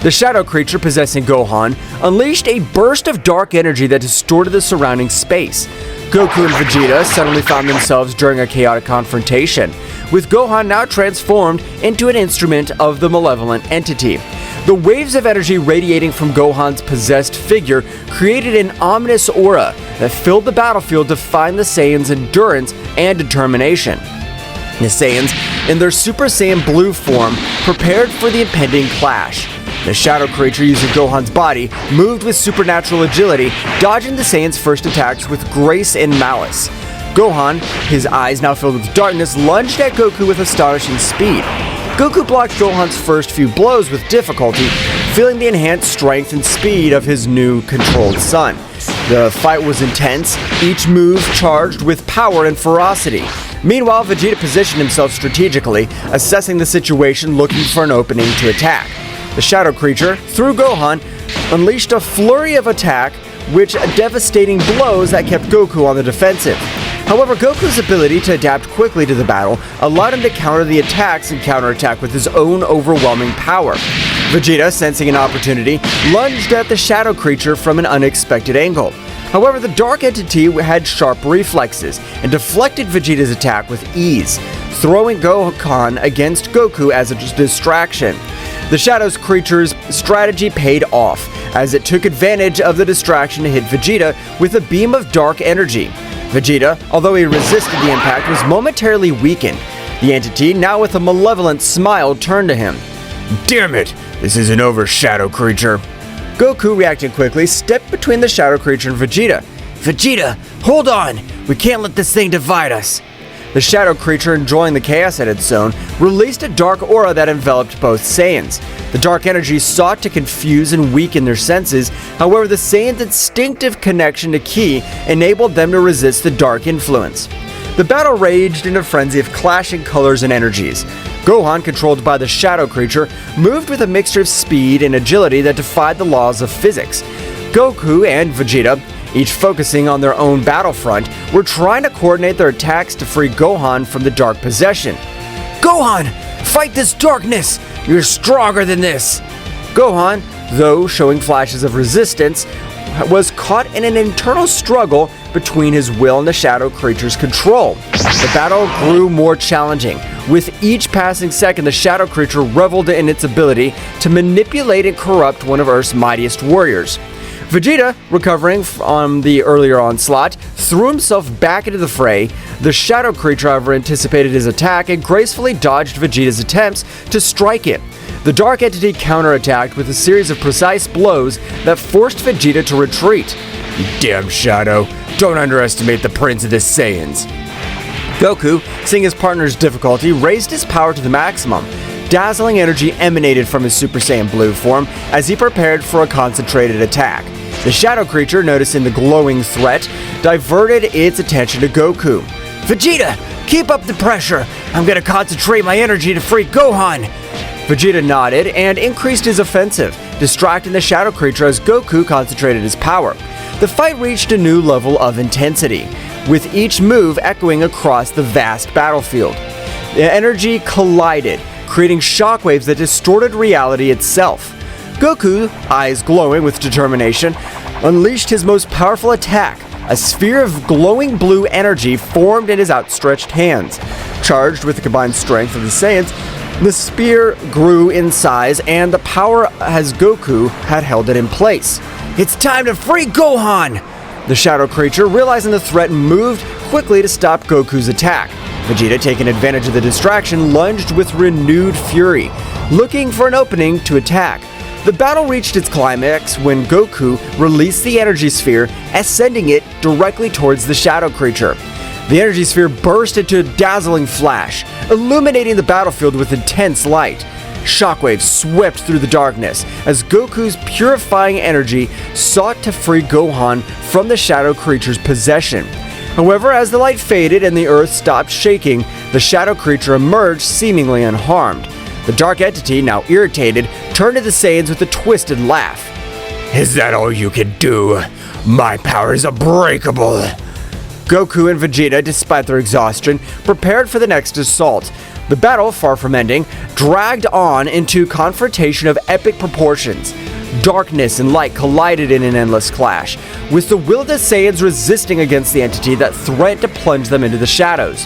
The shadow creature possessing Gohan unleashed a burst of dark energy that distorted the surrounding space. Goku and Vegeta suddenly found themselves during a chaotic confrontation, with Gohan now transformed into an instrument of the malevolent entity. The waves of energy radiating from Gohan's possessed figure created an ominous aura that filled the battlefield, defying the Saiyans' endurance and determination. The Saiyans, in their Super Saiyan Blue form, prepared for the impending clash. The shadow creature, using Gohan's body, moved with supernatural agility, dodging the Saiyans' first attacks with grace and malice. Gohan, his eyes now filled with darkness, lunged at Goku with astonishing speed. Goku blocked Gohan's first few blows with difficulty, feeling the enhanced strength and speed of his new controlled son. The fight was intense, each move charged with power and ferocity. Meanwhile, Vegeta positioned himself strategically, assessing the situation, looking for an opening to attack. The shadow creature, through Gohan, unleashed a flurry of attack, which devastating blows that kept Goku on the defensive. However, Goku's ability to adapt quickly to the battle allowed him to counter the attacks and counterattack with his own overwhelming power. Vegeta, sensing an opportunity, lunged at the shadow creature from an unexpected angle. However, the dark entity had sharp reflexes and deflected Vegeta's attack with ease, throwing Gohan against Goku as a distraction. The shadow creature's strategy paid off, as it took advantage of the distraction to hit Vegeta with a beam of dark energy. Vegeta, although he resisted the impact, was momentarily weakened. The entity, now with a malevolent smile, turned to him. Damn it! This isn't over, shadow creature. Goku, reacting quickly, stepped between the shadow creature and Vegeta. Vegeta, hold on! We can't let this thing divide us. The shadow creature, enjoying the chaos it had sown, released a dark aura that enveloped both Saiyans. The dark energy sought to confuse and weaken their senses. However, the Saiyans' instinctive connection to Ki enabled them to resist the dark influence. The battle raged in a frenzy of clashing colors and energies. Gohan, controlled by the shadow creature, moved with a mixture of speed and agility that defied the laws of physics. Goku and Vegeta, each focusing on their own battlefront, were trying to coordinate their attacks to free Gohan from the dark possession. Gohan, fight this darkness! You're stronger than this! Gohan, though showing flashes of resistance, was caught in an internal struggle between his will and the shadow creature's control. The battle grew more challenging. With each passing second, the shadow creature reveled in its ability to manipulate and corrupt one of Earth's mightiest warriors. Vegeta, recovering from the earlier onslaught, threw himself back into the fray. The shadow creature, however, anticipated his attack and gracefully dodged Vegeta's attempts to strike it. The dark entity counterattacked with a series of precise blows that forced Vegeta to retreat. You damn shadow, don't underestimate the Prince of the Saiyans. Goku, seeing his partner's difficulty, raised his power to the maximum. Dazzling energy emanated from his Super Saiyan Blue form as he prepared for a concentrated attack. The shadow creature, noticing the glowing threat, diverted its attention to Goku. Vegeta, keep up the pressure. I'm gonna concentrate my energy to free Gohan. Vegeta nodded and increased his offensive, distracting the shadow creature as Goku concentrated his power. The fight reached a new level of intensity, with each move echoing across the vast battlefield. The energy collided, creating shockwaves that distorted reality itself. Goku, eyes glowing with determination, unleashed his most powerful attack. A sphere of glowing blue energy formed in his outstretched hands. Charged with the combined strength of the Saiyans, the spear grew in size and the power as Goku had held it in place. It's time to free Gohan! The shadow creature, realizing the threat, moved quickly to stop Goku's attack. Vegeta, taking advantage of the distraction, lunged with renewed fury, looking for an opening to attack. The battle reached its climax when Goku released the energy sphere, ascending it directly towards the shadow creature. The energy sphere burst into a dazzling flash, illuminating the battlefield with intense light. Shockwaves swept through the darkness as Goku's purifying energy sought to free Gohan from the shadow creature's possession. However, as the light faded and the earth stopped shaking, the shadow creature emerged seemingly unharmed. The dark entity, now irritated, turned to the Saiyans with a twisted laugh. Is that all you can do? My power is unbreakable. Goku and Vegeta, despite their exhaustion, prepared for the next assault. The battle, far from ending, dragged on into confrontation of epic proportions. Darkness and light collided in an endless clash, with the will of the Saiyans resisting against the entity that threatened to plunge them into the shadows.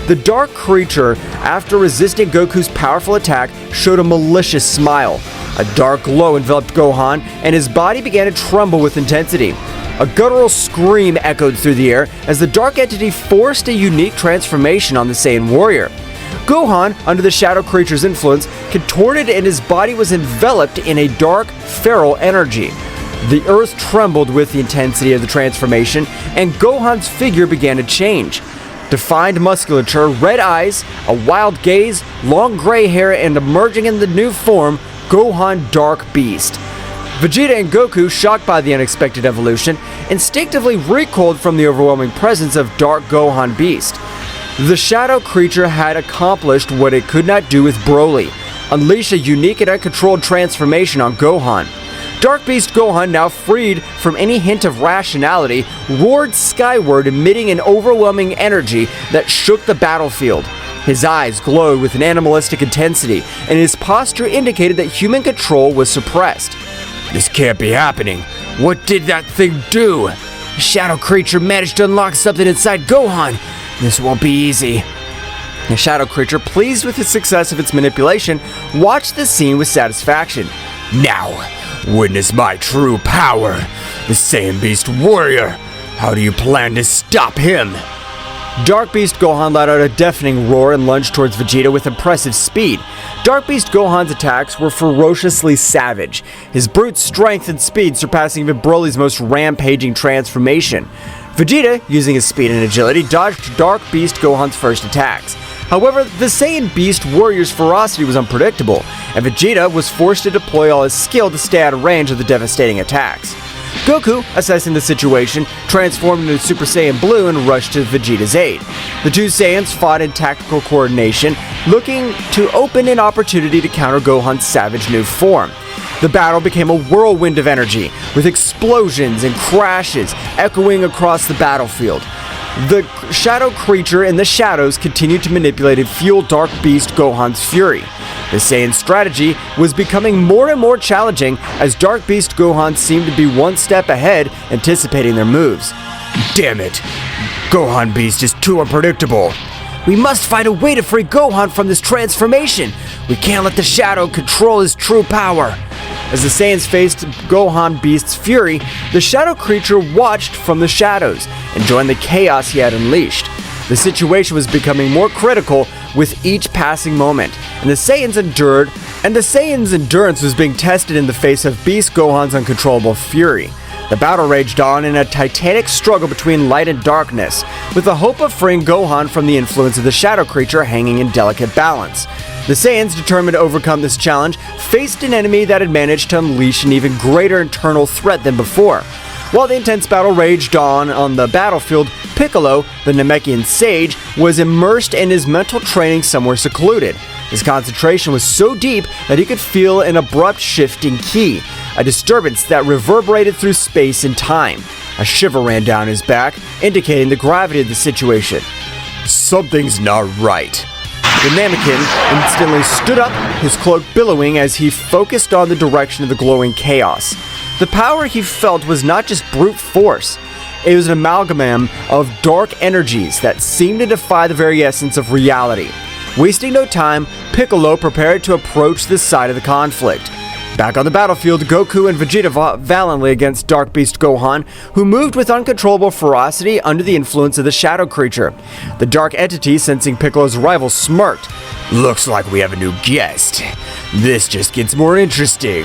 The dark creature, after resisting Goku's powerful attack, showed a malicious smile. A dark glow enveloped Gohan, and his body began to tremble with intensity. A guttural scream echoed through the air as the dark entity forced a unique transformation on the Saiyan warrior. Gohan, under the shadow creature's influence, contorted and his body was enveloped in a dark, feral energy. The earth trembled with the intensity of the transformation, and Gohan's figure began to change. Defined musculature, red eyes, a wild gaze, long gray hair, and emerging in the new form, Gohan Dark Beast. Vegeta and Goku, shocked by the unexpected evolution, instinctively recoiled from the overwhelming presence of Dark Gohan Beast. The shadow creature had accomplished what it could not do with Broly, unleash a unique and uncontrolled transformation on Gohan. Dark Beast Gohan, now freed from any hint of rationality, roared skyward, emitting an overwhelming energy that shook the battlefield. His eyes glowed with an animalistic intensity, and his posture indicated that human control was suppressed. This can't be happening. What did that thing do? The shadow creature managed to unlock something inside Gohan. This won't be easy. The shadow creature, pleased with the success of its manipulation, watched the scene with satisfaction. Now, witness my true power, the Saiyan Beast Warrior. How do you plan to stop him? Dark Beast Gohan let out a deafening roar and lunged towards Vegeta with impressive speed. Dark Beast Gohan's attacks were ferociously savage, his brute strength and speed surpassing even Broly's most rampaging transformation. Vegeta, using his speed and agility, dodged Dark Beast Gohan's first attacks. However, the Saiyan Beast Warrior's ferocity was unpredictable, and Vegeta was forced to deploy all his skill to stay out of range of the devastating attacks. Goku, assessing the situation, transformed into Super Saiyan Blue and rushed to Vegeta's aid. The two Saiyans fought in tactical coordination, looking to open an opportunity to counter Gohan's savage new form. The battle became a whirlwind of energy, with explosions and crashes echoing across the battlefield. The shadow creature in the shadows continued to manipulate and fuel Dark Beast Gohan's fury. The Saiyan strategy was becoming more and more challenging as Dark Beast Gohan seemed to be one step ahead, anticipating their moves. Damn it! Gohan Beast is too unpredictable. We must find a way to free Gohan from this transformation. We can't let the shadow control his true power. As the Saiyans faced Gohan Beast's fury, the shadow creature watched from the shadows, enjoying the chaos he had unleashed. The situation was becoming more critical with each passing moment, and the Saiyans' endurance was being tested in the face of Beast Gohan's uncontrollable fury. The battle raged on in a titanic struggle between light and darkness, with the hope of freeing Gohan from the influence of the shadow creature hanging in delicate balance. The Saiyans, determined to overcome this challenge, faced an enemy that had managed to unleash an even greater internal threat than before. While the intense battle raged on the battlefield, Piccolo, the Namekian sage, was immersed in his mental training somewhere secluded. His concentration was so deep that he could feel an abrupt shift in ki, a disturbance that reverberated through space and time. A shiver ran down his back, indicating the gravity of the situation. Something's not right. The Namekian instantly stood up, his cloak billowing as he focused on the direction of the glowing chaos. The power he felt was not just brute force. It was an amalgam of dark energies that seemed to defy the very essence of reality. Wasting no time, Piccolo prepared to approach this side of the conflict. Back on the battlefield, Goku and Vegeta fought valiantly against Dark Beast Gohan, who moved with uncontrollable ferocity under the influence of the shadow creature. The dark entity, sensing Piccolo's arrival, smirked. Looks like we have a new guest. This just gets more interesting.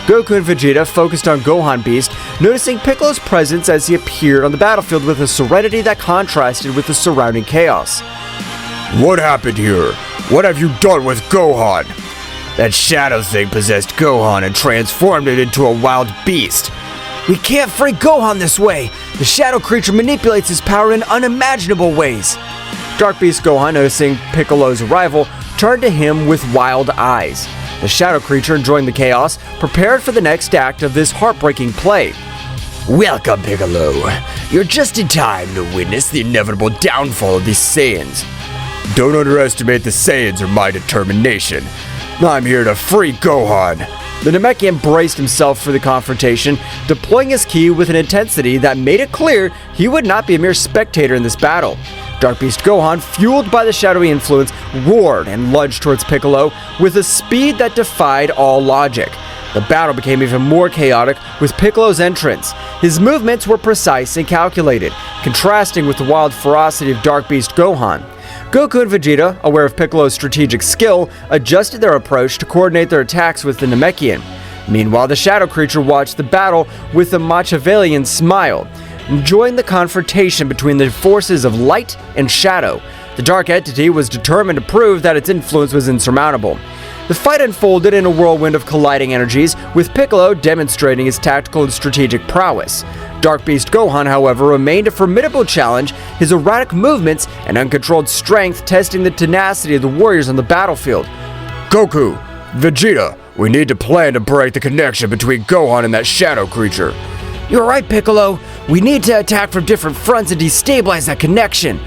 Goku and Vegeta focused on Gohan Beast, noticing Piccolo's presence as he appeared on the battlefield with a serenity that contrasted with the surrounding chaos. What happened here? What have you done with Gohan? That shadow thing possessed Gohan and transformed it into a wild beast. We can't free Gohan this way! The shadow creature manipulates his power in unimaginable ways! Dark Beast Gohan, noticing Piccolo's arrival, turned to him with wild eyes. The shadow creature, enjoying the chaos, prepared for the next act of this heartbreaking play. Welcome, Piccolo. You're just in time to witness the inevitable downfall of these Saiyans. Don't underestimate the Saiyans or my determination. I'm here to free Gohan. The Namekian braced himself for the confrontation, deploying his ki with an intensity that made it clear he would not be a mere spectator in this battle. Dark Beast Gohan, fueled by the shadowy influence, roared and lunged towards Piccolo with a speed that defied all logic. The battle became even more chaotic with Piccolo's entrance. His movements were precise and calculated, contrasting with the wild ferocity of Dark Beast Gohan. Goku and Vegeta, aware of Piccolo's strategic skill, adjusted their approach to coordinate their attacks with the Namekian. Meanwhile, the shadow creature watched the battle with a Machiavellian smile, enjoying the confrontation between the forces of light and shadow. The dark entity was determined to prove that its influence was insurmountable. The fight unfolded in a whirlwind of colliding energies, with Piccolo demonstrating his tactical and strategic prowess. Dark Beast Gohan, however, remained a formidable challenge, his erratic movements and uncontrolled strength testing the tenacity of the warriors on the battlefield. Goku, Vegeta, we need to plan to break the connection between Gohan and that shadow creature. You're right, Piccolo. We need to attack from different fronts and destabilize that connection.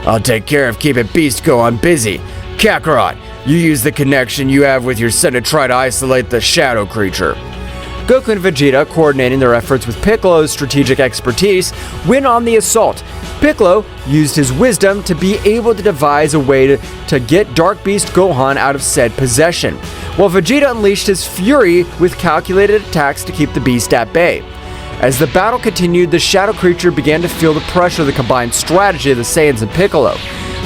I'll take care of keeping Beast Gohan busy. Kakarot, you use the connection you have with your son to try to isolate the shadow creature. Goku and Vegeta, coordinating their efforts with Piccolo's strategic expertise, went on the assault. Piccolo used his wisdom to be able to devise a way to get Dark Beast Gohan out of said possession, while Vegeta unleashed his fury with calculated attacks to keep the beast at bay. As the battle continued, the shadow creature began to feel the pressure of the combined strategy of the Saiyans and Piccolo.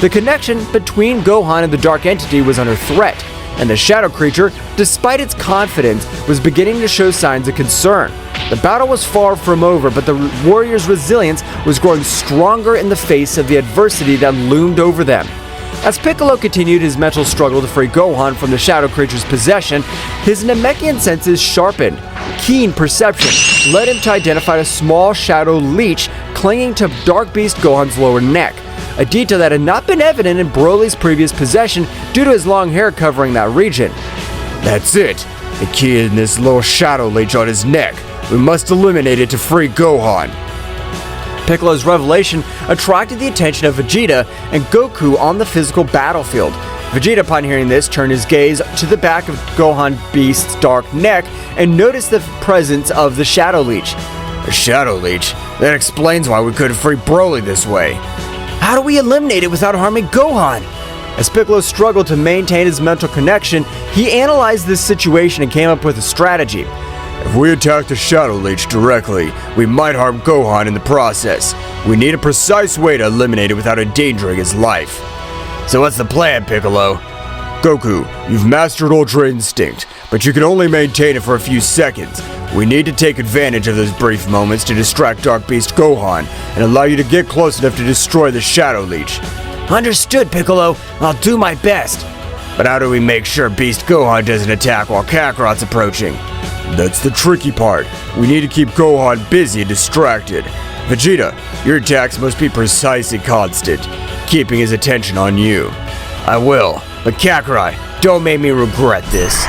The connection between Gohan and the dark entity was under threat, and the shadow creature, despite its confidence, was beginning to show signs of concern. The battle was far from over, but the warriors' resilience was growing stronger in the face of the adversity that loomed over them. As Piccolo continued his mental struggle to free Gohan from the shadow creature's possession, his Namekian senses sharpened. Keen perception led him to identify a small shadow leech clinging to Dark Beast Gohan's lower neck, a detail that had not been evident in Broly's previous possession due to his long hair covering that region. That's it. The key in this little shadow leech on his neck. We must eliminate it to free Gohan. Piccolo's revelation attracted the attention of Vegeta and Goku on the physical battlefield. Vegeta, upon hearing this, turned his gaze to the back of Gohan Beast's dark neck and noticed the presence of the Shadow Leech. A Shadow Leech? That explains why we couldn't free Broly this way. How do we eliminate it without harming Gohan? As Piccolo struggled to maintain his mental connection, he analyzed this situation and came up with a strategy. If we attack the Shadow Leech directly, we might harm Gohan in the process. We need a precise way to eliminate it without endangering his life. So what's the plan, Piccolo? Goku, you've mastered Ultra Instinct, but you can only maintain it for a few seconds. We need to take advantage of those brief moments to distract Dark Beast Gohan and allow you to get close enough to destroy the Shadow Leech. Understood, Piccolo. I'll do my best. But how do we make sure Beast Gohan doesn't attack while Kakarot's approaching? That's the tricky part. We need to keep Gohan busy and distracted. Vegeta, your attacks must be precise and constant, keeping his attention on you. I will. But Kakarot, don't make me regret this.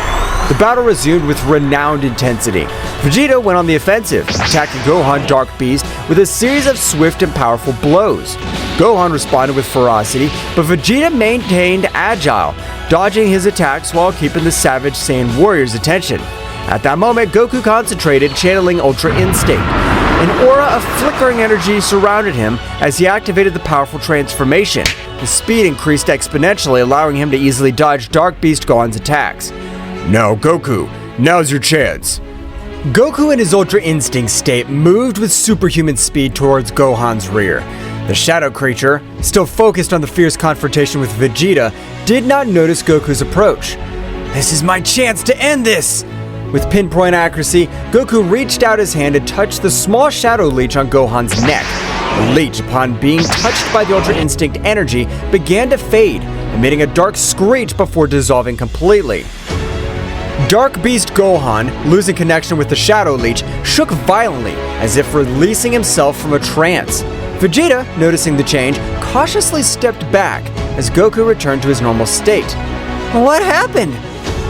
The battle resumed with renowned intensity. Vegeta went on the offensive, attacking Gohan Dark Beast with a series of swift and powerful blows. Gohan responded with ferocity, but Vegeta maintained agile, dodging his attacks while keeping the Savage Saiyan warrior's attention. At that moment, Goku concentrated, channeling Ultra Instinct. An aura of flickering energy surrounded him as he activated the powerful transformation. His speed increased exponentially, allowing him to easily dodge Dark Beast Gohan's attacks. Now, Goku, now's your chance. Goku in his Ultra Instinct state moved with superhuman speed towards Gohan's rear. The shadow creature, still focused on the fierce confrontation with Vegeta, did not notice Goku's approach. This is my chance to end this! With pinpoint accuracy, Goku reached out his hand and touched the small Shadow Leech on Gohan's neck. The leech, upon being touched by the Ultra Instinct energy, began to fade, emitting a dark screech before dissolving completely. Dark Beast Gohan, losing connection with the Shadow Leech, shook violently, as if releasing himself from a trance. Vegeta, noticing the change, cautiously stepped back as Goku returned to his normal state. What happened?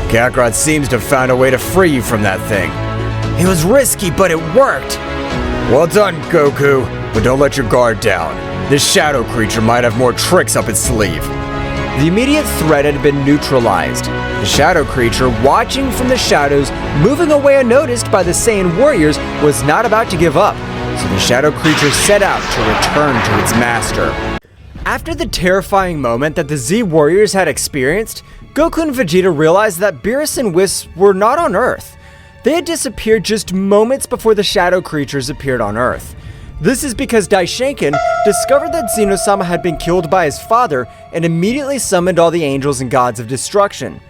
Kakarot seems to have found a way to free you from that thing. It was risky, but it worked. Well done, Goku, but don't let your guard down. This shadow creature might have more tricks up its sleeve. The immediate threat had been neutralized. The shadow creature, watching from the shadows, moving away unnoticed by the Saiyan warriors, was not about to give up, so the shadow creature set out to return to its master. After the terrifying moment that the Z warriors had experienced, Goku and Vegeta realized that Beerus and Whis were not on Earth. They had disappeared just moments before the shadow creatures appeared on Earth. This is because Daishinkan discovered that Zeno-sama had been killed by his father and immediately summoned all the angels and gods of destruction.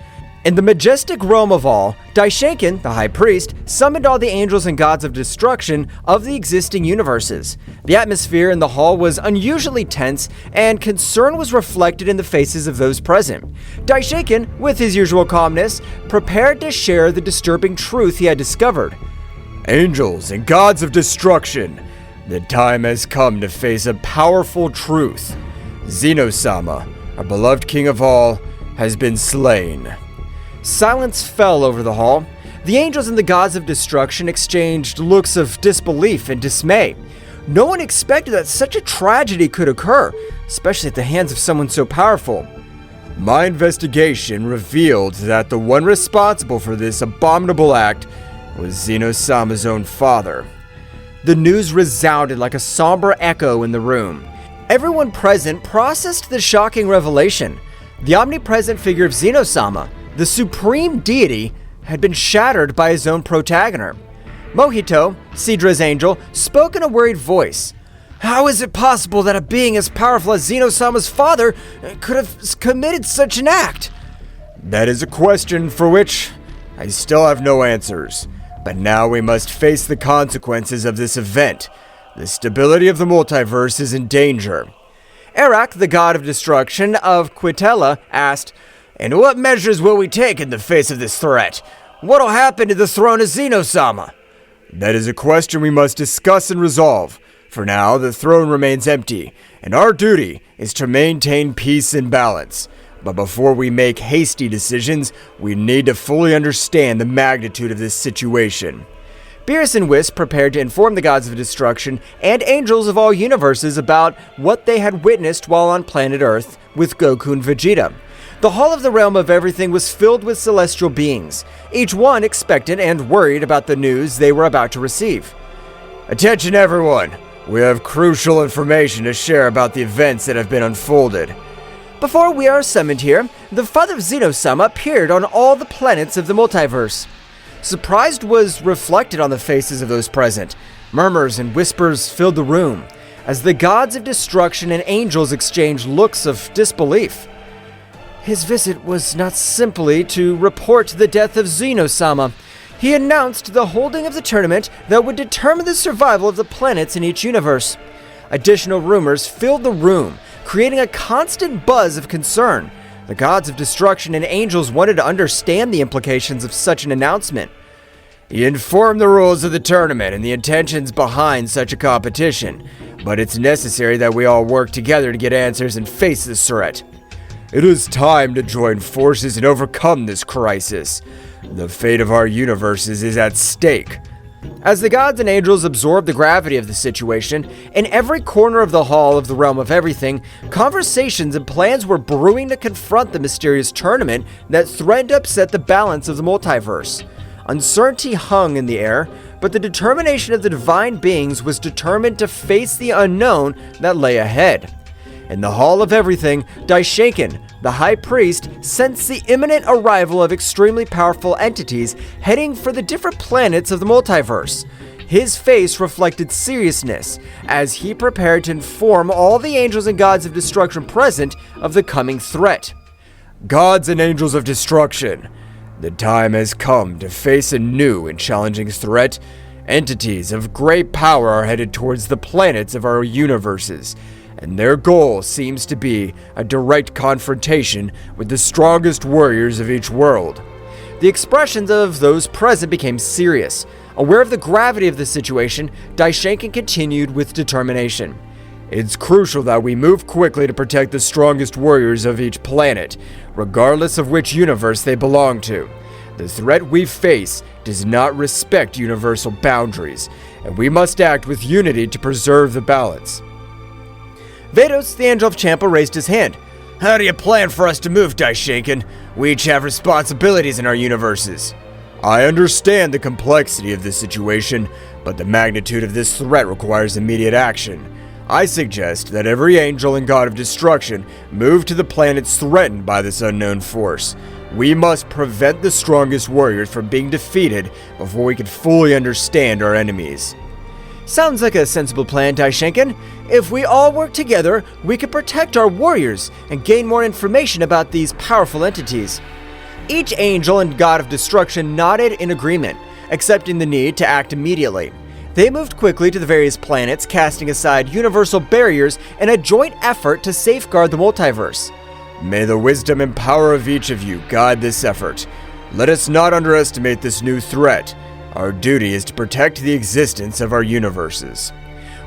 In the majestic realm of all, Daishinkan, the high priest, summoned all the angels and gods of destruction of the existing universes. The atmosphere in the hall was unusually tense, and concern was reflected in the faces of those present. Daishinkan, with his usual calmness, prepared to share the disturbing truth he had discovered. Angels and gods of destruction, the time has come to face a powerful truth. Zeno-sama, our beloved king of all, has been slain. Silence fell over the hall. The angels and the gods of destruction exchanged looks of disbelief and dismay. No one expected that such a tragedy could occur, especially at the hands of someone so powerful. My investigation revealed that the one responsible for this abominable act was Zeno-sama's own father. The news resounded like a somber echo in the room. Everyone present processed the shocking revelation. The omnipresent figure of Zeno-sama, the supreme deity, had been shattered by his own protagonist. Mohito, Sidra's angel, spoke in a worried voice. How is it possible that a being as powerful as Zeno-sama's father could have committed such an act? That is a question for which I still have no answers. But now we must face the consequences of this event. The stability of the multiverse is in danger. Arak, the god of destruction of Quitella, asked, "And what measures will we take in the face of this threat? What'll happen to the throne of Zeno-sama?" That is a question we must discuss and resolve. For now, the throne remains empty, and our duty is to maintain peace and balance. But before we make hasty decisions, we need to fully understand the magnitude of this situation. Beerus and Whis prepared to inform the gods of destruction and angels of all universes about what they had witnessed while on planet Earth with Goku and Vegeta. The hall of the realm of everything was filled with celestial beings, each one expectant and worried about the news they were about to receive. Attention everyone! We have crucial information to share about the events that have been unfolded. Before we are summoned here, the father of Zeno-sama appeared on all the planets of the multiverse. Surprise was reflected on the faces of those present. Murmurs and whispers filled the room, as the gods of destruction and angels exchanged looks of disbelief. His visit was not simply to report the death of Zeno-sama. he announced the holding of the tournament that would determine the survival of the planets in each universe. Additional rumors filled the room, creating a constant buzz of concern. The gods of destruction and angels wanted to understand the implications of such an announcement. He informed the rules of the tournament and the intentions behind such a competition, but it's necessary that we all work together to get answers and face this threat. It is time to join forces and overcome this crisis. The fate of our universes is at stake. As the gods and angels absorbed the gravity of the situation, in every corner of the hall of the realm of everything, conversations and plans were brewing to confront the mysterious tournament that threatened to upset the balance of the multiverse. Uncertainty hung in the air, but the determination of the divine beings was determined to face the unknown that lay ahead. In the Hall of Everything, Daishinkan, the High Priest, sensed the imminent arrival of extremely powerful entities heading for the different planets of the multiverse. His face reflected seriousness as he prepared to inform all the angels and gods of destruction present of the coming threat. Gods and angels of destruction, the time has come to face a new and challenging threat. Entities of great power are headed towards the planets of our universes, and their goal seems to be a direct confrontation with the strongest warriors of each world. The expressions of those present became serious. Aware of the gravity of the situation, Daishinkan continued with determination. It's crucial that we move quickly to protect the strongest warriors of each planet, regardless of which universe they belong to. The threat we face does not respect universal boundaries, and we must act with unity to preserve the balance. Vados, the Angel of Champa, raised his hand. How do you plan for us to move, Daishinkan? We each have responsibilities in our universes. I understand the complexity of this situation, but the magnitude of this threat requires immediate action. I suggest that every angel and god of destruction move to the planets threatened by this unknown force. We must prevent the strongest warriors from being defeated before we can fully understand our enemies. Sounds like a sensible plan, Daishinkan. If we all work together, we can protect our warriors and gain more information about these powerful entities. Each angel and god of destruction nodded in agreement, accepting the need to act immediately. They moved quickly to the various planets, casting aside universal barriers in a joint effort to safeguard the multiverse. May the wisdom and power of each of you guide this effort. Let us not underestimate this new threat. Our duty is to protect the existence of our universes.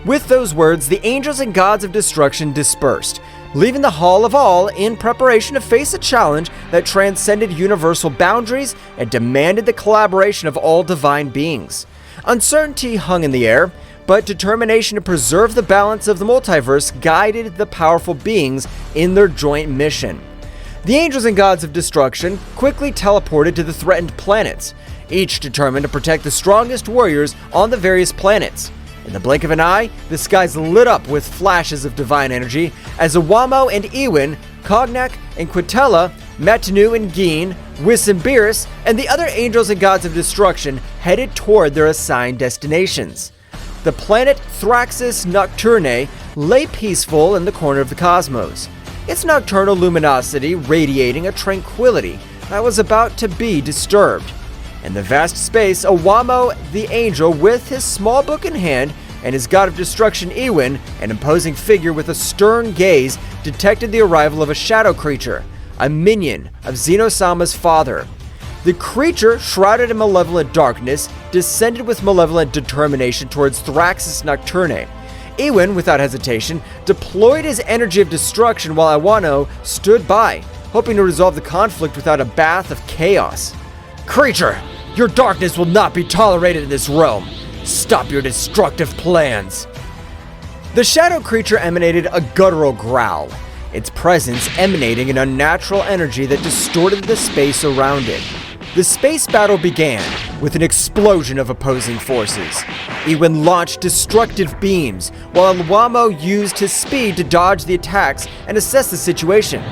With those words, the angels and gods of destruction dispersed, leaving the Hall of All in preparation to face a challenge that transcended universal boundaries and demanded the collaboration of all divine beings. Uncertainty hung in the air, but determination to preserve the balance of the multiverse guided the powerful beings in their joint mission. The angels and gods of destruction quickly teleported to the threatened planets, each determined to protect the strongest warriors on the various planets. In the blink of an eye, the skies lit up with flashes of divine energy as Awamo and Ewin, Cognac and Quintella, Matanu and Geen, Wissambiris, and the other angels and gods of destruction headed toward their assigned destinations. The planet Thraxis Nocturnae lay peaceful in the corner of the cosmos, its nocturnal luminosity radiating a tranquility that was about to be disturbed. In the vast space, Awamo the angel, with his small book in hand, and his god of destruction Ewin, an imposing figure with a stern gaze, detected the arrival of a shadow creature, a minion of Zeno-sama's father. The creature, shrouded in malevolent darkness, descended with malevolent determination towards Thraxis Nocturnae. Ewin, without hesitation, deployed his energy of destruction while Awano stood by, hoping to resolve the conflict without a bath of chaos. Creature, your darkness will not be tolerated in this realm. Stop your destructive plans. The shadow creature emanated a guttural growl, its presence emanating an unnatural energy that distorted the space around it. The space battle began with an explosion of opposing forces. Ewin launched destructive beams, while Awamo used his speed to dodge the attacks and assess the situation.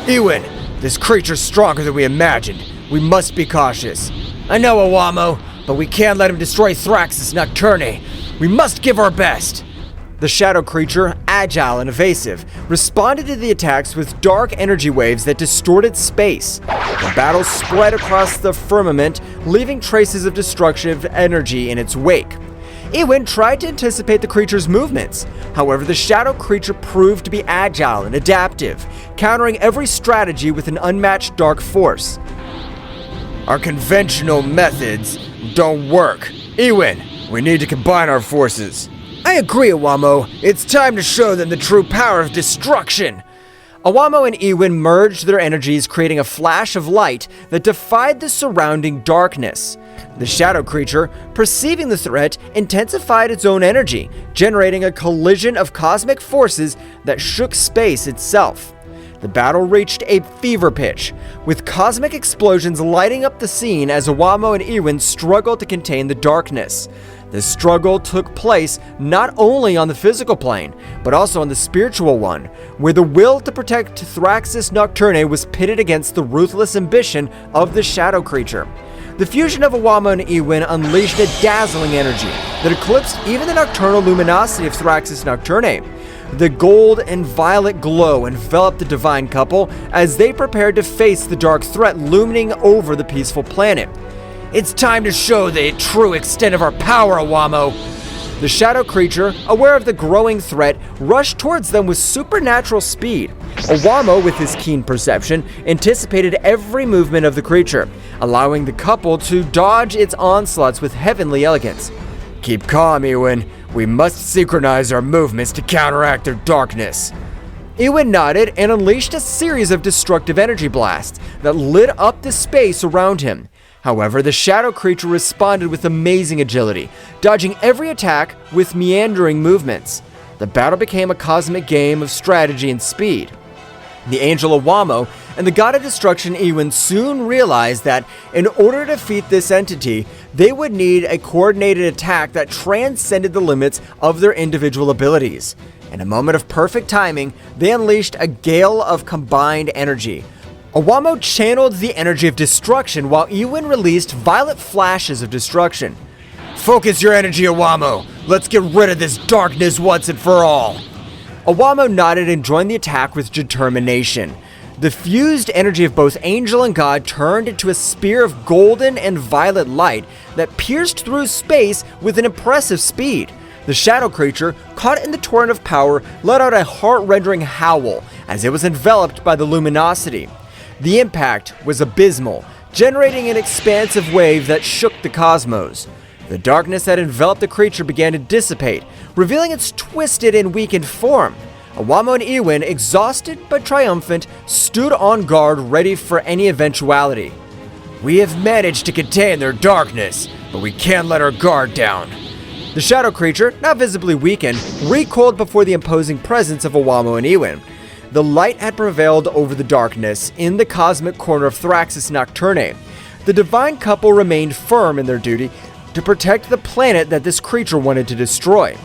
Ewin, this creature's stronger than we imagined. We must be cautious. I know, Awamo, but we can't let him destroy Thraxis Nocturnae. We must give our best. The shadow creature, agile and evasive, responded to the attacks with dark energy waves that distorted space. The battle spread across the firmament, leaving traces of destructive energy in its wake. Iwin tried to anticipate the creature's movements. However, the shadow creature proved to be agile and adaptive, countering every strategy with an unmatched dark force. Our conventional methods don't work. Iwin, we need to combine our forces. I agree, Awamo. It's time to show them the true power of destruction. Awamo and Iwin merged their energies, creating a flash of light that defied the surrounding darkness. The shadow creature, perceiving the threat, intensified its own energy, generating a collision of cosmic forces that shook space itself. The battle reached a fever pitch, with cosmic explosions lighting up the scene as Awamo and Iwin struggled to contain the darkness. The struggle took place not only on the physical plane, but also on the spiritual one, where the will to protect Thraxis Nocturne was pitted against the ruthless ambition of the shadow creature. The fusion of Awamo and Iwin unleashed a dazzling energy that eclipsed even the nocturnal luminosity of Thraxis Nocturne. The gold and violet glow enveloped the divine couple as they prepared to face the dark threat looming over the peaceful planet. It's time to show the true extent of our power, Awamo. The shadow creature, aware of the growing threat, rushed towards them with supernatural speed. Awamo, with his keen perception, anticipated every movement of the creature, allowing the couple to dodge its onslaughts with heavenly elegance. Keep calm, Iwin. We must synchronize our movements to counteract their darkness. Iwin nodded and unleashed a series of destructive energy blasts that lit up the space around him. However, the shadow creature responded with amazing agility, dodging every attack with meandering movements. The battle became a cosmic game of strategy and speed. The angel Awamo and the god of destruction Iwin soon realized that in order to defeat this entity, they would need a coordinated attack that transcended the limits of their individual abilities. In a moment of perfect timing, they unleashed a gale of combined energy. Awamo channeled the energy of destruction while Iwin released violet flashes of destruction. Focus your energy, Awamo. Let's get rid of this darkness once and for all. Awamo nodded and joined the attack with determination. The fused energy of both angel and god turned into a spear of golden and violet light that pierced through space with an impressive speed. The shadow creature, caught in the torrent of power, let out a heart-rending howl as it was enveloped by the luminosity. The impact was abysmal, generating an expansive wave that shook the cosmos. The darkness that enveloped the creature began to dissipate, revealing its twisted and weakened form. Awamo and Iwin, exhausted but triumphant, stood on guard ready for any eventuality. We have managed to contain their darkness, but we can't let our guard down. The shadow creature, now visibly weakened, recoiled before the imposing presence of Awamo and Iwin. The light had prevailed over the darkness in the cosmic corner of Thraxis Nocturne. The divine couple remained firm in their duty to protect the planet that this creature wanted to destroy.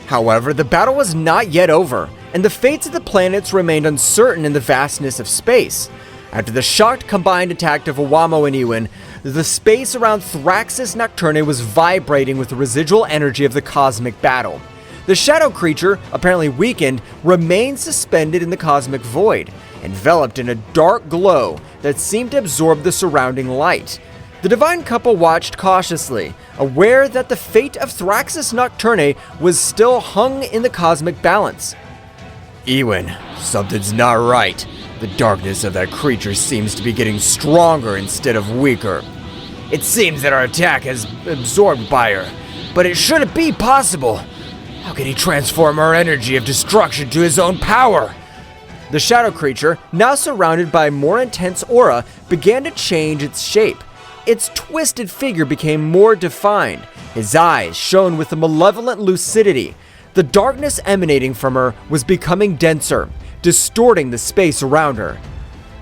However, the battle was not yet over, and the fates of the planets remained uncertain in the vastness of space. After the shocked combined attack of Awamo and Iwin, the space around Thraxis Nocturne was vibrating with the residual energy of the cosmic battle. The shadow creature, apparently weakened, remained suspended in the cosmic void, enveloped in a dark glow that seemed to absorb the surrounding light. The divine couple watched cautiously, aware that the fate of Thraxis Nocturne was still hung in the cosmic balance. Iwin, something's not right. The darkness of that creature seems to be getting stronger instead of weaker. It seems that our attack has absorbed by her, but it shouldn't be possible. How can he transform our energy of destruction to his own power? The shadow creature, now surrounded by a more intense aura, began to change its shape. Its twisted figure became more defined. His eyes shone with a malevolent lucidity. The darkness emanating from her was becoming denser, distorting the space around her.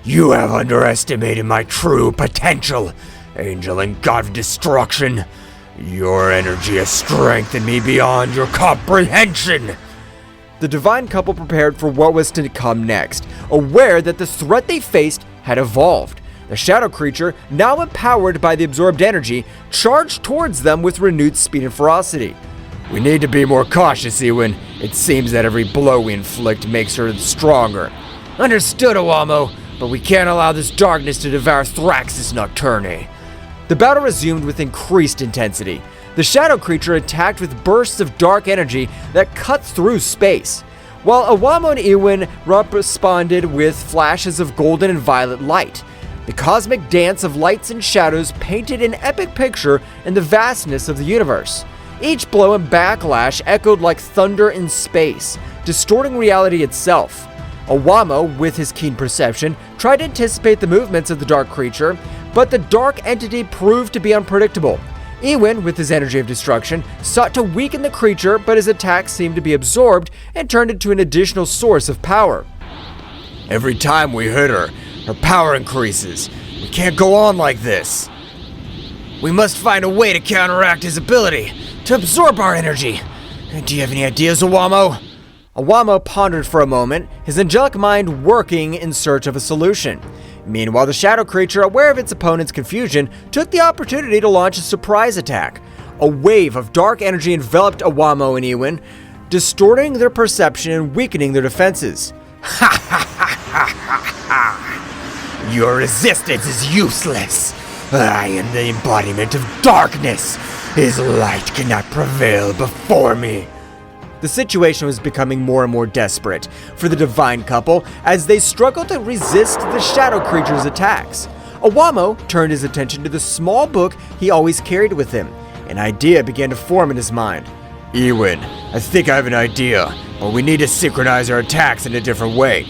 You have underestimated my true potential, angel and god of destruction. Your energy has strengthened me beyond your comprehension. The divine couple prepared for what was to come next, aware that the threat they faced had evolved. The shadow creature, now empowered by the absorbed energy, charged towards them with renewed speed and ferocity. We need to be more cautious, Iwin. It seems that every blow we inflict makes her stronger. Understood, Owamo, but we can't allow this darkness to devour Thraxus Nocturne. The battle resumed with increased intensity. The shadow creature attacked with bursts of dark energy that cut through space, while Owamo and Ewin responded with flashes of golden and violet light. The cosmic dance of lights and shadows painted an epic picture in the vastness of the universe. Each blow and backlash echoed like thunder in space, distorting reality itself. Owamo, with his keen perception, tried to anticipate the movements of the dark creature, but the dark entity proved to be unpredictable. Ewin, with his energy of destruction, sought to weaken the creature, but his attacks seemed to be absorbed and turned into an additional source of power. Every time we hit her, her power increases. We can't go on like this. We must find a way to counteract his ability to absorb our energy. Do you have any ideas, Owamo? Owamo pondered for a moment, his angelic mind working in search of a solution. Meanwhile, the shadow creature, aware of its opponent's confusion, took the opportunity to launch a surprise attack. A wave of dark energy enveloped Owamo and Ewin, distorting their perception and weakening their defenses. Your resistance is useless. I am the embodiment of darkness. His light cannot prevail before me. The situation was becoming more and more desperate for the divine couple as they struggled to resist the shadow creature's attacks. Owamo turned his attention to the small book he always carried with him. An idea began to form in his mind. Ewin, I think I have an idea, but we need to synchronize our attacks in a different way.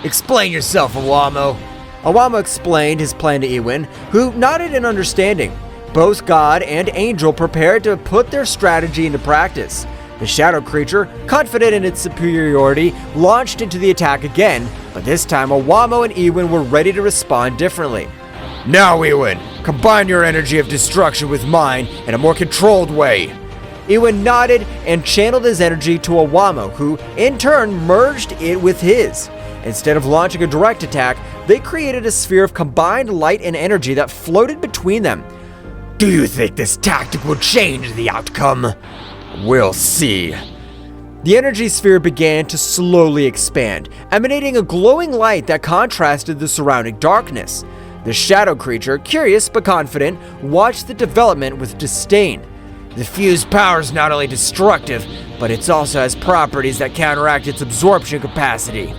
Explain yourself, Owamo. Owamo explained his plan to Ewin, who nodded in understanding. Both God and Angel prepared to put their strategy into practice. The shadow creature, confident in its superiority, launched into the attack again, but this time Owamo and Ewin were ready to respond differently. Now, Ewin, combine your energy of destruction with mine in a more controlled way. Ewin nodded and channeled his energy to Owamo, who in turn merged it with his. Instead of launching a direct attack, they created a sphere of combined light and energy that floated between them. Do you think this tactic will change the outcome? We'll see. The energy sphere began to slowly expand, emanating a glowing light that contrasted the surrounding darkness. The shadow creature, curious but confident, watched the development with disdain. The fused power is not only destructive, but it also has properties that counteract its absorption capacity.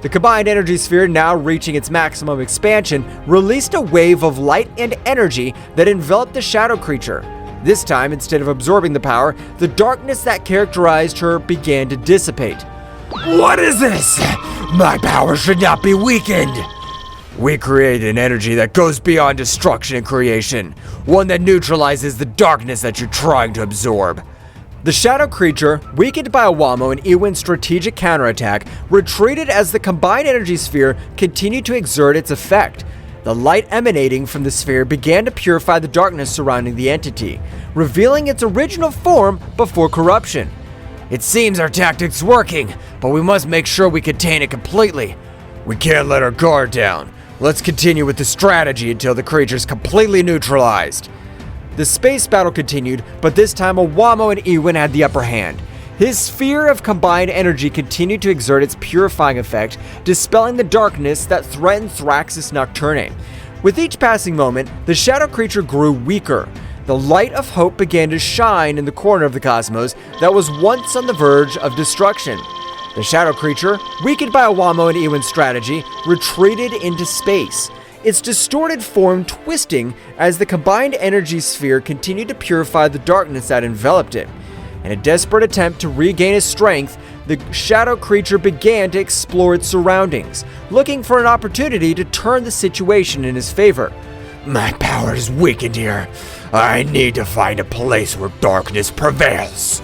The combined energy sphere, now reaching its maximum expansion, released a wave of light and energy that enveloped the shadow creature. This time, instead of absorbing the power, the darkness that characterized her began to dissipate. What is this? My power should not be weakened. We create an energy that goes beyond destruction and creation, one that neutralizes the darkness that you're trying to absorb. The shadow creature, weakened by Owamo and Ewin's strategic counterattack, retreated as the combined energy sphere continued to exert its effect. The light emanating from the sphere began to purify the darkness surrounding the entity, revealing its original form before corruption. It seems our tactic's working, but we must make sure we contain it completely. We can't let our guard down. Let's continue with the strategy until the creature's completely neutralized. The space battle continued, but this time Owamo and Ewin had the upper hand. His sphere of combined energy continued to exert its purifying effect, dispelling the darkness that threatened Thraxus Nocturne. With each passing moment, the shadow creature grew weaker. The light of hope began to shine in the corner of the cosmos that was once on the verge of destruction. The shadow creature, weakened by Owamo and Ewin's strategy, retreated into space, its distorted form twisting as the combined energy sphere continued to purify the darkness that enveloped it. In a desperate attempt to regain his strength, the shadow creature began to explore its surroundings, looking for an opportunity to turn the situation in his favor. My power is weakened here. I need to find a place where darkness prevails.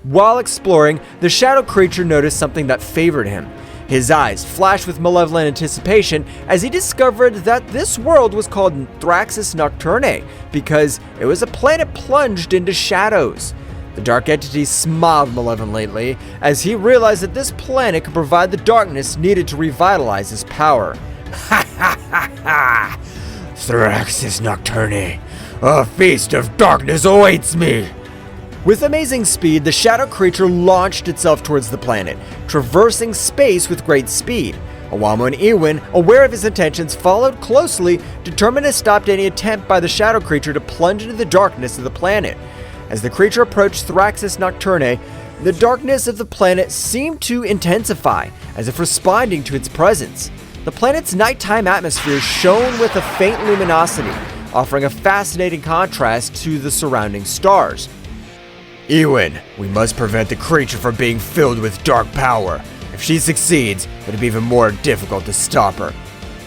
While exploring, the shadow creature noticed something that favored him. His eyes flashed with malevolent anticipation as he discovered that this world was called Thraxus Nocturne because it was a planet plunged into shadows. The dark entity smiled malevolently as he realized that this planet could provide the darkness needed to revitalize his power. Ha ha ha ha! Thraxus Nocturne, a feast of darkness awaits me! With amazing speed, the shadow creature launched itself towards the planet, traversing space with great speed. Owamo and Ewin, aware of his intentions, followed closely, determined to stop any attempt by the shadow creature to plunge into the darkness of the planet. As the creature approached Thraxis Nocturne, the darkness of the planet seemed to intensify, as if responding to its presence. The planet's nighttime atmosphere shone with a faint luminosity, offering a fascinating contrast to the surrounding stars. Ewin, we must prevent the creature from being filled with dark power. If she succeeds, it'll be even more difficult to stop her.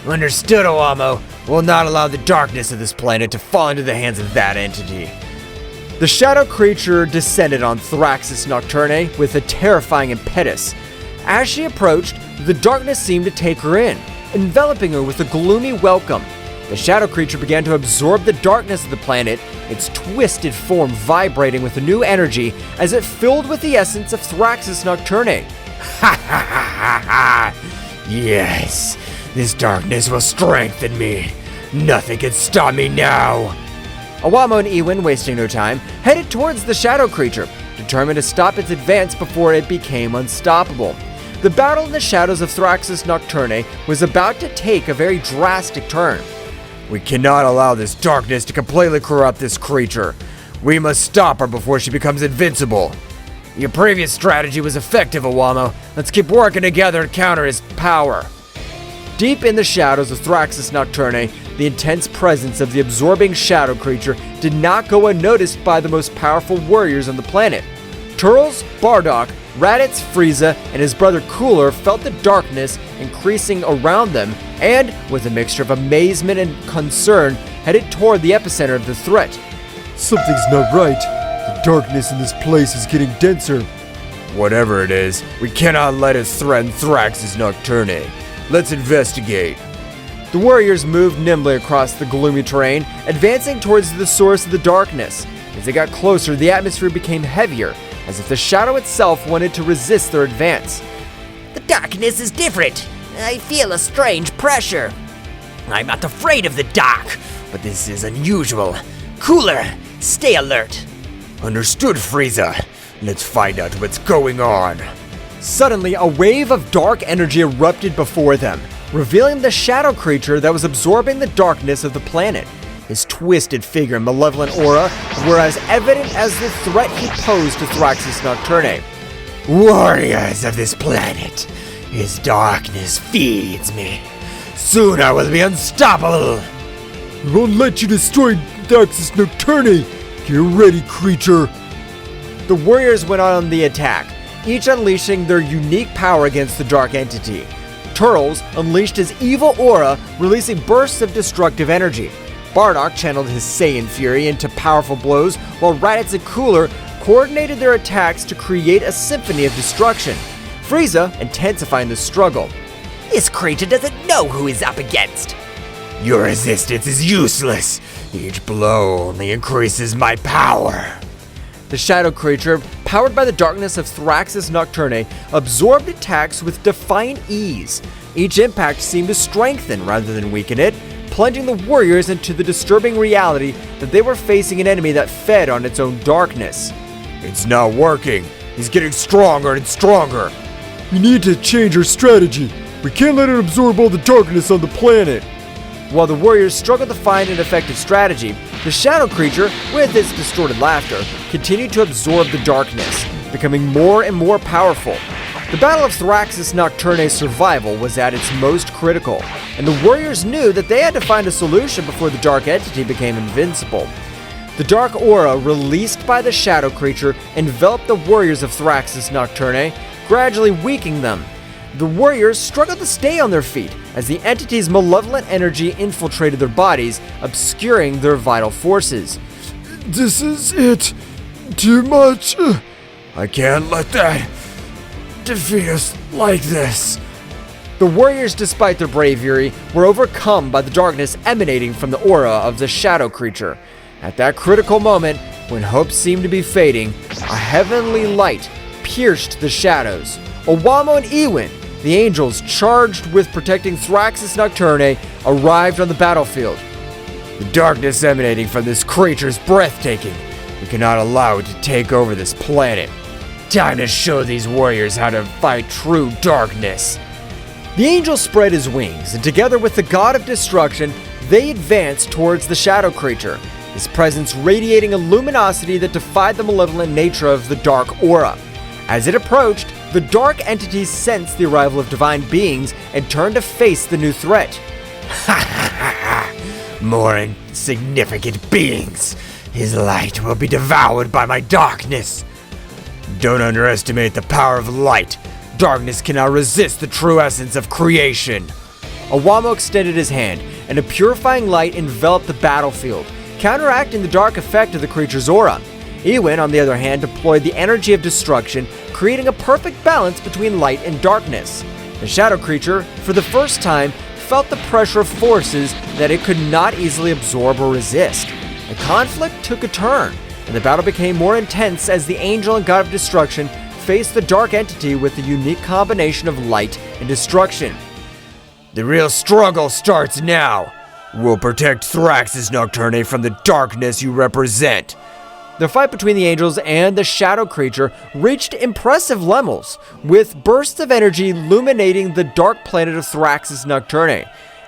Understood, Owamo. We'll not allow the darkness of this planet to fall into the hands of that entity. The shadow creature descended on Thraxis Nocturne with a terrifying impetus. As she approached, the darkness seemed to take her in, enveloping her with a gloomy welcome. The shadow creature began to absorb the darkness of the planet, its twisted form vibrating with a new energy as it filled with the essence of Thraxis Nocturne. Ha ha ha ha ha! Yes, this darkness will strengthen me. Nothing can stop me now. Owamo and Ewin, wasting no time, headed towards the shadow creature, determined to stop its advance before it became unstoppable. The battle in the shadows of Thraxis Nocturne was about to take a very drastic turn. We cannot allow this darkness to completely corrupt this creature. We must stop her before she becomes invincible. Your previous strategy was effective, Owamo. Let's keep working together to counter his power. Deep in the shadows of Thraxis Nocturne, the intense presence of the absorbing shadow creature did not go unnoticed by the most powerful warriors on the planet. Turles, Bardock, Raditz, Frieza, and his brother Cooler felt the darkness increasing around them and, with a mixture of amazement and concern, headed toward the epicenter of the threat. Something's not right. The darkness in this place is getting denser. Whatever it is, we cannot let it threaten Thraxis Nocturne. Let's investigate. The warriors moved nimbly across the gloomy terrain, advancing towards the source of the darkness. As they got closer, the atmosphere became heavier, as if the shadow itself wanted to resist their advance. The darkness is different. I feel a strange pressure. I'm not afraid of the dark, but this is unusual. Cooler, stay alert. Understood, Frieza. Let's find out what's going on. Suddenly, a wave of dark energy erupted before them, revealing the shadow creature that was absorbing the darkness of the planet. His twisted figure and malevolent aura were as evident as the threat he posed to Thraxis Nocturne. Warriors of this planet, his darkness feeds me. Soon I will be unstoppable. We won't let you destroy Thraxis Nocturne. Get ready, creature. The warriors went on the attack, each unleashing their unique power against the dark entity. Turles unleashed his evil aura, releasing bursts of destructive energy. Bardock channeled his Saiyan fury into powerful blows, while Raditz and Cooler coordinated their attacks to create a symphony of destruction. Frieza intensifying the struggle. This creature doesn't know who he's up against. Your resistance is useless. Each blow only increases my power. The shadow creature, powered by the darkness of Thraxis Nocturne, absorbed attacks with defiant ease. Each impact seemed to strengthen rather than weaken it, plunging the warriors into the disturbing reality that they were facing an enemy that fed on its own darkness. It's not working. He's getting stronger and stronger. We need to change our strategy. We can't let it absorb all the darkness on the planet. While the warriors struggled to find an effective strategy, the shadow creature, with its distorted laughter, continued to absorb the darkness, becoming more and more powerful. The Battle of Thraxis Nocturne's survival was at its most critical, and the warriors knew that they had to find a solution before the dark entity became invincible. The dark aura released by the shadow creature enveloped the warriors of Thraxis Nocturne, gradually weakening them. The warriors struggled to stay on their feet as the entity's malevolent energy infiltrated their bodies, obscuring their vital forces. This is it. Too much. I can't let that defeat us like this. The warriors, despite their bravery, were overcome by the darkness emanating from the aura of the shadow creature. At that critical moment, when hope seemed to be fading, a heavenly light pierced the shadows. Owamo and Ewin, the angels charged with protecting Thraxis Nocturne, arrived on the battlefield. The darkness emanating from this creature is breathtaking. We cannot allow it to take over this planet. Time to show these warriors how to fight true darkness. The angel spread his wings, and together with the god of destruction, they advanced towards the shadow creature, his presence radiating a luminosity that defied the malevolent nature of the dark aura. As it approached, the dark entities sensed the arrival of divine beings and turned to face the new threat. More insignificant beings. His light will be devoured by my darkness. Don't underestimate the power of light. Darkness cannot resist the true essence of creation. Awamo extended his hand, and a purifying light enveloped the battlefield, counteracting the dark effect of the creature's aura. Ewin, on the other hand, deployed the energy of destruction, creating a perfect balance between light and darkness. The shadow creature, for the first time, felt the pressure of forces that it could not easily absorb or resist. The conflict took a turn, and the battle became more intense as the angel and god of destruction faced the dark entity with the unique combination of light and destruction. The real struggle starts now. We'll protect Thraxus Nocturne from the darkness you represent. The fight between the angels and the shadow creature reached impressive levels, with bursts of energy illuminating the dark planet of Thraxus Nocturne.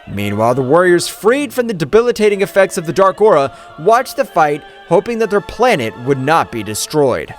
Meanwhile, the warriors, freed from the debilitating effects of the dark aura, watched the fight, hoping that their planet would not be destroyed.